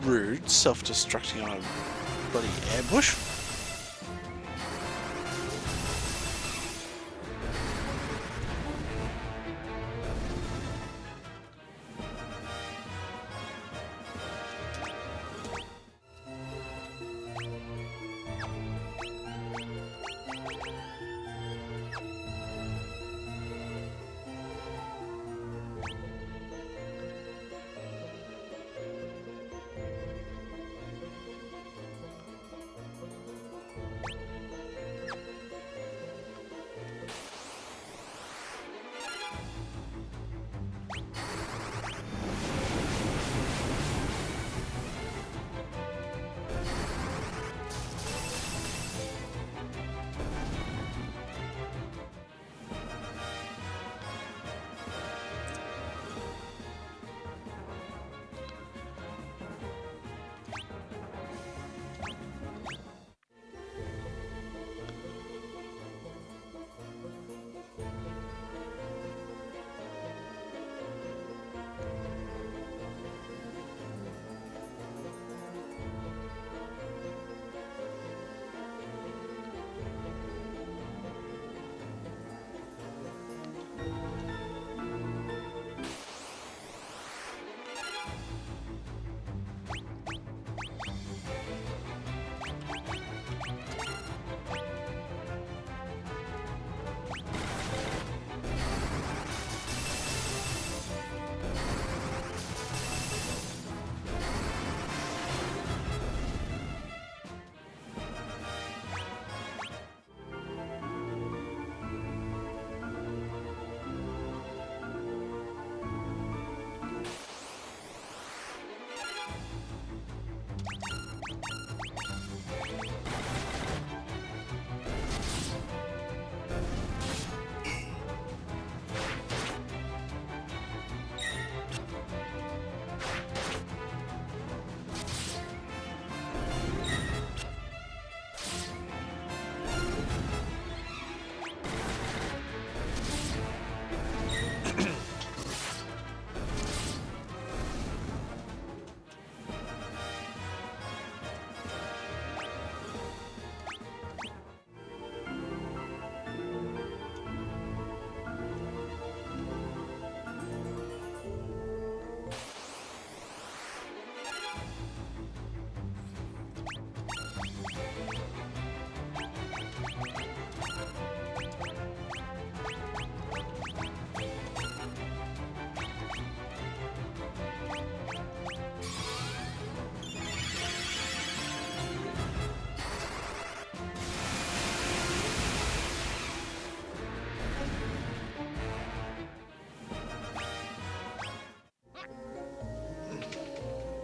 Rude, self-destructing on a bloody ambush.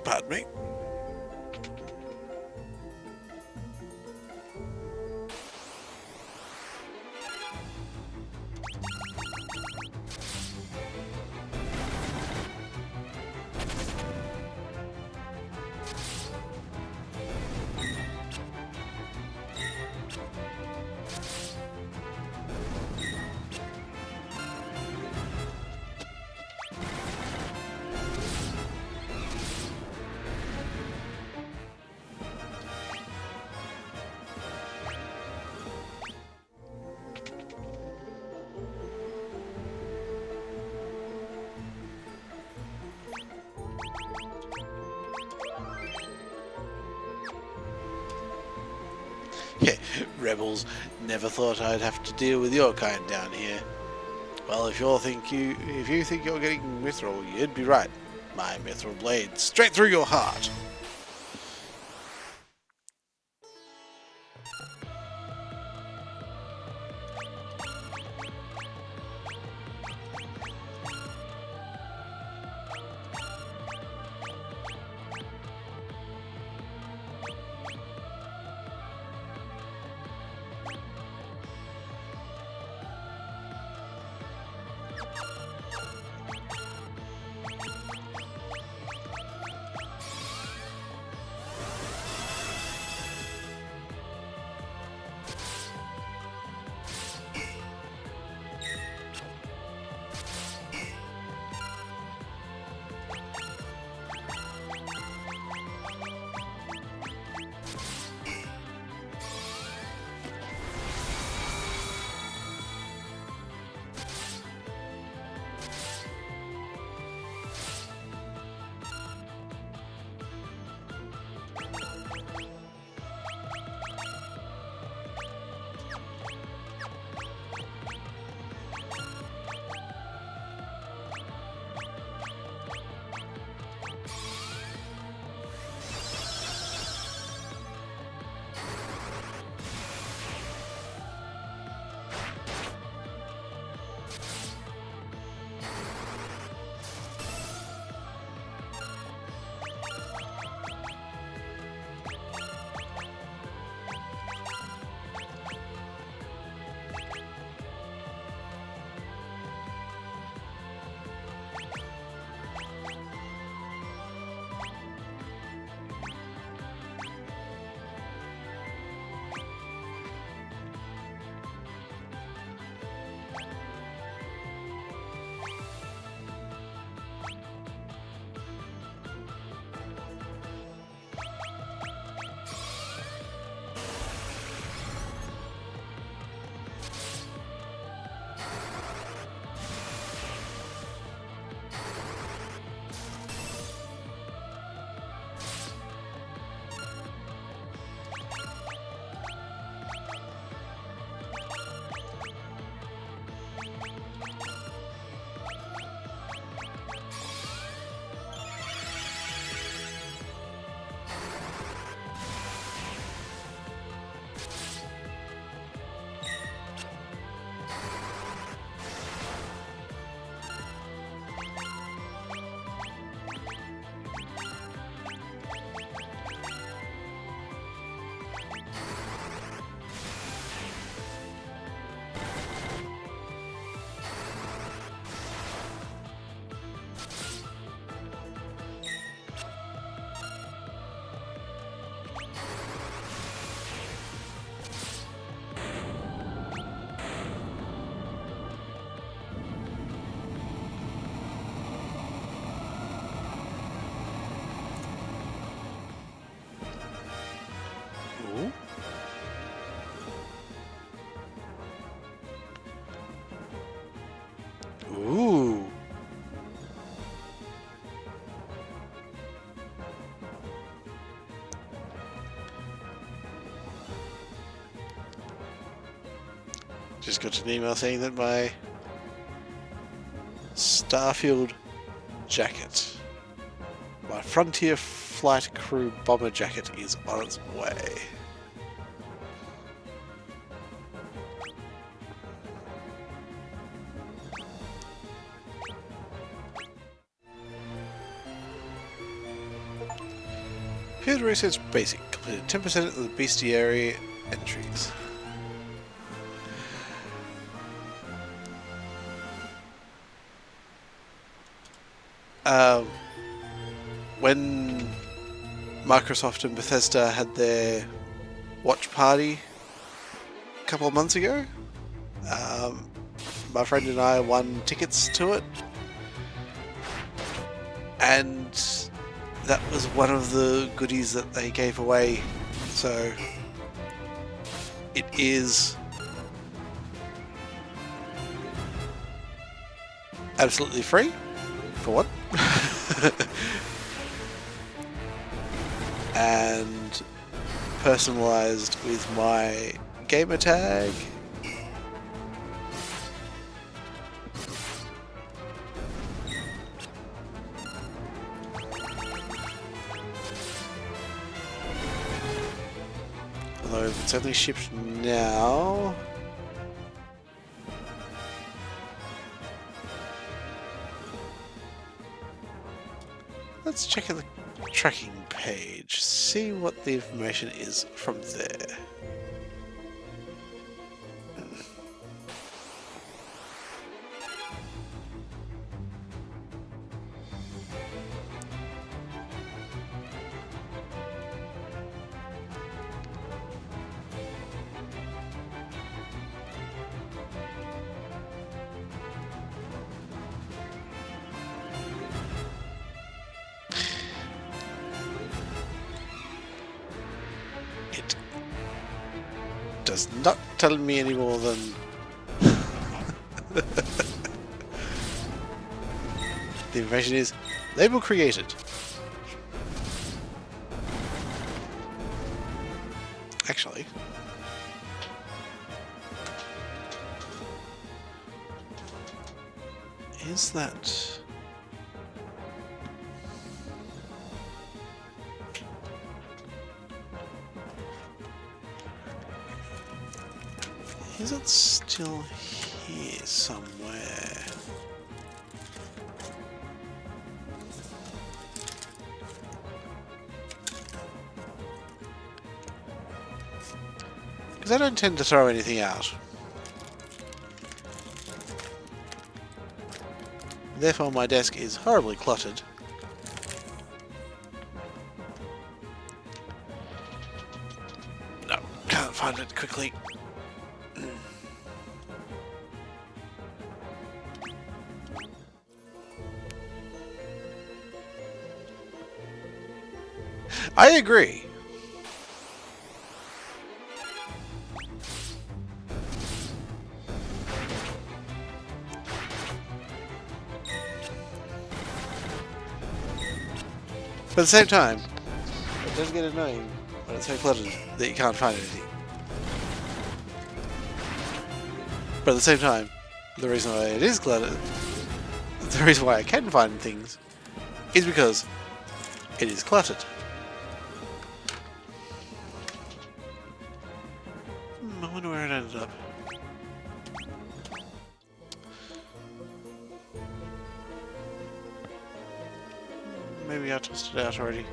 Pardon me. Rebels, never thought I'd have to deal with your kind down here. Well, if you think you're getting mithril, you'd be right. My mithril blade, straight through your heart. Ooh. Just got an email saying that my Starfield jacket, my Frontier Flight Crew bomber jacket, is on its way. Here to research basic. Completed 10% of the bestiary entries. When Microsoft and Bethesda had their watch party a couple of months ago, my friend and I won tickets to it, and that was one of the goodies that they gave away. So it is absolutely free, for one. And personalized with my gamer tag. Although if it's only shipped now. Let's check in the tracking page, see what the information is from there. It does not tell me any more than the information is label created. Actually, is that... Is it still here somewhere? Because I don't tend to throw anything out. Therefore my desk is horribly cluttered. No, can't find it quickly. I agree. But at the same time, it does get annoying when it's so cluttered that you can't find anything. But at the same time, the reason why it is cluttered, the reason why I can find things, is because it is cluttered. I wonder where it ended up. Maybe I tossed it out already.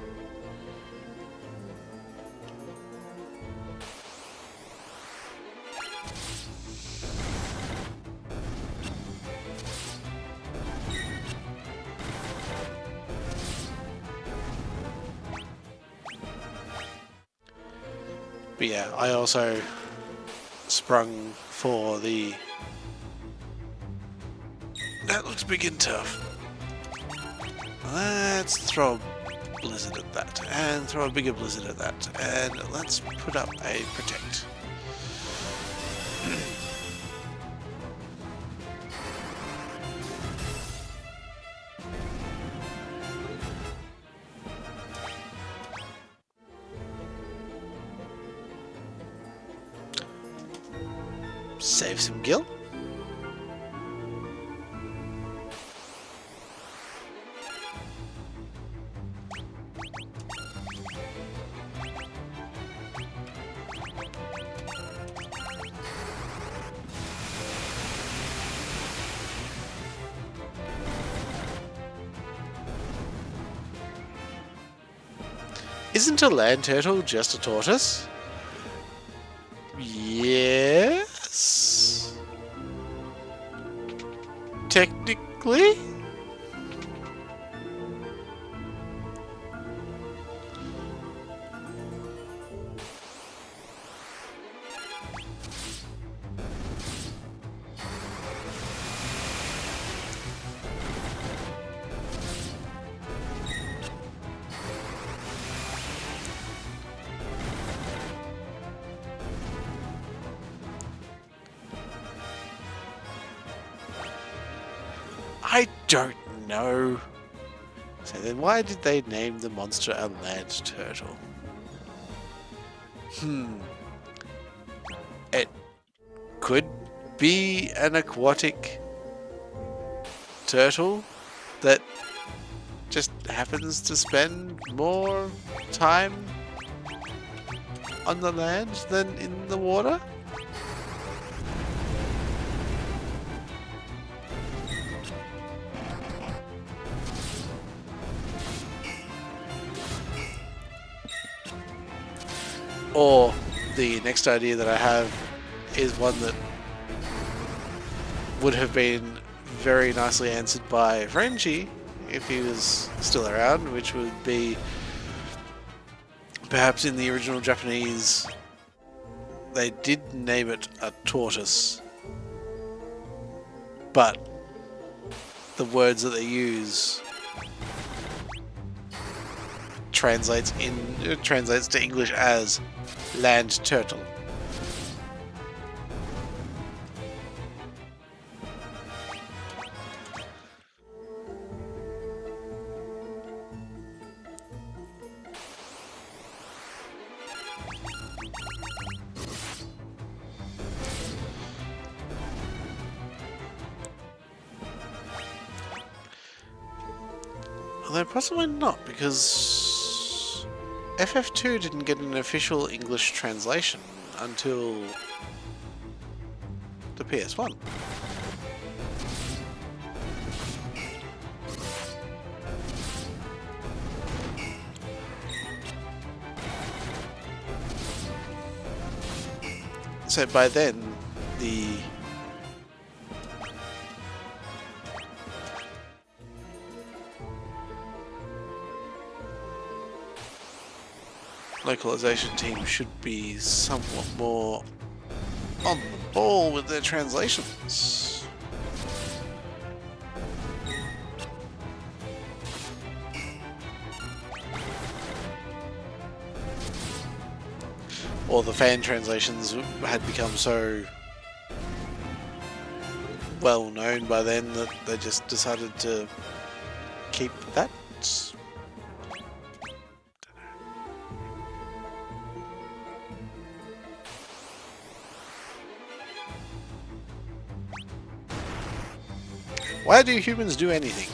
But yeah, I also sprung for the... That looks big and tough. Let's throw a blizzard at that, and throw a bigger blizzard at that, and let's put up a protect. Save some gil. Isn't a land turtle just a tortoise? Yes. Technically? I don't know. So then why did they name the monster a land turtle? It could be an aquatic turtle that just happens to spend more time on the land than in the water? Or the next idea that I have is one that would have been very nicely answered by Frenchie if he was still around, which would be perhaps in the original Japanese they did name it a tortoise, but the words that they use translates to English as land turtle. Although possibly not, because FF2 didn't get an official English translation until the PS1. So by then, the localization team should be somewhat more on the ball with their translations. Or the fan translations had become so well known by then that they just decided to keep that. Why do humans do anything?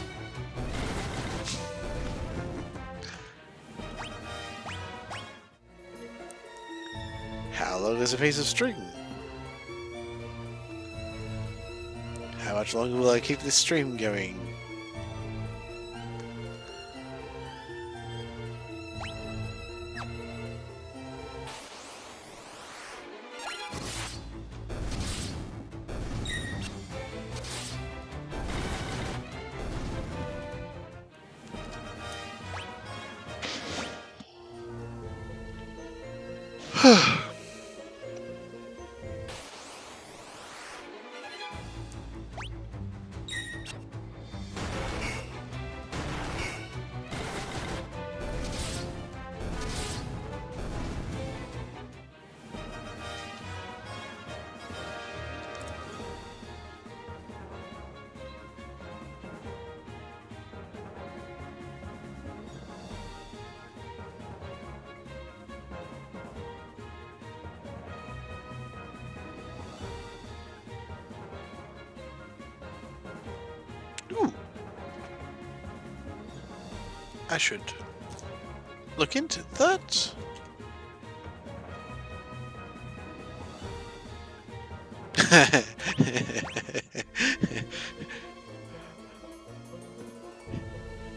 How long is a piece of string? How much longer will I keep this stream going? Ooh. I should look into that.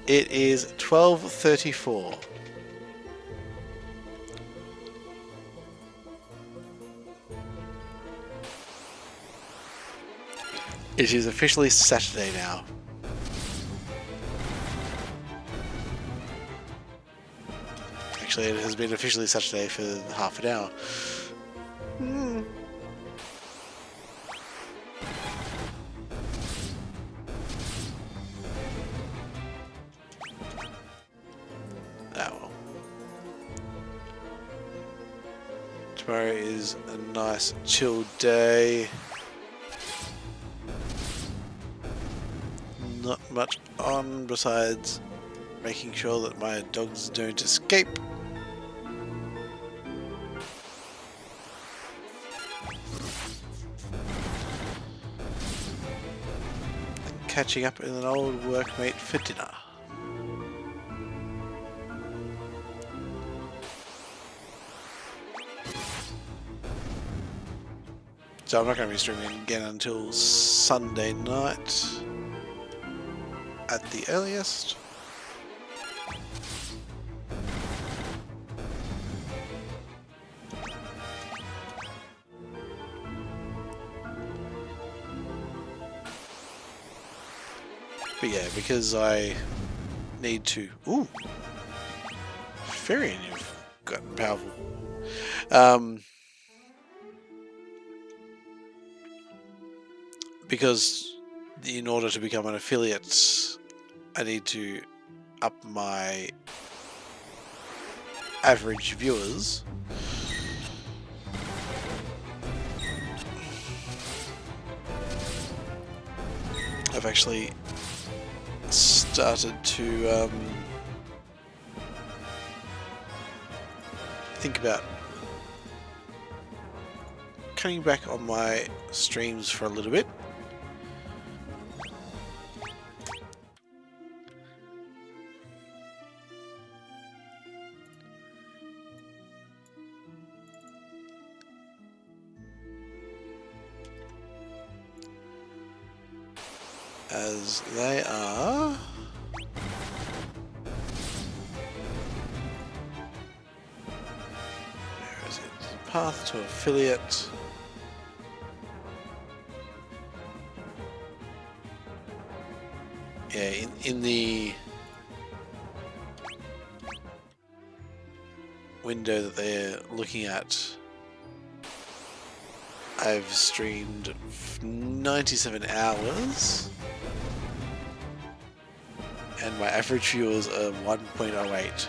It is 12:34. It is officially Saturday now. Actually, it has been officially Saturday for half an hour. Ah well. Tomorrow is a nice chill day. Not much on besides making sure that my dogs don't escape. And catching up with an old workmate for dinner. So I'm not going to be streaming again until Sunday night at the earliest. But yeah, because I need to... Ooh! Firion, you've gotten powerful. Because in order to become an affiliate, I need to up my average viewers. I've actually started to think about cutting back on my streams for a little bit. As they are where is it? Path to affiliate. Yeah, in the window that they're looking at, I've streamed 97 hours and my average viewers are 1.08.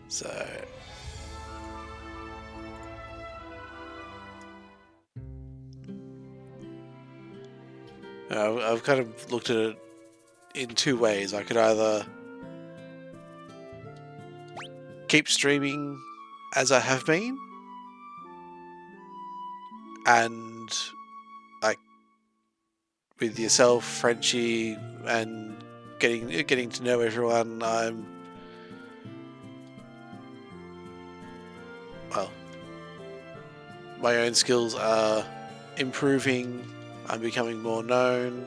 So I've kind of looked at it in two ways. I could either keep streaming as I have been, and like with yourself, Frenchie, and getting to know everyone. Well, my own skills are improving. I'm becoming more known.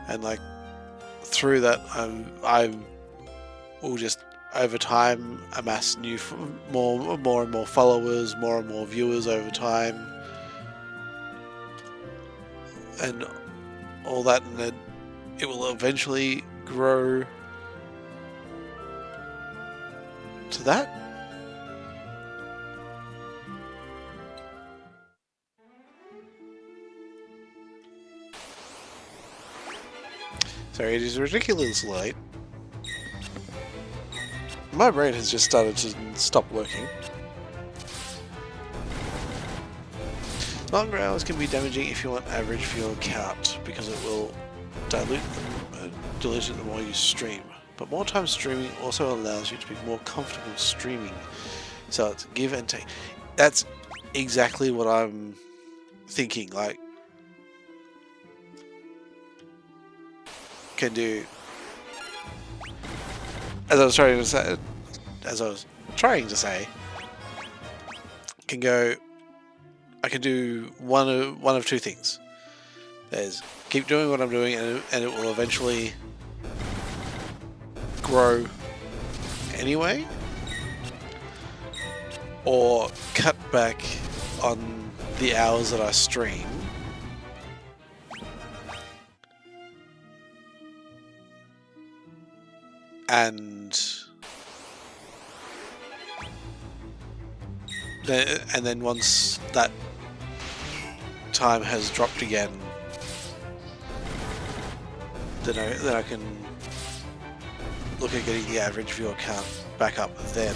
And like through that, I will just over time amass more and more followers, more and more viewers over time, and all that, and then it will eventually grow to that. Sorry, it is ridiculously late. My brain has just started to stop working. Longer hours can be damaging if you want average viewer count, because it will dilute it the more you stream. But more time streaming also allows you to be more comfortable streaming. So it's give and take. That's exactly what I'm thinking. Like, can do, as I was trying to say, can go. I can do one of two things. There's keep doing what I'm doing, and it will eventually grow anyway, or cut back on the hours that I stream and then once that time has dropped again, then I can look at getting the average viewer count back up then.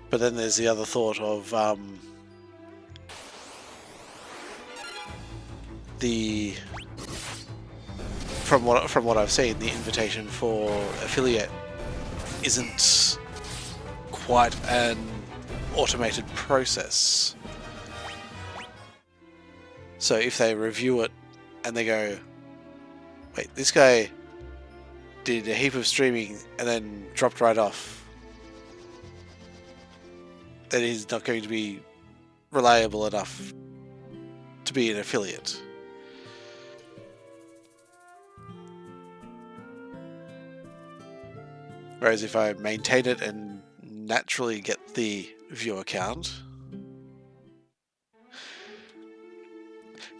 But then there's the other thought of from what I've seen, the invitation for affiliate isn't quite an automated process. So if they review it and they go, wait, this guy did a heap of streaming and then dropped right off, then he's not going to be reliable enough to be an affiliate. Whereas if I maintain it and naturally get the viewer count,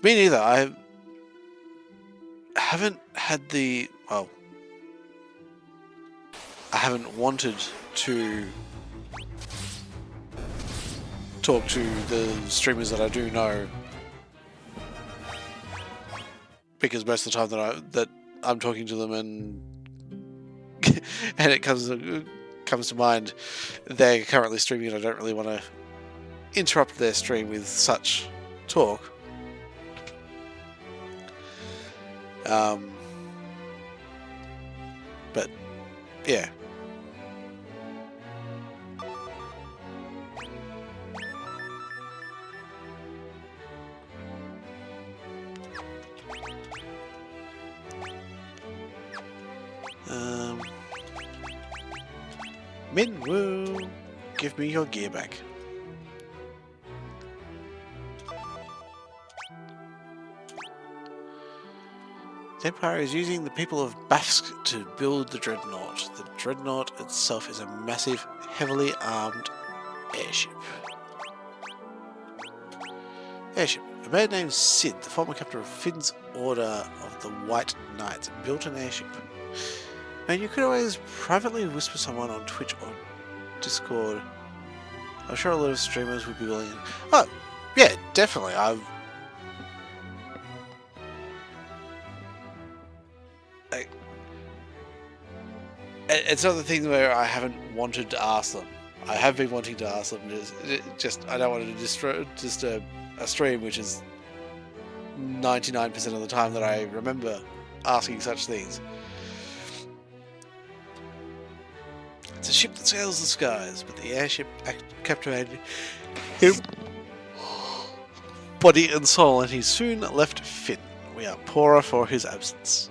me neither. I haven't had the, well, I haven't wanted to talk to the streamers that I do know, because most of the time that I'm talking to them and and it comes to mind they're currently streaming and I don't really want to interrupt their stream with such talk. But yeah. Minwoo, give me your gear back. The Empire is using the people of Bafsk to build the Dreadnought. The Dreadnought itself is a massive, heavily armed airship. A man named Sid, the former captain of Finn's Order of the White Knights, built an airship. And you could always privately whisper someone on Twitch or Discord. I'm sure a lot of streamers would be willing. Oh, yeah, definitely. It's not the thing where I haven't wanted to ask them. I have been wanting to ask them. Just I don't want to disturb a stream, which is 99% of the time that I remember asking such things. It's a ship that sails the skies, but the airship captivated him body and soul, and he soon left Finn. We are poorer for his absence.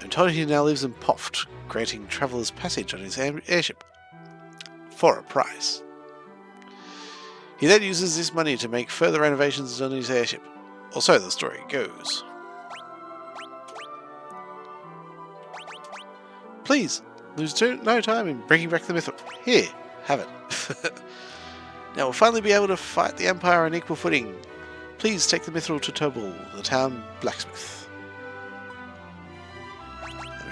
I'm told he now lives in Poft, granting travellers passage on his airship for a price. He then uses this money to make further renovations on his airship, or so the story goes. Please, lose no time in bringing back the mithril. Here, have it. Now we'll finally be able to fight the Empire on equal footing. Please take the mithril to Tobul, the town blacksmith. I'm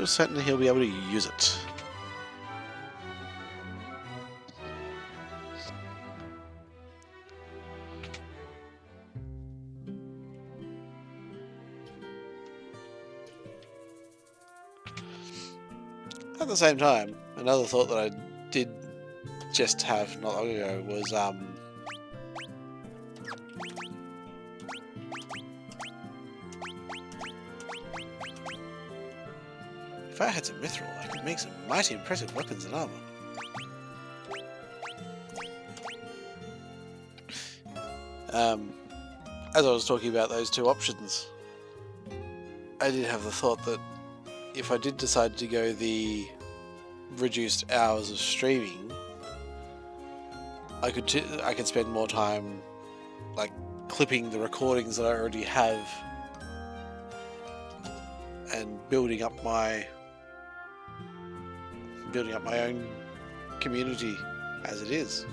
certain he'll be able to use it. At the same time, another thought that I did just have not long ago was if I had some mithril, I could make some mighty impressive weapons and armor. As I was talking about those two options, I did have the thought that if I did decide to go the reduced hours of streaming, I could spend more time like clipping the recordings that I already have and building up my own community as it is.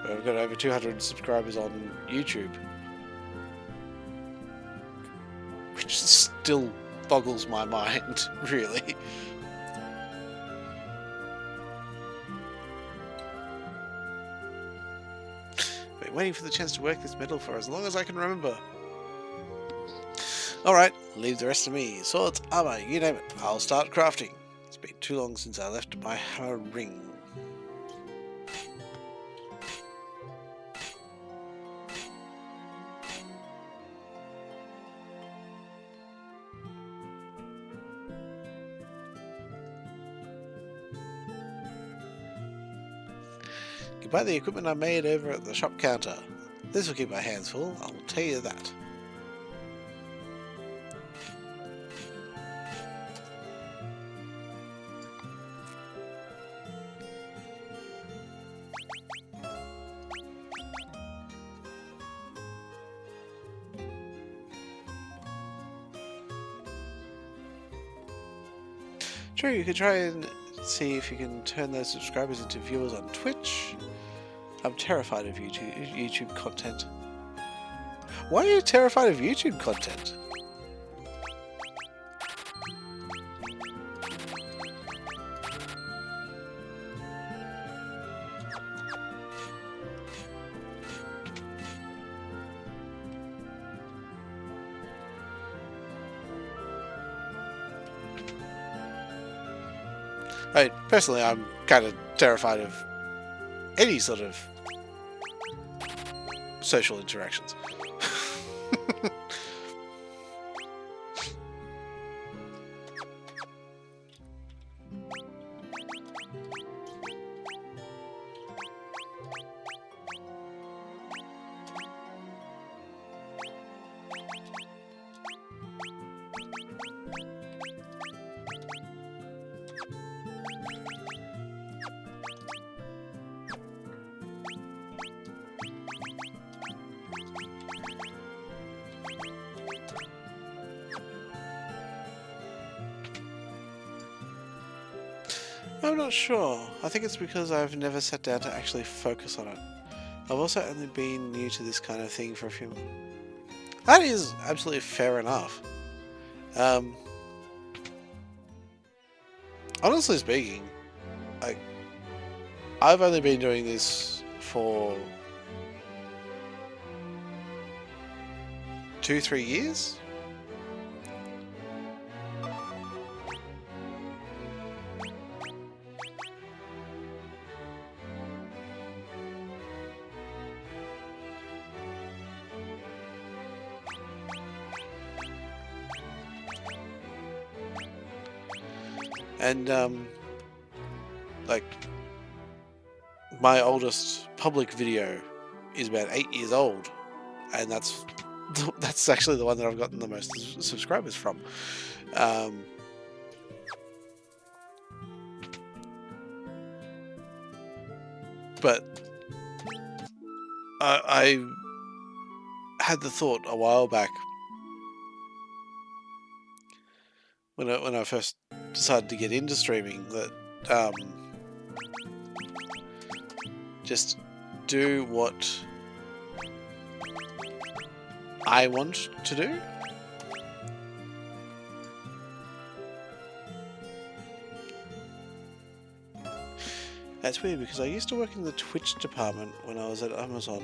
I've got over 200 subscribers on YouTube, which still boggles my mind, really. Been waiting for the chance to work this metal for as long as I can remember. Alright, leave the rest to me. Swords, armor, you name it. I'll start crafting. It's been too long since I left my hammer ring. You buy the equipment I made over at the shop counter. This will keep my hands full, I will tell you that. True, you could try and see if you can turn those subscribers into viewers on Twitch. I'm terrified of YouTube content. Why are you terrified of YouTube content? Personally, I'm kind of terrified of any sort of social interactions. I'm not sure. I think it's because I've never sat down to actually focus on it. I've also only been new to this kind of thing for a few months. That is absolutely fair enough. Honestly speaking, I've only been doing this for 2-3 years. And, like, my oldest public video is about 8 years old, and that's actually the one that I've gotten the most subscribers from. But I had the thought a while back when I first decided to get into streaming that just do what I want to do. That's weird because I used to work in the Twitch department when I was at Amazon,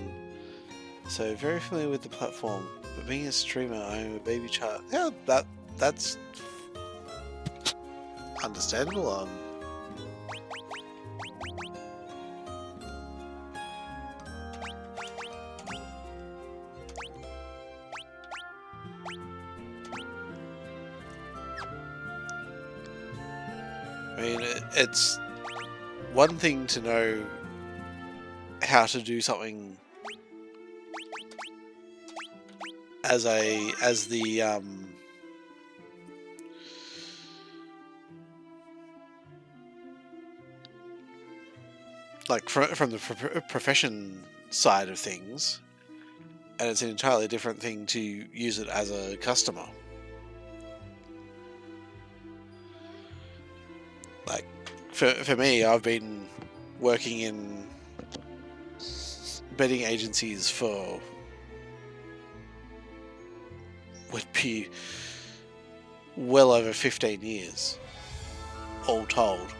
so very familiar with the platform, but being a streamer I am a baby child. Yeah, that's understandable. I mean, it's one thing to know how to do something as the like from the profession side of things, and it's an entirely different thing to use it as a customer. Like for me, I've been working in betting agencies for would be well over 15 years, all told.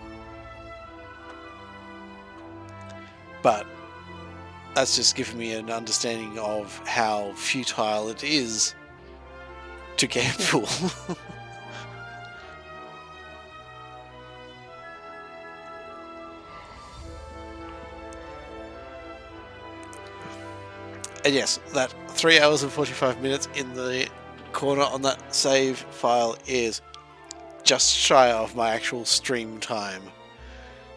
But that's just given me an understanding of how futile it is to gamble. And yes, that 3 hours and 45 minutes in the corner on that save file is just shy of my actual stream time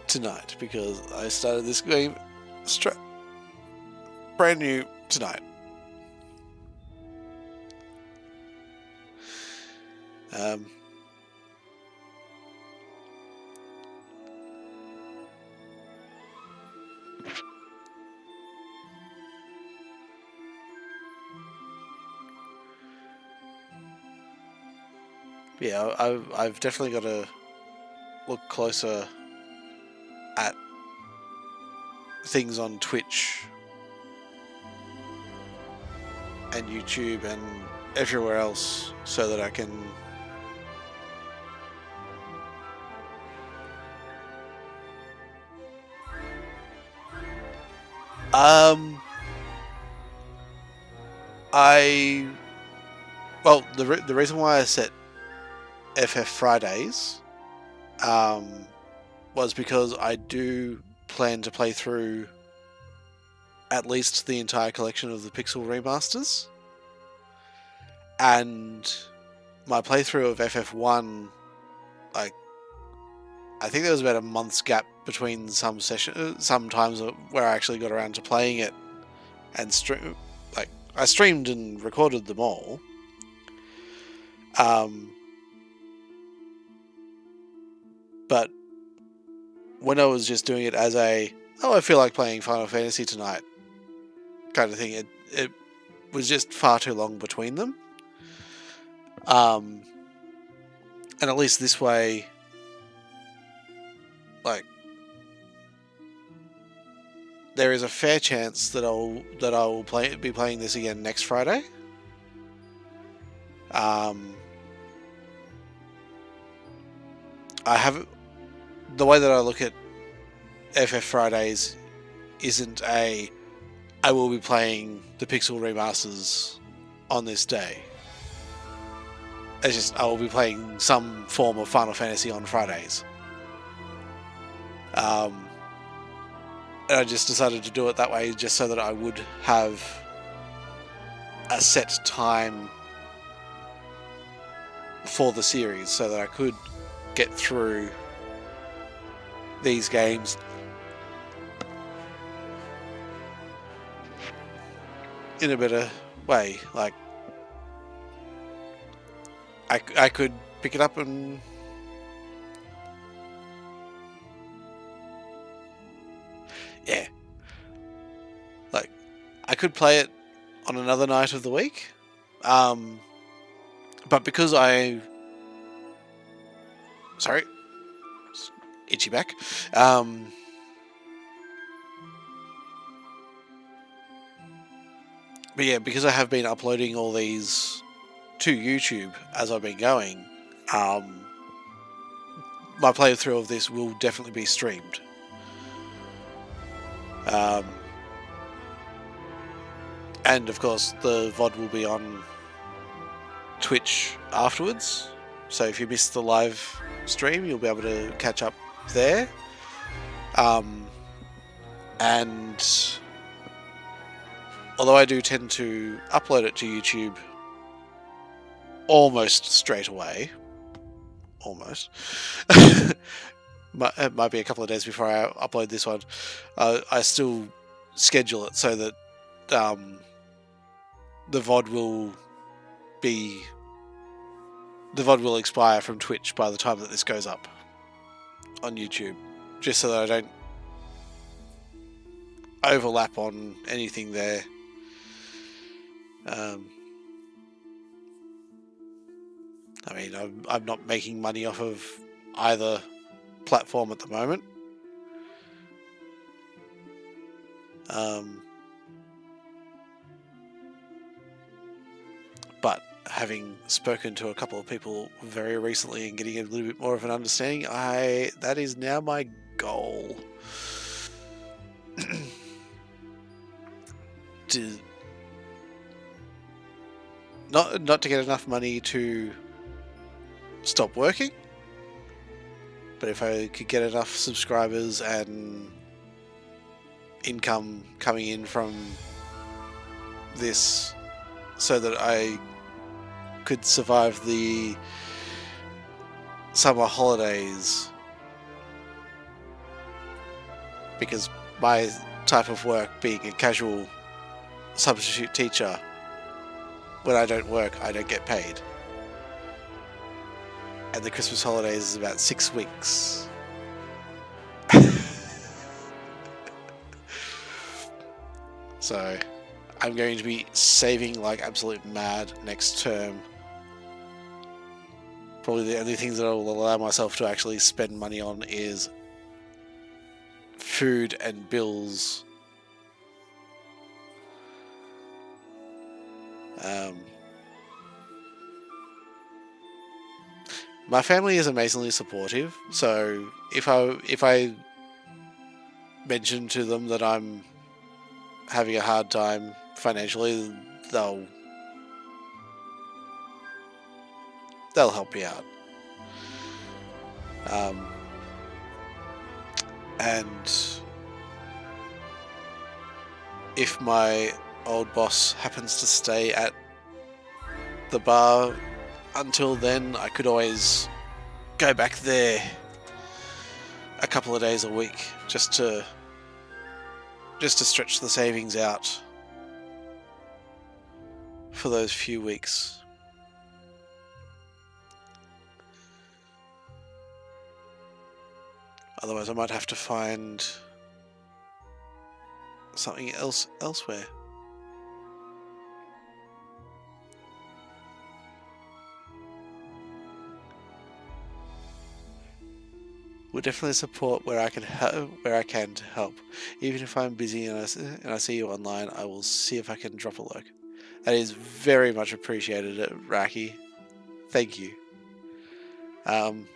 tonight, because I started this game brand new tonight. Yeah, I've definitely got to look closer at things on Twitch and YouTube and everywhere else so that I can the reason why I set FF Fridays was because I do plan to play through at least the entire collection of the Pixel remasters, and my playthrough of FF1, like, I think there was about a month's gap between some times where I actually got around to playing it and I streamed and recorded them all. But when I was just doing it as I feel like playing Final Fantasy tonight kind of thing, it was just far too long between them. And at least this way, like, there is a fair chance that I will be playing this again next Friday. The way that I look at FF Fridays isn't I will be playing the Pixel remasters on this day. It's just I will be playing some form of Final Fantasy on Fridays. And I just decided to do it that way just so that I would have a set time for the series so that I could get through these games in a better way. Like, I could pick it up and yeah, like, I could play it on another night of the week, but because sorry, itchy back. But yeah, because I have been uploading all these to YouTube as I've been going, my playthrough of this will definitely be streamed. And of course, the VOD will be on Twitch afterwards. So if you missed the live stream, you'll be able to catch up there. And although I do tend to upload it to YouTube almost straight away, it might be a couple of days before I upload this one, I still schedule it so that the VOD will the VOD will expire from Twitch by the time that this goes up on YouTube, just so that I don't overlap on anything there. I mean, I'm not making money off of either platform at the moment. But having spoken to a couple of people very recently and getting a little bit more of an understanding, that is now my goal. Not to get enough money to stop working, but if I could get enough subscribers and income coming in from this so that I could survive the summer holidays, because my type of work, being a casual substitute teacher, when I don't work, I don't get paid. And the Christmas holidays is about 6 weeks. So I'm going to be saving like absolute mad next term. Probably the only things that I will allow myself to actually spend money on is food and bills. My family is amazingly supportive, so if I mention to them that I'm having a hard time financially, they'll help me out. And if my old boss happens to stay at the bar until then, I could always go back there a couple of days a week just to stretch the savings out for those few weeks. Otherwise I might have to find something else elsewhere. We'll definitely support where I can to help. Even if I'm busy and I see you online, I will see if I can drop a lurk. That is very much appreciated, Raki. Thank you. And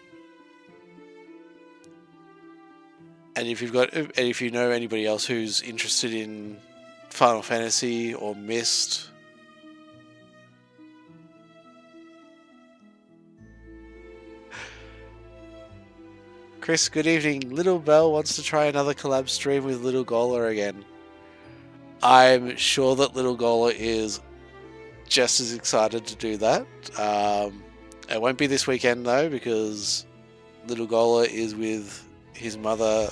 if you know anybody else who's interested in Final Fantasy or Myst, Chris, good evening. Little Bell wants to try another collab stream with Little Gola again. I'm sure that Little Gola is just as excited to do that. It won't be this weekend though, because Little Gola is with his mother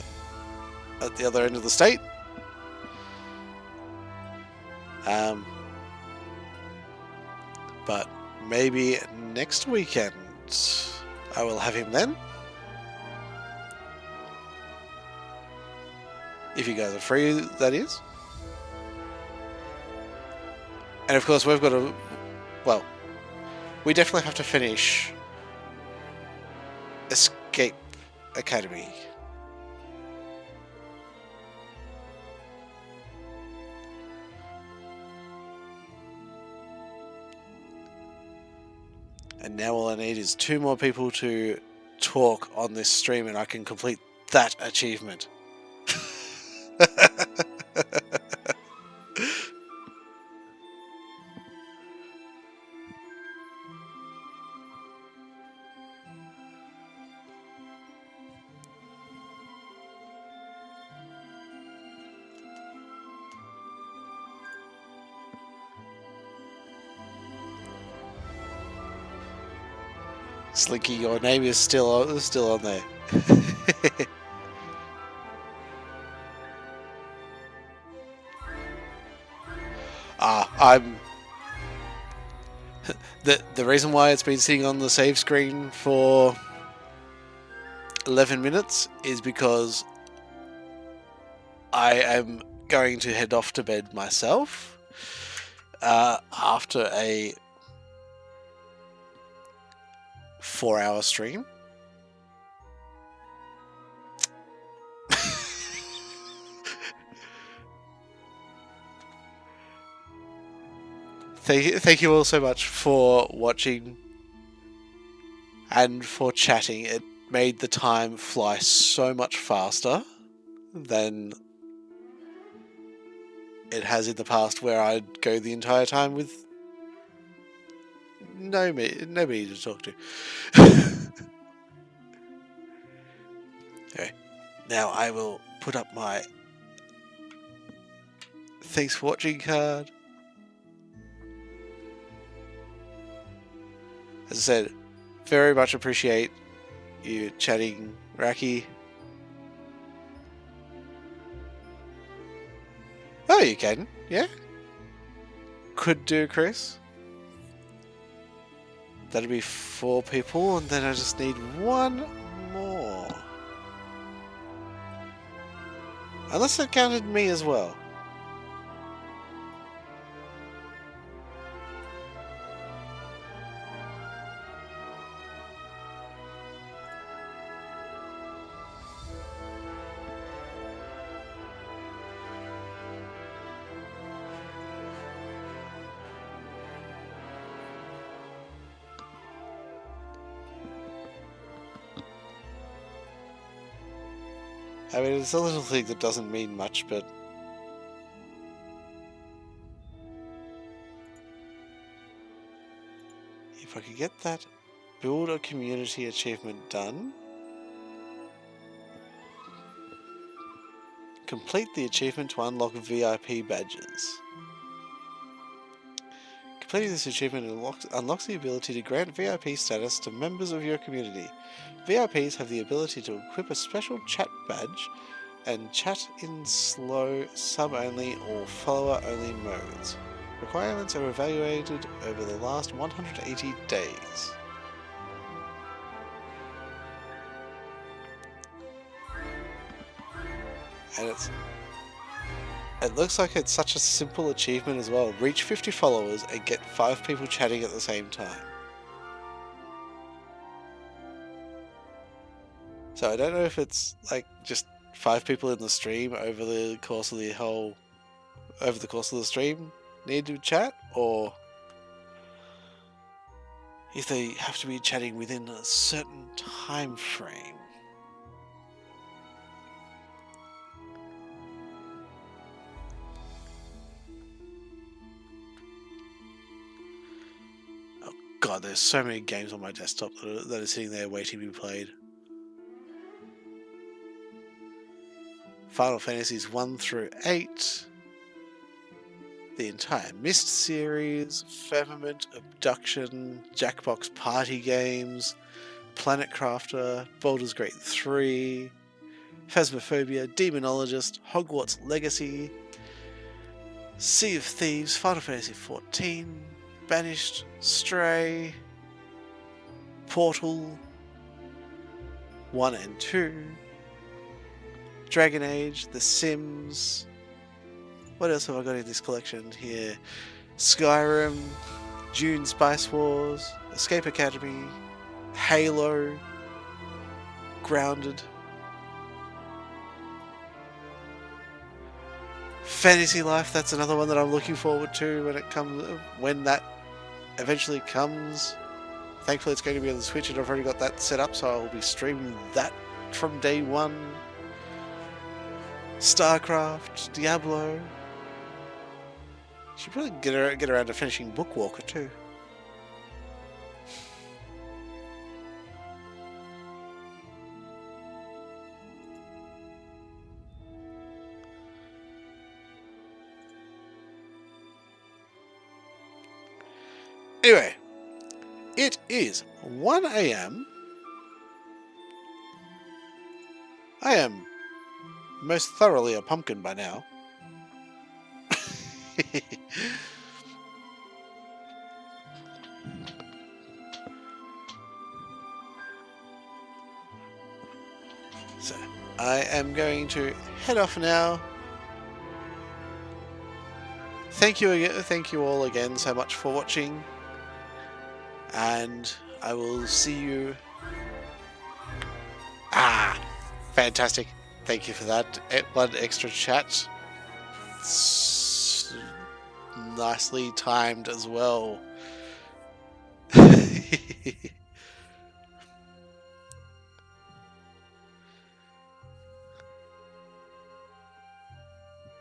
at the other end of the state. But maybe next weekend I will have him then. If you guys are free, that is. And of course we've got to... Well, we definitely have to finish Escape Academy. And now all I need is 2 more people to talk on this stream and I can complete that achievement. Slinky, your name is still on there. I'm The reason why it's been sitting on the save screen for 11 minutes is because I am going to head off to bed myself after a 4-hour stream. Thank you all so much for watching and for chatting. It made the time fly so much faster than it has in the past, where I'd go the entire time with nobody to talk to. Okay, now I will put up my thanks for watching card. As I said, very much appreciate you chatting, Raki. Oh, you can, yeah? Could do, Chris. That'd be 4 people, and then I just need 1 more. Unless it counted me as well. I mean, it's a little thing that doesn't mean much, but if I could get that build a community achievement done, complete the achievement to unlock VIP badges. Completing this achievement unlocks the ability to grant VIP status to members of your community. VIPs have the ability to equip a special chat badge and chat in slow, sub-only or follower-only modes. Requirements are evaluated over the last 180 days. And it looks like it's such a simple achievement as well. Reach 50 followers and get 5 people chatting at the same time. So I don't know if it's like just 5 people in the stream over the course of the stream need to chat, or if they have to be chatting within a certain time frame. Oh god, there's so many games on my desktop that are sitting there waiting to be played. Final Fantasies 1 through 8, the entire Myst series, Firmament, Abduction, Jackbox Party Games, Planet Crafter, Baldur's Gate 3, Phasmophobia, Demonologist, Hogwarts Legacy, Sea of Thieves, Final Fantasy 14, Banished, Stray, Portal 1 and 2, Dragon Age, The Sims. What else have I got in this collection here? Skyrim, Dune Spice Wars, Escape Academy, Halo, Grounded, Fantasy Life. That's another one that I'm looking forward to when that eventually comes. Thankfully, it's going to be on the Switch, and I've already got that set up, so I'll be streaming that from day one. StarCraft, Diablo. Should probably get around to finishing Bookwalker too. Anyway, it is 1 AM. I am most thoroughly a pumpkin by now. So, I am going to head off now. Thank you all again so much for watching, and I will see you. Fantastic! Thank you for that. One extra chat. It's nicely timed as well.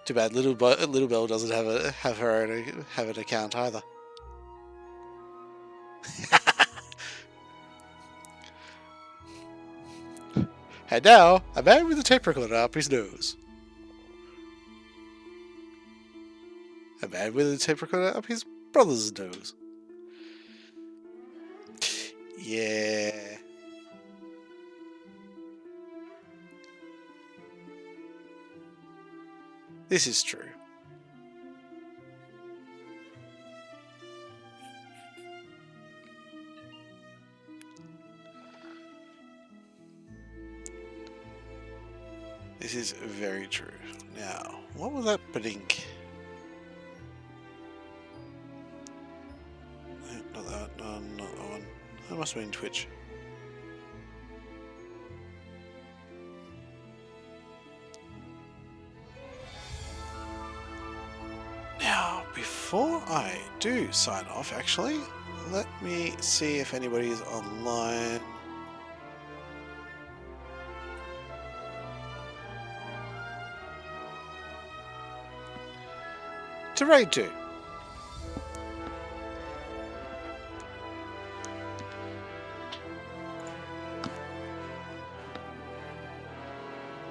Too bad Little Belle doesn't have an account either. And now, a man with a tape recorder up his nose. A man with a tape recorder up his brother's nose. Yeah. This is true. This is very true. Now, what was that blink? Not that, no, not that one. That must have been Twitch. Now, before I do sign off, actually, let me see if anybody is online. To raid 2.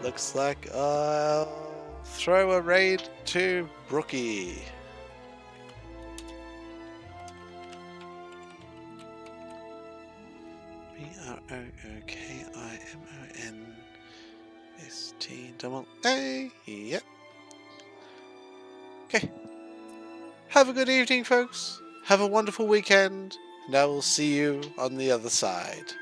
Looks like I'll throw a raid to Brookie. BROOKIMONSTA. Yep. Okay. Have a good evening, folks. Have a wonderful weekend, and I will see you on the other side.